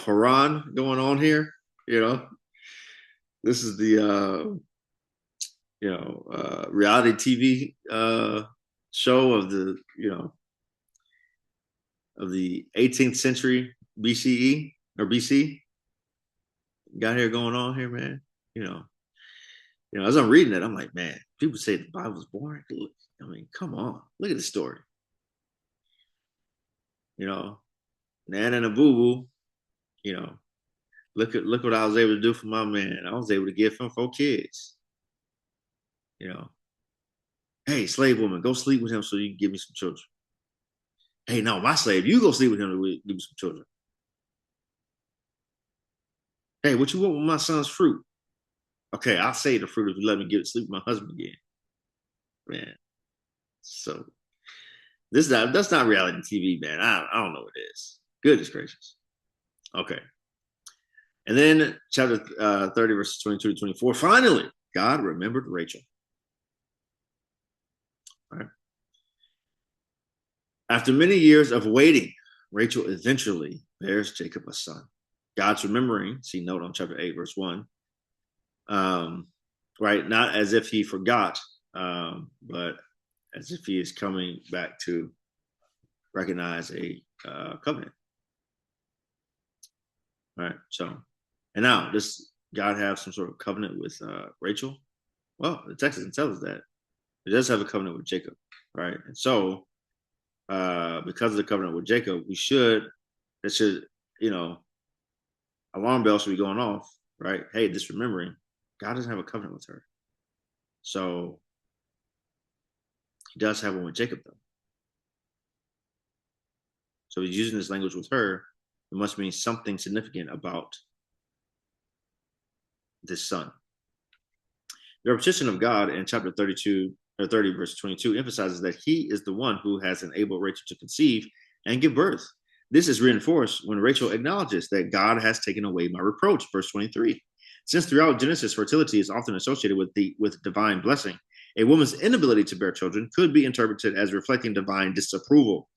Haran going on here. This is the reality TV show of the 18th century BCE or BC. Got here going on here, man. As I'm reading it, I'm like, man, people say the Bible's boring. I mean, come on, look at the story. Nan and a boo boo. Look what I was able to do for my man. I was able to give him 4 kids. Hey, slave woman, go sleep with him so you can give me some children. Hey, no, my slave, you go sleep with him to give me some children. Hey, what you want with my son's fruit? Okay, I'll say the fruit if you let me sleep with my husband again. Man, so that's not reality TV, man. I don't know what it is. Goodness gracious. Okay. And then chapter 30, verses 22 to 24. Finally, God remembered Rachel. All right. After many years of waiting, Rachel eventually bears Jacob a son. God's remembering, see note on chapter 8, verse 1. Right, not as if he forgot, but as if he is coming back to recognize a covenant. All right, so, and now, does God have some sort of covenant with Rachel? Well, the text doesn't tell us that. It does have a covenant with Jacob, right? And so, because of the covenant with Jacob, alarm bells should be going off, right? Hey, this remembering, God doesn't have a covenant with her. So he does have one with Jacob, though. So he's using this language with her. It must mean something significant about this son. The repetition of God in chapter 32 or 30, verse 22 emphasizes that he is the one who has enabled Rachel to conceive and give birth. This is reinforced when Rachel acknowledges that God has taken away my reproach, verse 23. Since throughout Genesis, fertility is often associated with divine blessing, a woman's inability to bear children could be interpreted as reflecting divine disapproval.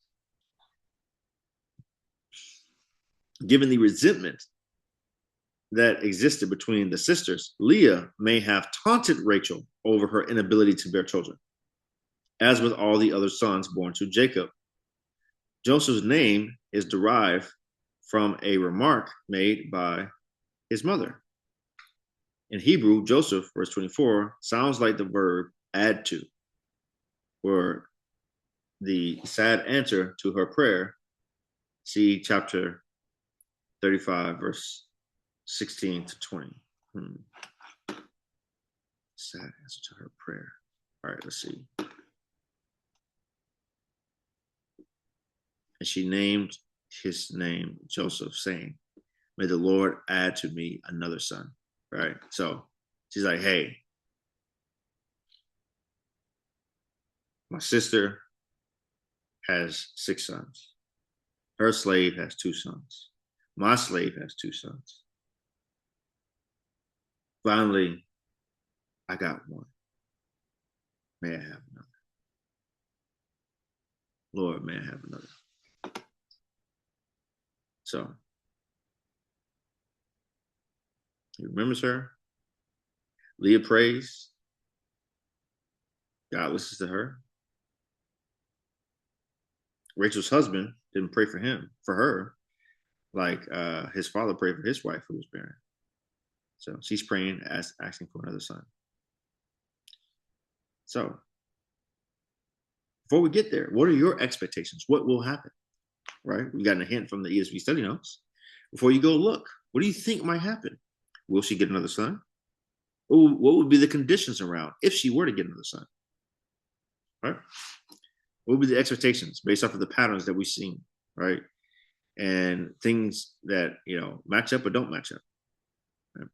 Given the resentment that existed between the sisters, Leah may have taunted Rachel over her inability to bear children, as with all the other sons born to Jacob. Joseph's name is derived from a remark made by his mother. In Hebrew, Joseph, verse 24, sounds like the verb add to, or the sad answer to her prayer, See chapter 35, verse 16 to 20. Sad answer to her prayer. All right, let's see. And she named his name Joseph, saying, may the Lord add to me another son. Right? So she's like, hey, my sister has 6 sons. Her slave has 2 sons. My slave has 2 sons. Finally, I got one. May I have another? Lord, may I have another? So he remembers her. Leah prays. God listens to her. Rachel's husband didn't pray for her, like his father prayed for his wife who was barren. So she's praying, asking for another son. So before we get there, what are your expectations? What will happen? Right? We got a hint from the ESV study notes. Before you go look, what do you think might happen? Will she get another son? What would be the conditions around if she were to get another son? Right? What would be the expectations based off of the patterns that we've seen, right? And things that, match up or don't match up. Right?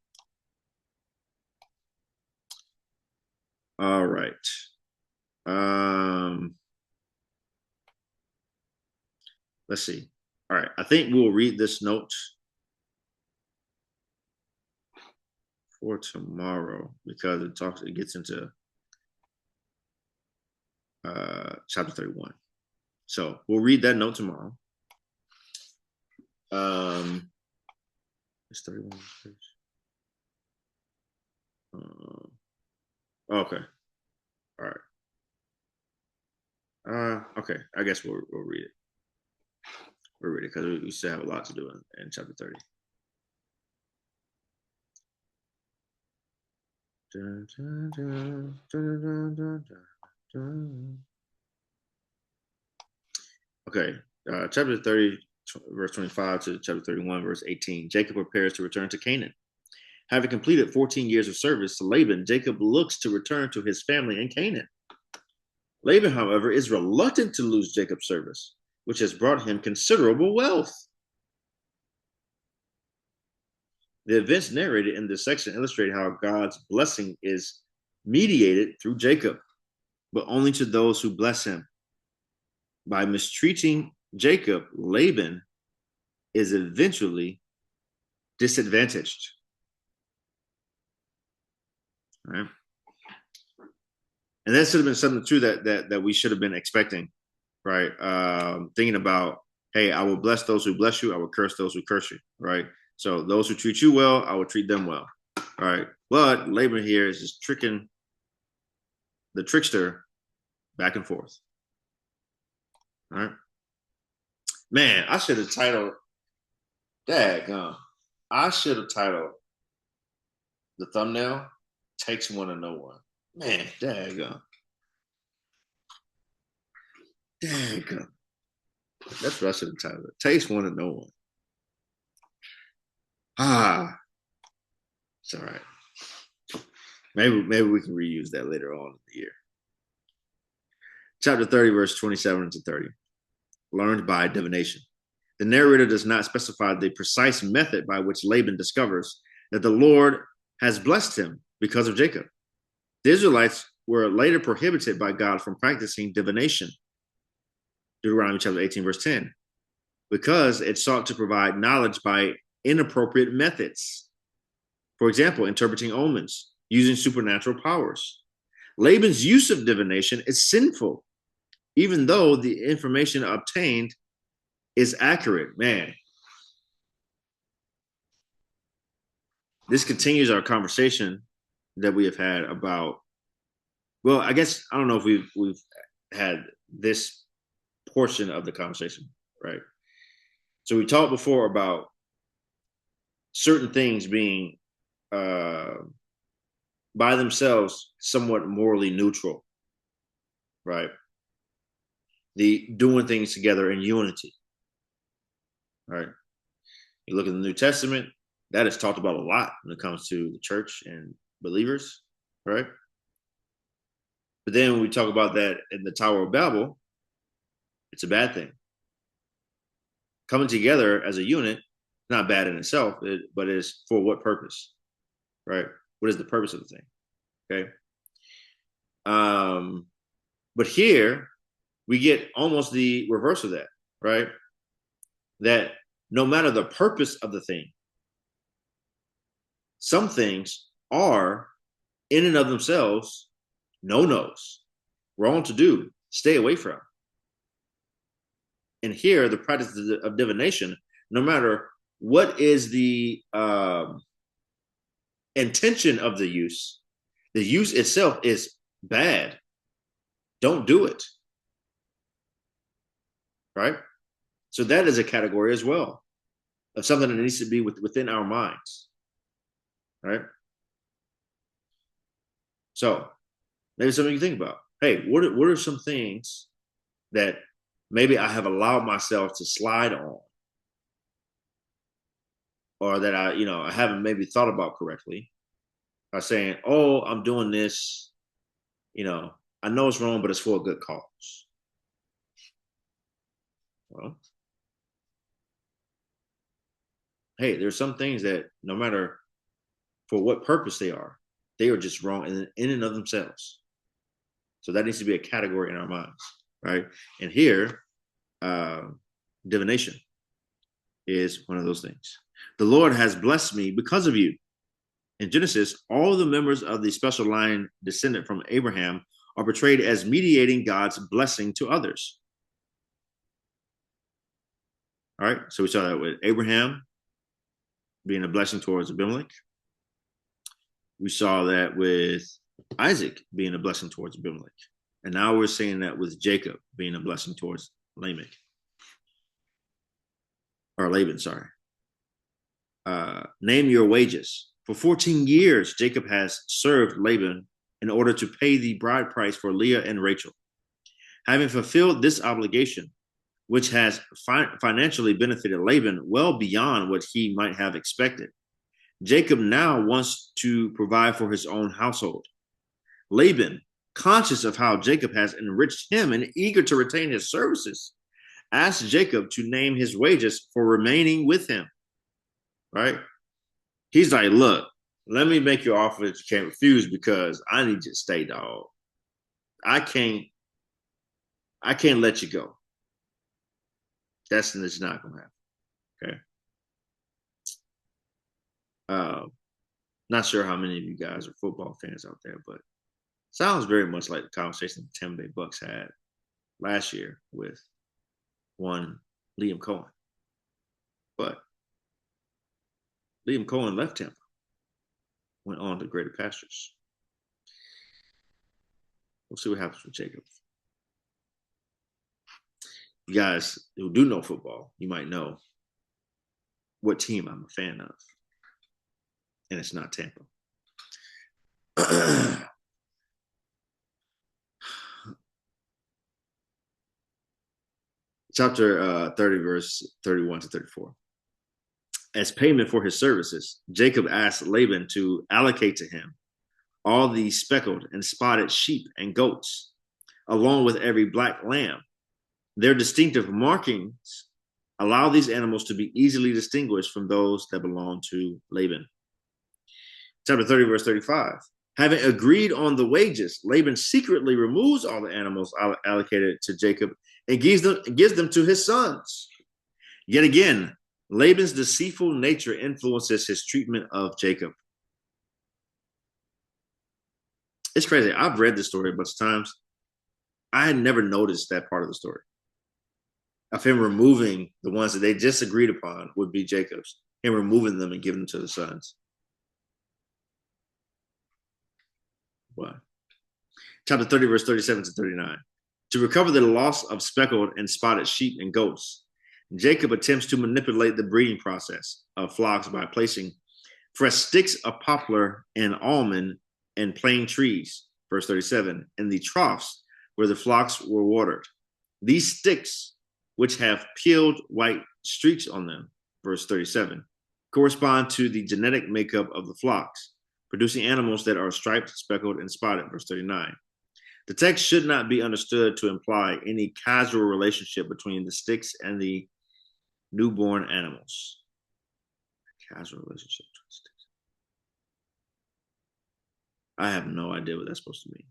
All right. Let's see. All right. I think we'll read this note for tomorrow because it gets into chapter 31. So we'll read that note tomorrow. It's 31. Okay. All right. Okay. I guess we'll read it. We'll read it because we still have a lot to do in chapter 30. Dun, dun, dun, dun, dun, dun, dun. Okay. Chapter 30, verse 25 to chapter 31, verse 18. Jacob prepares to return to Canaan. Having completed 14 years of service to Laban, Jacob looks to return to his family in Canaan. Laban, however, is reluctant to lose Jacob's service, which has brought him considerable wealth. The events narrated in this section illustrate how God's blessing is mediated through Jacob, but only to those who bless him. By mistreating Jacob, Laban is eventually disadvantaged. All right? And that should have been something too that we should have been expecting, right? Thinking about, hey, I will bless those who bless you, I will curse those who curse you, right? So those who treat you well, I will treat them well. All right. But Laban here is just tricking the trickster back and forth. All right. Man, I should have titled I should have titled the thumbnail Takes One to Know One. Man, daggone. That's what I should have titled it. Takes one to know one. It's all right. Maybe we can reuse that later on in the year. Chapter 30, verse 27 to 30. Learned by divination. The narrator does not specify the precise method by which Laban discovers that the Lord has blessed him because of Jacob. The Israelites were later prohibited by God from practicing divination. Deuteronomy chapter 18, verse 10, because it sought to provide knowledge by inappropriate methods. For example, interpreting omens, using supernatural powers. Laban's use of divination is sinful, even though the information obtained is accurate. Man, this continues our conversation that we have had about, well, I guess, I don't know if we've had this portion of the conversation, right? So we talked before about certain things being by themselves somewhat morally neutral, right? The doing things together in unity. right? You look at the New Testament, that is talked about a lot when it comes to the church and believers, right? But then when we talk about that in the Tower of Babel, it's a bad thing. Coming together as a unit, not bad in itself, but is for what purpose, right? What is the purpose of the thing? Okay. But here we get almost the reverse of that, right? That no matter the purpose of the thing, some things are in and of themselves no-nos, wrong to do, stay away from. And here, the practice of divination, no matter what is the intention of the use itself is bad. Don't do it. Right? So that is a category as well of something that needs to be within our minds. Right? So maybe something you think about. Hey, what are some things that maybe I have allowed myself to slide on, or that I haven't maybe thought about correctly, by saying, "Oh, I'm doing this. I know it's wrong, but it's for a good cause." Well, hey, there's some things that no matter for what purpose they are just wrong in and of themselves. So that needs to be a category in our minds, right? And here, divination is one of those things. The Lord has blessed me because of you. In Genesis, all the members of the special line descendant from Abraham are portrayed as mediating God's blessing to others. All right, so we saw that with Abraham being a blessing towards Abimelech. We saw that with Isaac being a blessing towards Abimelech. And now we're seeing that with Jacob being a blessing towards Lamech. Or Laban, sorry. Name your wages. For 14 years, Jacob has served Laban in order to pay the bride price for Leah and Rachel. Having fulfilled this obligation, which has financially benefited Laban well beyond what he might have expected, Jacob now wants to provide for his own household. Laban, conscious of how Jacob has enriched him and eager to retain his services, asked Jacob to name his wages for remaining with him. Right? He's like, look, let me make you an offer that you can't refuse because I need you to stay, dog. I can't let you go. That's not gonna happen. Okay. Not sure how many of you guys are football fans out there, but sounds very much like the conversation the Tampa Bay Bucks had last year with one Liam Cohen. But Liam Cohen left Tampa, went on to greater pastures. We'll see what happens with Jacob. You guys who do know football, you might know what team I'm a fan of. And it's not Tampa. Chapter 30, verse 31 to 34. As payment for his services, Jacob asked Laban to allocate to him all the speckled and spotted sheep and goats, along with every black lamb. Their distinctive markings allow these animals to be easily distinguished from those that belong to Laban. Chapter 30, verse 35. Having agreed on the wages, Laban secretly removes all the animals allocated to Jacob and gives them to his sons. Yet again, Laban's deceitful nature influences his treatment of Jacob. It's crazy. I've read this story a bunch of times. I had never noticed that part of the story of him removing the ones that they just agreed upon would be Jacob's, and removing them and giving them to the sons. Wow. Chapter 30, verse 37 to 39. To recover the loss of speckled and spotted sheep and goats, Jacob attempts to manipulate the breeding process of flocks by placing fresh sticks of poplar and almond and plane trees, verse 37, in the troughs where the flocks were watered. These sticks, which have peeled white streaks on them, verse 37, correspond to the genetic makeup of the flocks, producing animals that are striped, speckled, and spotted, verse 39. The text should not be understood to imply any casual relationship between the sticks and the newborn animals. Casual relationship between sticks. I have no idea what that's supposed to mean.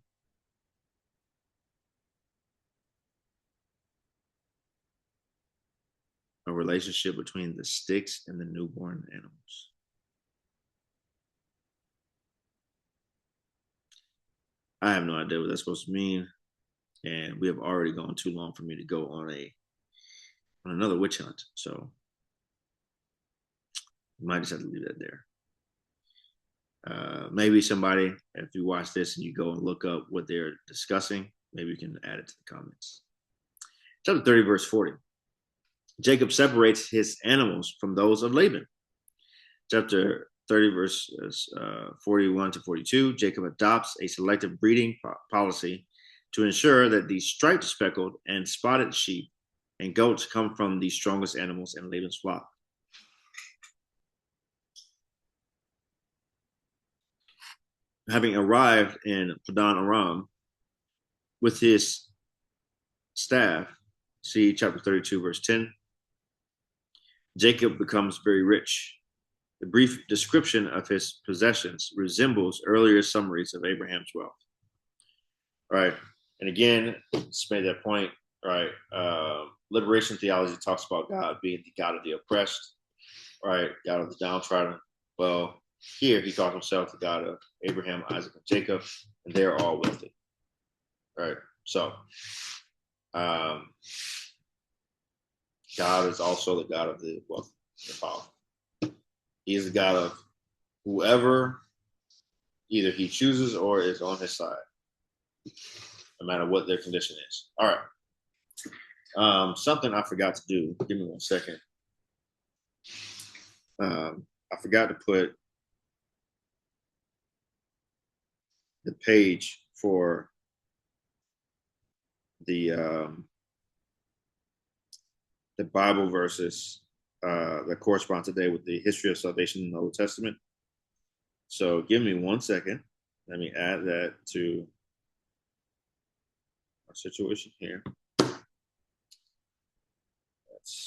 A relationship between the sticks and the newborn animals. I have no idea what that's supposed to mean, and we have already gone too long for me to go on another witch hunt. So we might just have to leave that there. Maybe somebody, if you watch this and you go and look up what they're discussing, maybe you can add it to the comments. Chapter 30, verse 40. Jacob separates his animals from those of Laban. Chapter 30, verses 41 to 42, Jacob adopts a selective breeding policy to ensure that the striped, speckled, and spotted sheep and goats come from the strongest animals in Laban's flock. Having arrived in Padan Aram with his staff, see chapter 32, verse 10, Jacob becomes very rich. The brief description of his possessions resembles earlier summaries of Abraham's wealth. Right. And again, just made that point, right? Liberation theology talks about God being the God of the oppressed, right? God of the downtrodden. Well, here he calls himself the God of Abraham, Isaac, and Jacob, and they're all wealthy. Right. So God is also the God of the wealthy, the powerful. He is the God of whoever either he chooses or is on his side, no matter what their condition is. All right. Something I forgot to do. Give me 1 second. I forgot to put the page for the Bible verses that correspond today with the history of salvation in the Old Testament. So give me 1 second. Let me add that to our situation here. Let's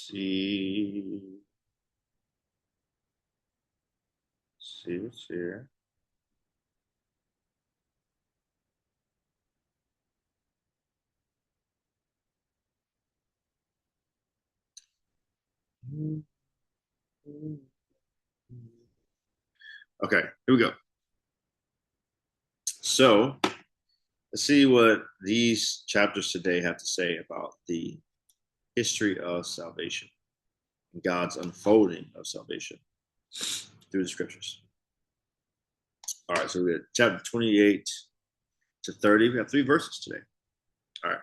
see. Let's see what's here. Okay, here we go. So let's see what these chapters today have to say about the history of salvation, God's unfolding of salvation through the scriptures. All right, so we got chapter 28 to 30. We have 3 verses today. All right,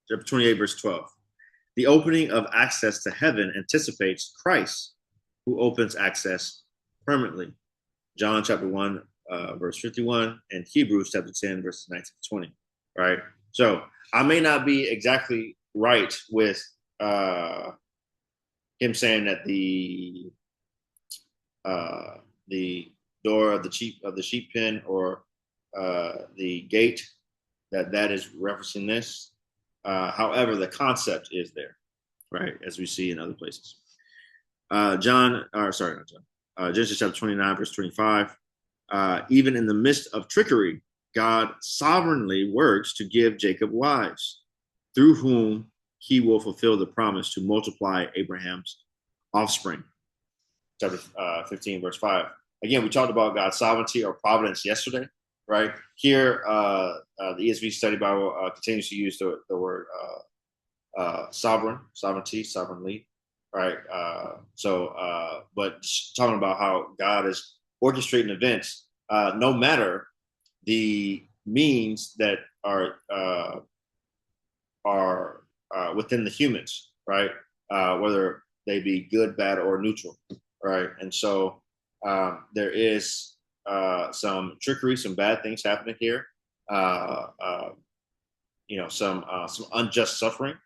chapter 28, verse 12. The opening of access to heaven anticipates Christ, who opens access permanently. John chapter 1, verse 51, and Hebrews chapter 10, verses 19 to 20. Right? So I may not be exactly right with him saying that the door of the sheep pen or the gate that is referencing this. However, the concept is there, right? As we see in other places. Genesis chapter 29, verse 25. Even in the midst of trickery, God sovereignly works to give Jacob wives, through whom he will fulfill the promise to multiply Abraham's offspring. Chapter 15, verse 5. Again, we talked about God's sovereignty or providence yesterday, right? Here, the ESV Study Bible continues to use the word sovereignty, sovereignly, right? But talking about how God is orchestrating events, no matter the means that are within the humans, right? Whether they be good, bad, or neutral, right? And so there is some trickery, some bad things happening here. Some unjust suffering,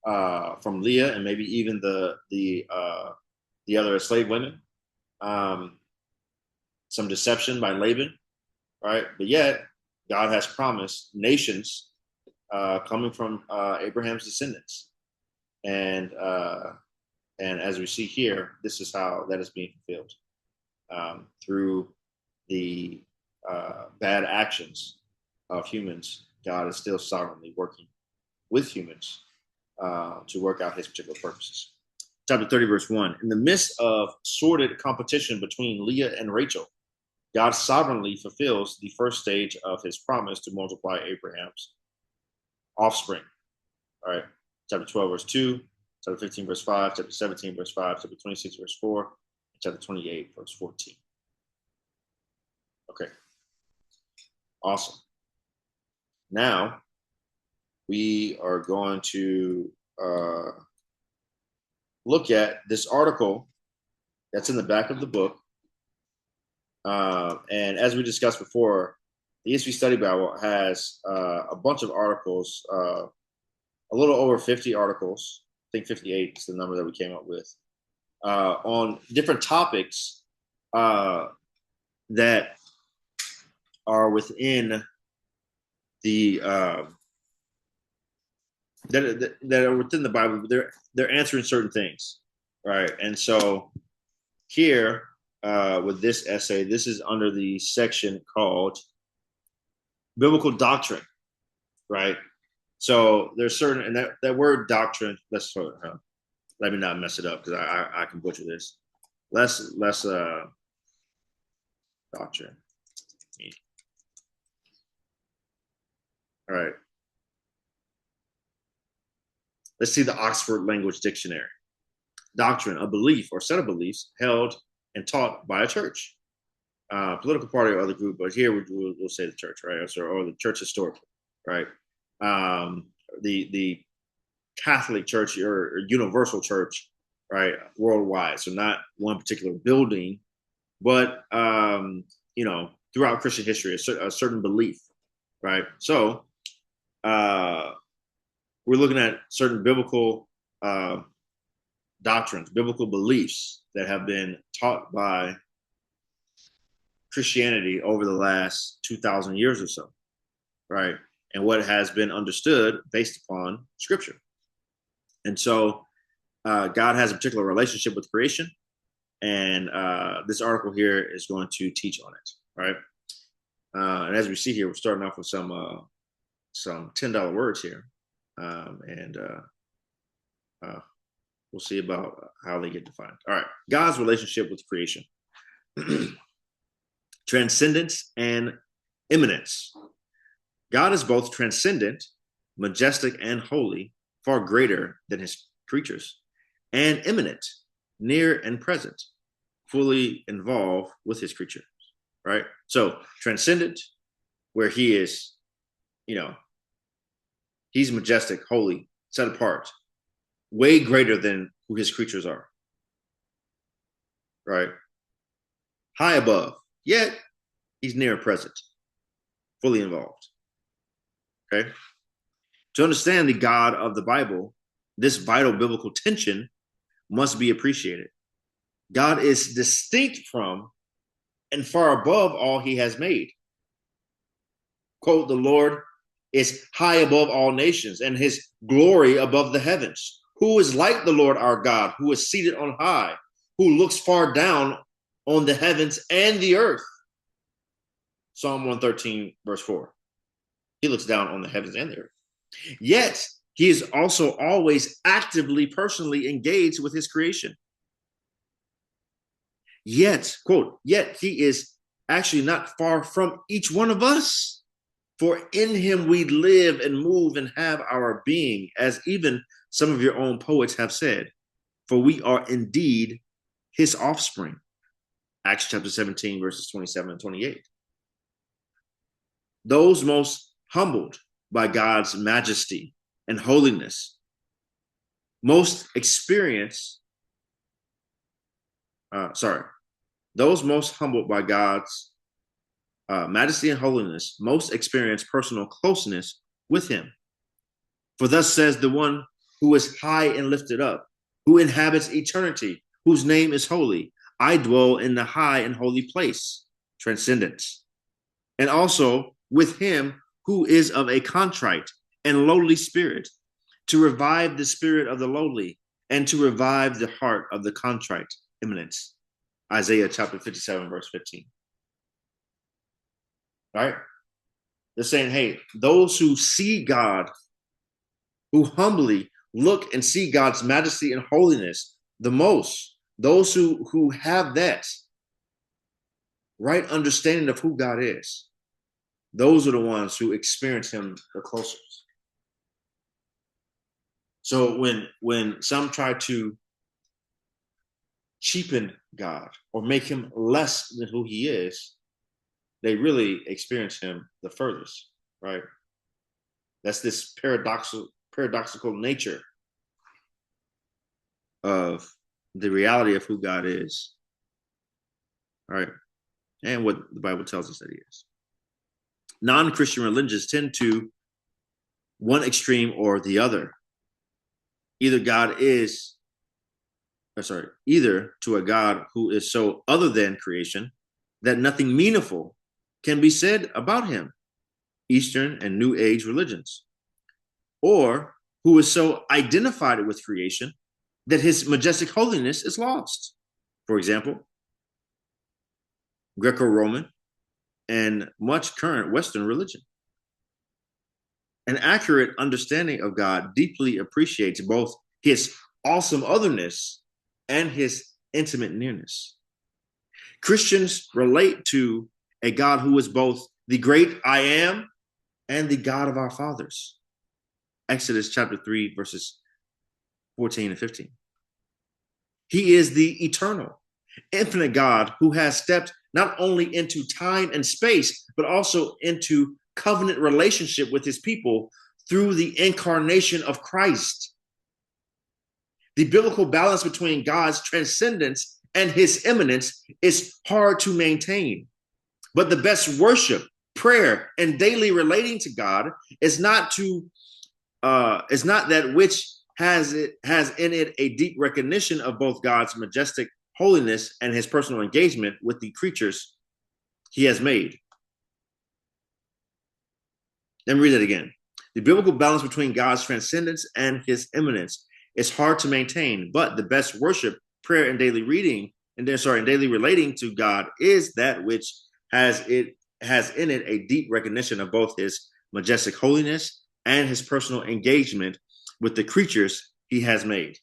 from Leah and maybe even the other slave women. Some deception by Laban, right? But yet God has promised nations coming from Abraham's descendants, and as we see here, this is how that is being fulfilled through the bad actions of humans. God is still sovereignly working with humans to work out his particular purposes. Chapter 30, verse 1. In the midst of sordid competition between Leah and Rachel, God sovereignly fulfills the first stage of his promise to multiply Abraham's offspring. All right. Chapter 12, verse 2. Chapter 15, verse 5. Chapter 17, verse 5. Chapter 26, verse 4. And chapter 28, verse 14. Okay. Awesome. Now, we are going to look at this article that's in the back of the book. And as we discussed before, the ESV Study Bible has a bunch of articles, a little over 50 articles. I think 58 is the number that we came up with, on different topics that are within the that are within the Bible. They're answering certain things, right? And so here with this essay, this is under the section called biblical doctrine, right? So there's certain, and that word doctrine. Let me not mess it up because I can butcher this. Less doctrine. All right. Let's see the Oxford Language Dictionary. Doctrine, a belief or set of beliefs held and taught by a church, political party or other group, but here we'll say the church, right? Or the church historically, right? The Catholic Church or universal church, right? Worldwide. So not one particular building, but, throughout Christian history, a certain belief, right? So we're looking at certain biblical doctrines, biblical beliefs that have been taught by Christianity over the last 2,000 years or so, right? And what has been understood based upon Scripture. And so God has a particular relationship with creation, and this article here is going to teach on it, right? And as we see here, we're starting off with some $10 words here, and we'll see about how they get defined. All right, God's relationship with creation. Transcendence and immanence. God is both transcendent, majestic, and holy, far greater than his creatures, and immanent, near and present, fully involved with his creatures, right? So transcendent, where he is, he's majestic, holy, set apart, way greater than who his creatures are, right? High above, yet he's near and present, fully involved, okay? To understand the God of the Bible, this vital biblical tension must be appreciated. God is distinct from and far above all he has made. Quote, the Lord is high above all nations and his glory above the heavens. Who is like the Lord our God, who is seated on high, who looks far down on the heavens and the earth? Psalm 113, verse 4. He looks down on the heavens and the earth. Yet, he is also always actively, personally engaged with his creation. Yet, quote, yet he is actually not far from each one of us. For in him we live and move and have our being, as even some of your own poets have said. For we are indeed his offspring. Acts chapter 17, verses 27 and 28. Those most humbled by God's majesty and holiness, those most humbled by God's majesty and holiness most experience personal closeness with him. For thus says the one who is high and lifted up, who inhabits eternity, whose name is holy. I dwell in the high and holy place, transcendence. And also with him who is of a contrite and lowly spirit, to revive the spirit of the lowly and to revive the heart of the contrite, imminence. Isaiah chapter 57, verse 15. Right? They're saying, hey, those who see God, who humbly look and see God's majesty and holiness the most, those who have that right understanding of who God is, those are the ones who experience him the closest. So when some try to cheapen God or make him less than who he is, they really experience him the furthest, right? That's this paradoxical nature of the reality of who God is, right? And what the Bible tells us that he is. Non-Christian religions tend to one extreme or the other. Either to a God who is so other than creation that nothing meaningful can be said about him, Eastern and New Age religions, or who is so identified with creation that his majestic holiness is lost. For example, Greco-Roman and much current Western religion. An accurate understanding of God deeply appreciates both his awesome otherness and his intimate nearness. Christians relate to a God who is both the great I am and the God of our fathers. Exodus chapter 3, verses 14 and 15. He is the eternal, infinite God who has stepped not only into time and space, but also into covenant relationship with his people through the incarnation of Christ. The biblical balance between God's transcendence and his immanence is hard to maintain. But the best worship, prayer, and daily relating to God is not that which has in it a deep recognition of both God's majestic holiness and his personal engagement with the creatures he has made. Let me read that again. The biblical balance between God's transcendence and his immanence is hard to maintain, but the best worship, prayer, and daily relating to God is that which has in it a deep recognition of both his majestic holiness and his personal engagement with the creatures he has made.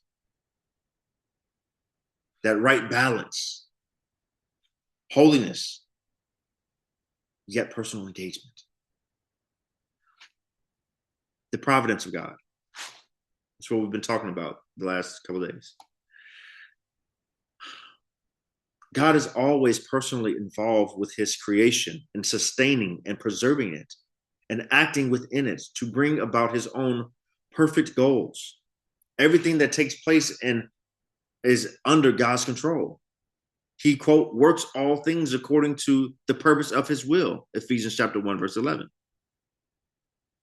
That right balance, holiness, yet personal engagement. The providence of God. That's what we've been talking about the last couple of days. God is always personally involved with his creation in sustaining and preserving it and acting within it to bring about his own perfect goals. Everything that takes place is under God's control. He, quote, works all things according to the purpose of his will, Ephesians chapter 1, verse 11.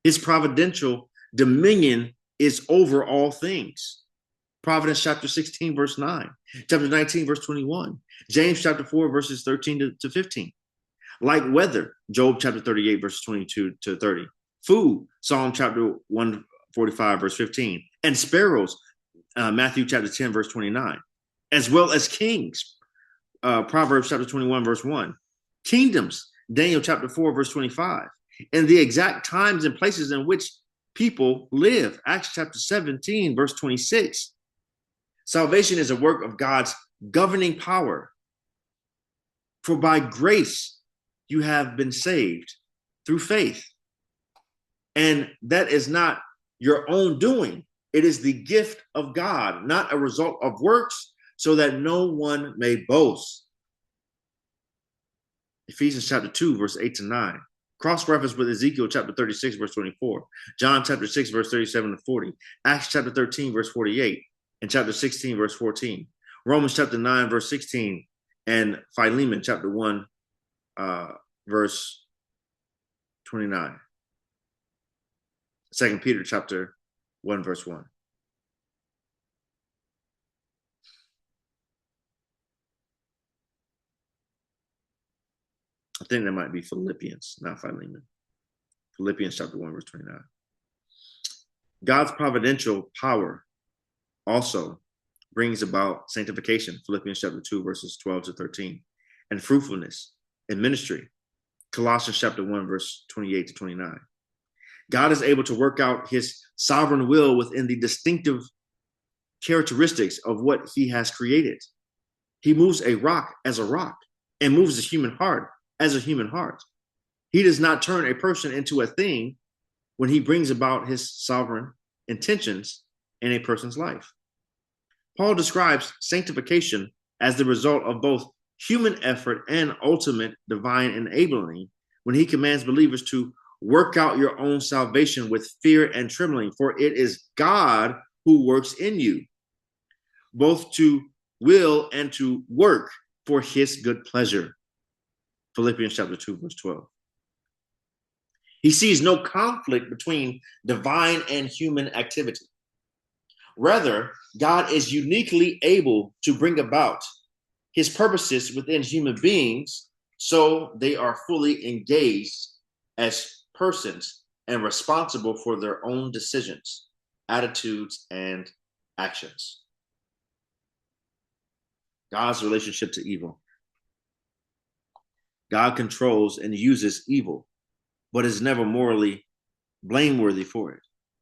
His providential dominion is over all things. Providence chapter 16, verse 9. Chapter 19, verse 21. James chapter 4, verses 13 to 15. Like weather, Job chapter 38, verses 22 to 30. Food, Psalm chapter 145, verse 15. And sparrows, Matthew chapter 10, verse 29. As well as kings, Proverbs chapter 21, verse 1. Kingdoms, Daniel chapter 4, verse 25. And the exact times and places in which people live, Acts chapter 17, verse 26. Salvation is a work of God's governing power. For by grace you have been saved through faith. And that is not your own doing. It is the gift of God, not a result of works, so that no one may boast. Ephesians chapter 2, verse 8 to 9. Cross-reference with Ezekiel chapter 36, verse 24. John chapter 6, verse 37 to 40. Acts chapter 13, verse 48. And chapter 16, verse 14. Romans chapter 9, verse 16. And Philemon chapter 1, verse 29. 2 Peter chapter 1, verse 1. think that might be Philippians, not Philemon. Philippians chapter 1, verse 29. God's providential power also brings about sanctification, Philippians chapter 2, verses 12 to 13, and fruitfulness in ministry, Colossians chapter 1, verse 28 to 29. God is able to work out his sovereign will within the distinctive characteristics of what he has created. He moves a rock as a rock and moves a human heart as a human heart. He does not turn a person into a thing when he brings about his sovereign intentions in a person's life. Paul describes sanctification as the result of both human effort and ultimate divine enabling when he commands believers to work out your own salvation with fear and trembling, for it is God who works in you, both to will and to work for his good pleasure. Philippians chapter 2, verse 12. He sees no conflict between divine and human activity. Rather, God is uniquely able to bring about his purposes within human beings so they are fully engaged as persons and responsible for their own decisions, attitudes, and actions. God's relationship to evil. God controls and uses evil, but is never morally blameworthy for it.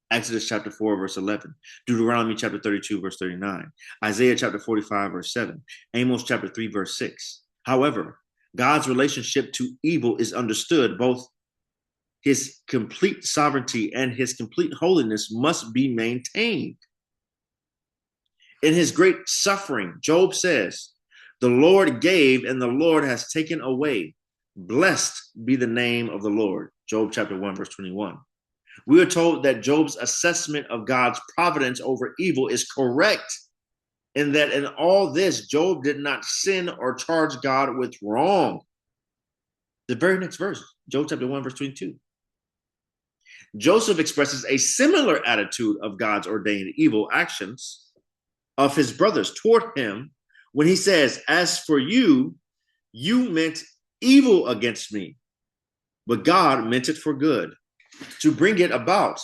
Exodus chapter 4, verse 11, Deuteronomy chapter 32, verse 39, Isaiah chapter 45, verse 7, Amos chapter 3, verse 6. However, God's relationship to evil is understood. Both his complete sovereignty and his complete holiness must be maintained. In his great suffering, Job says, "The Lord gave and the Lord has taken away. Blessed be the name of the Lord." Job chapter 1, verse 21. We are told that Job's assessment of God's providence over evil is correct, and that in all this, Job did not sin or charge God with wrong. The very next verse, Job chapter 1, verse 22. Joseph expresses a similar attitude of God's ordained evil actions of his brothers toward him when he says, "As for you, you meant evil against me, but God meant it for good, to bring it about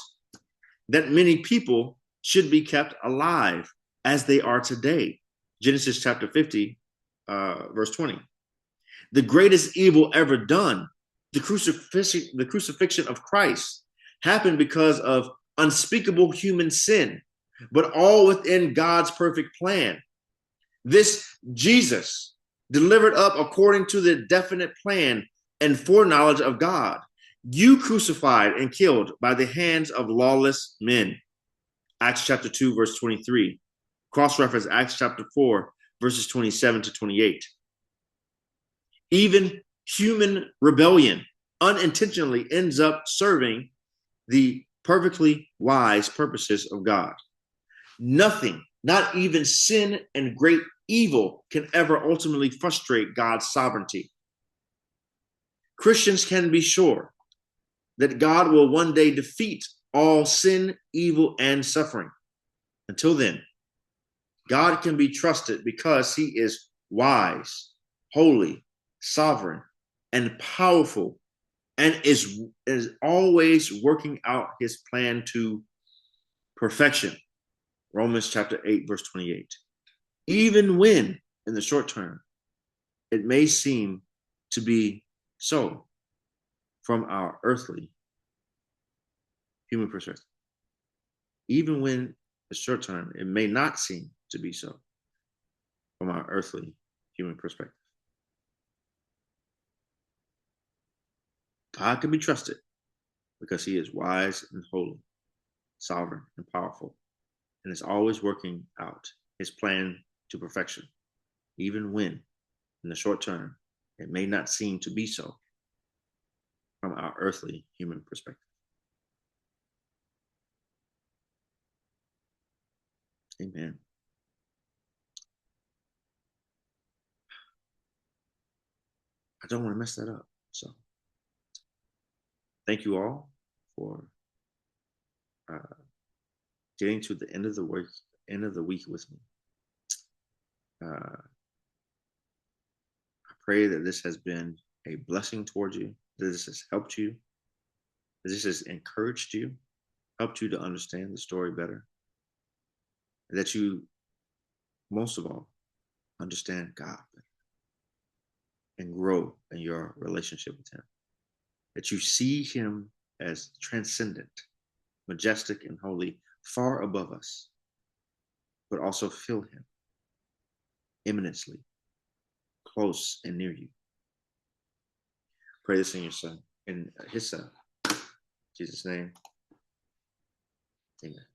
that many people should be kept alive as they are today." Genesis chapter 50, verse 20. The greatest evil ever done, the crucifixion of Christ, happened because of unspeakable human sin, but all within God's perfect plan. This Jesus, delivered up according to the definite plan and foreknowledge of God, you crucified and killed by the hands of lawless men. Acts chapter 2, verse 23. Cross-reference Acts chapter 4, verses 27 to 28. Even human rebellion unintentionally ends up serving the perfectly wise purposes of God. Nothing, not even sin and great evil, can ever ultimately frustrate God's sovereignty. Christians can be sure that God will one day defeat all sin, evil, and suffering. Until then, God can be trusted because he is wise, holy, sovereign, and powerful, and is always working out his plan to perfection. Romans chapter 8, verse 28. Even when, in the short term, it may seem to be so from our earthly human perspective. Even when the short term, it may not seem to be so from our earthly human perspective. God can be trusted because he is wise and holy, sovereign and powerful, and is always working out his plan to perfection, even when, in the short term, it may not seem to be so from our earthly human perspective. Amen. I don't want to mess that up. So thank you all for getting to the end of the week with me. I pray that this has been a blessing towards you, that this has helped you, that this has encouraged you, helped you to understand the story better, and that you, most of all, understand God better and grow in your relationship with Him. That you see Him as transcendent, majestic, and holy, far above us, but also feel Him imminently, close and near you. Pray this in your Son, in His Son. In Jesus' name, amen.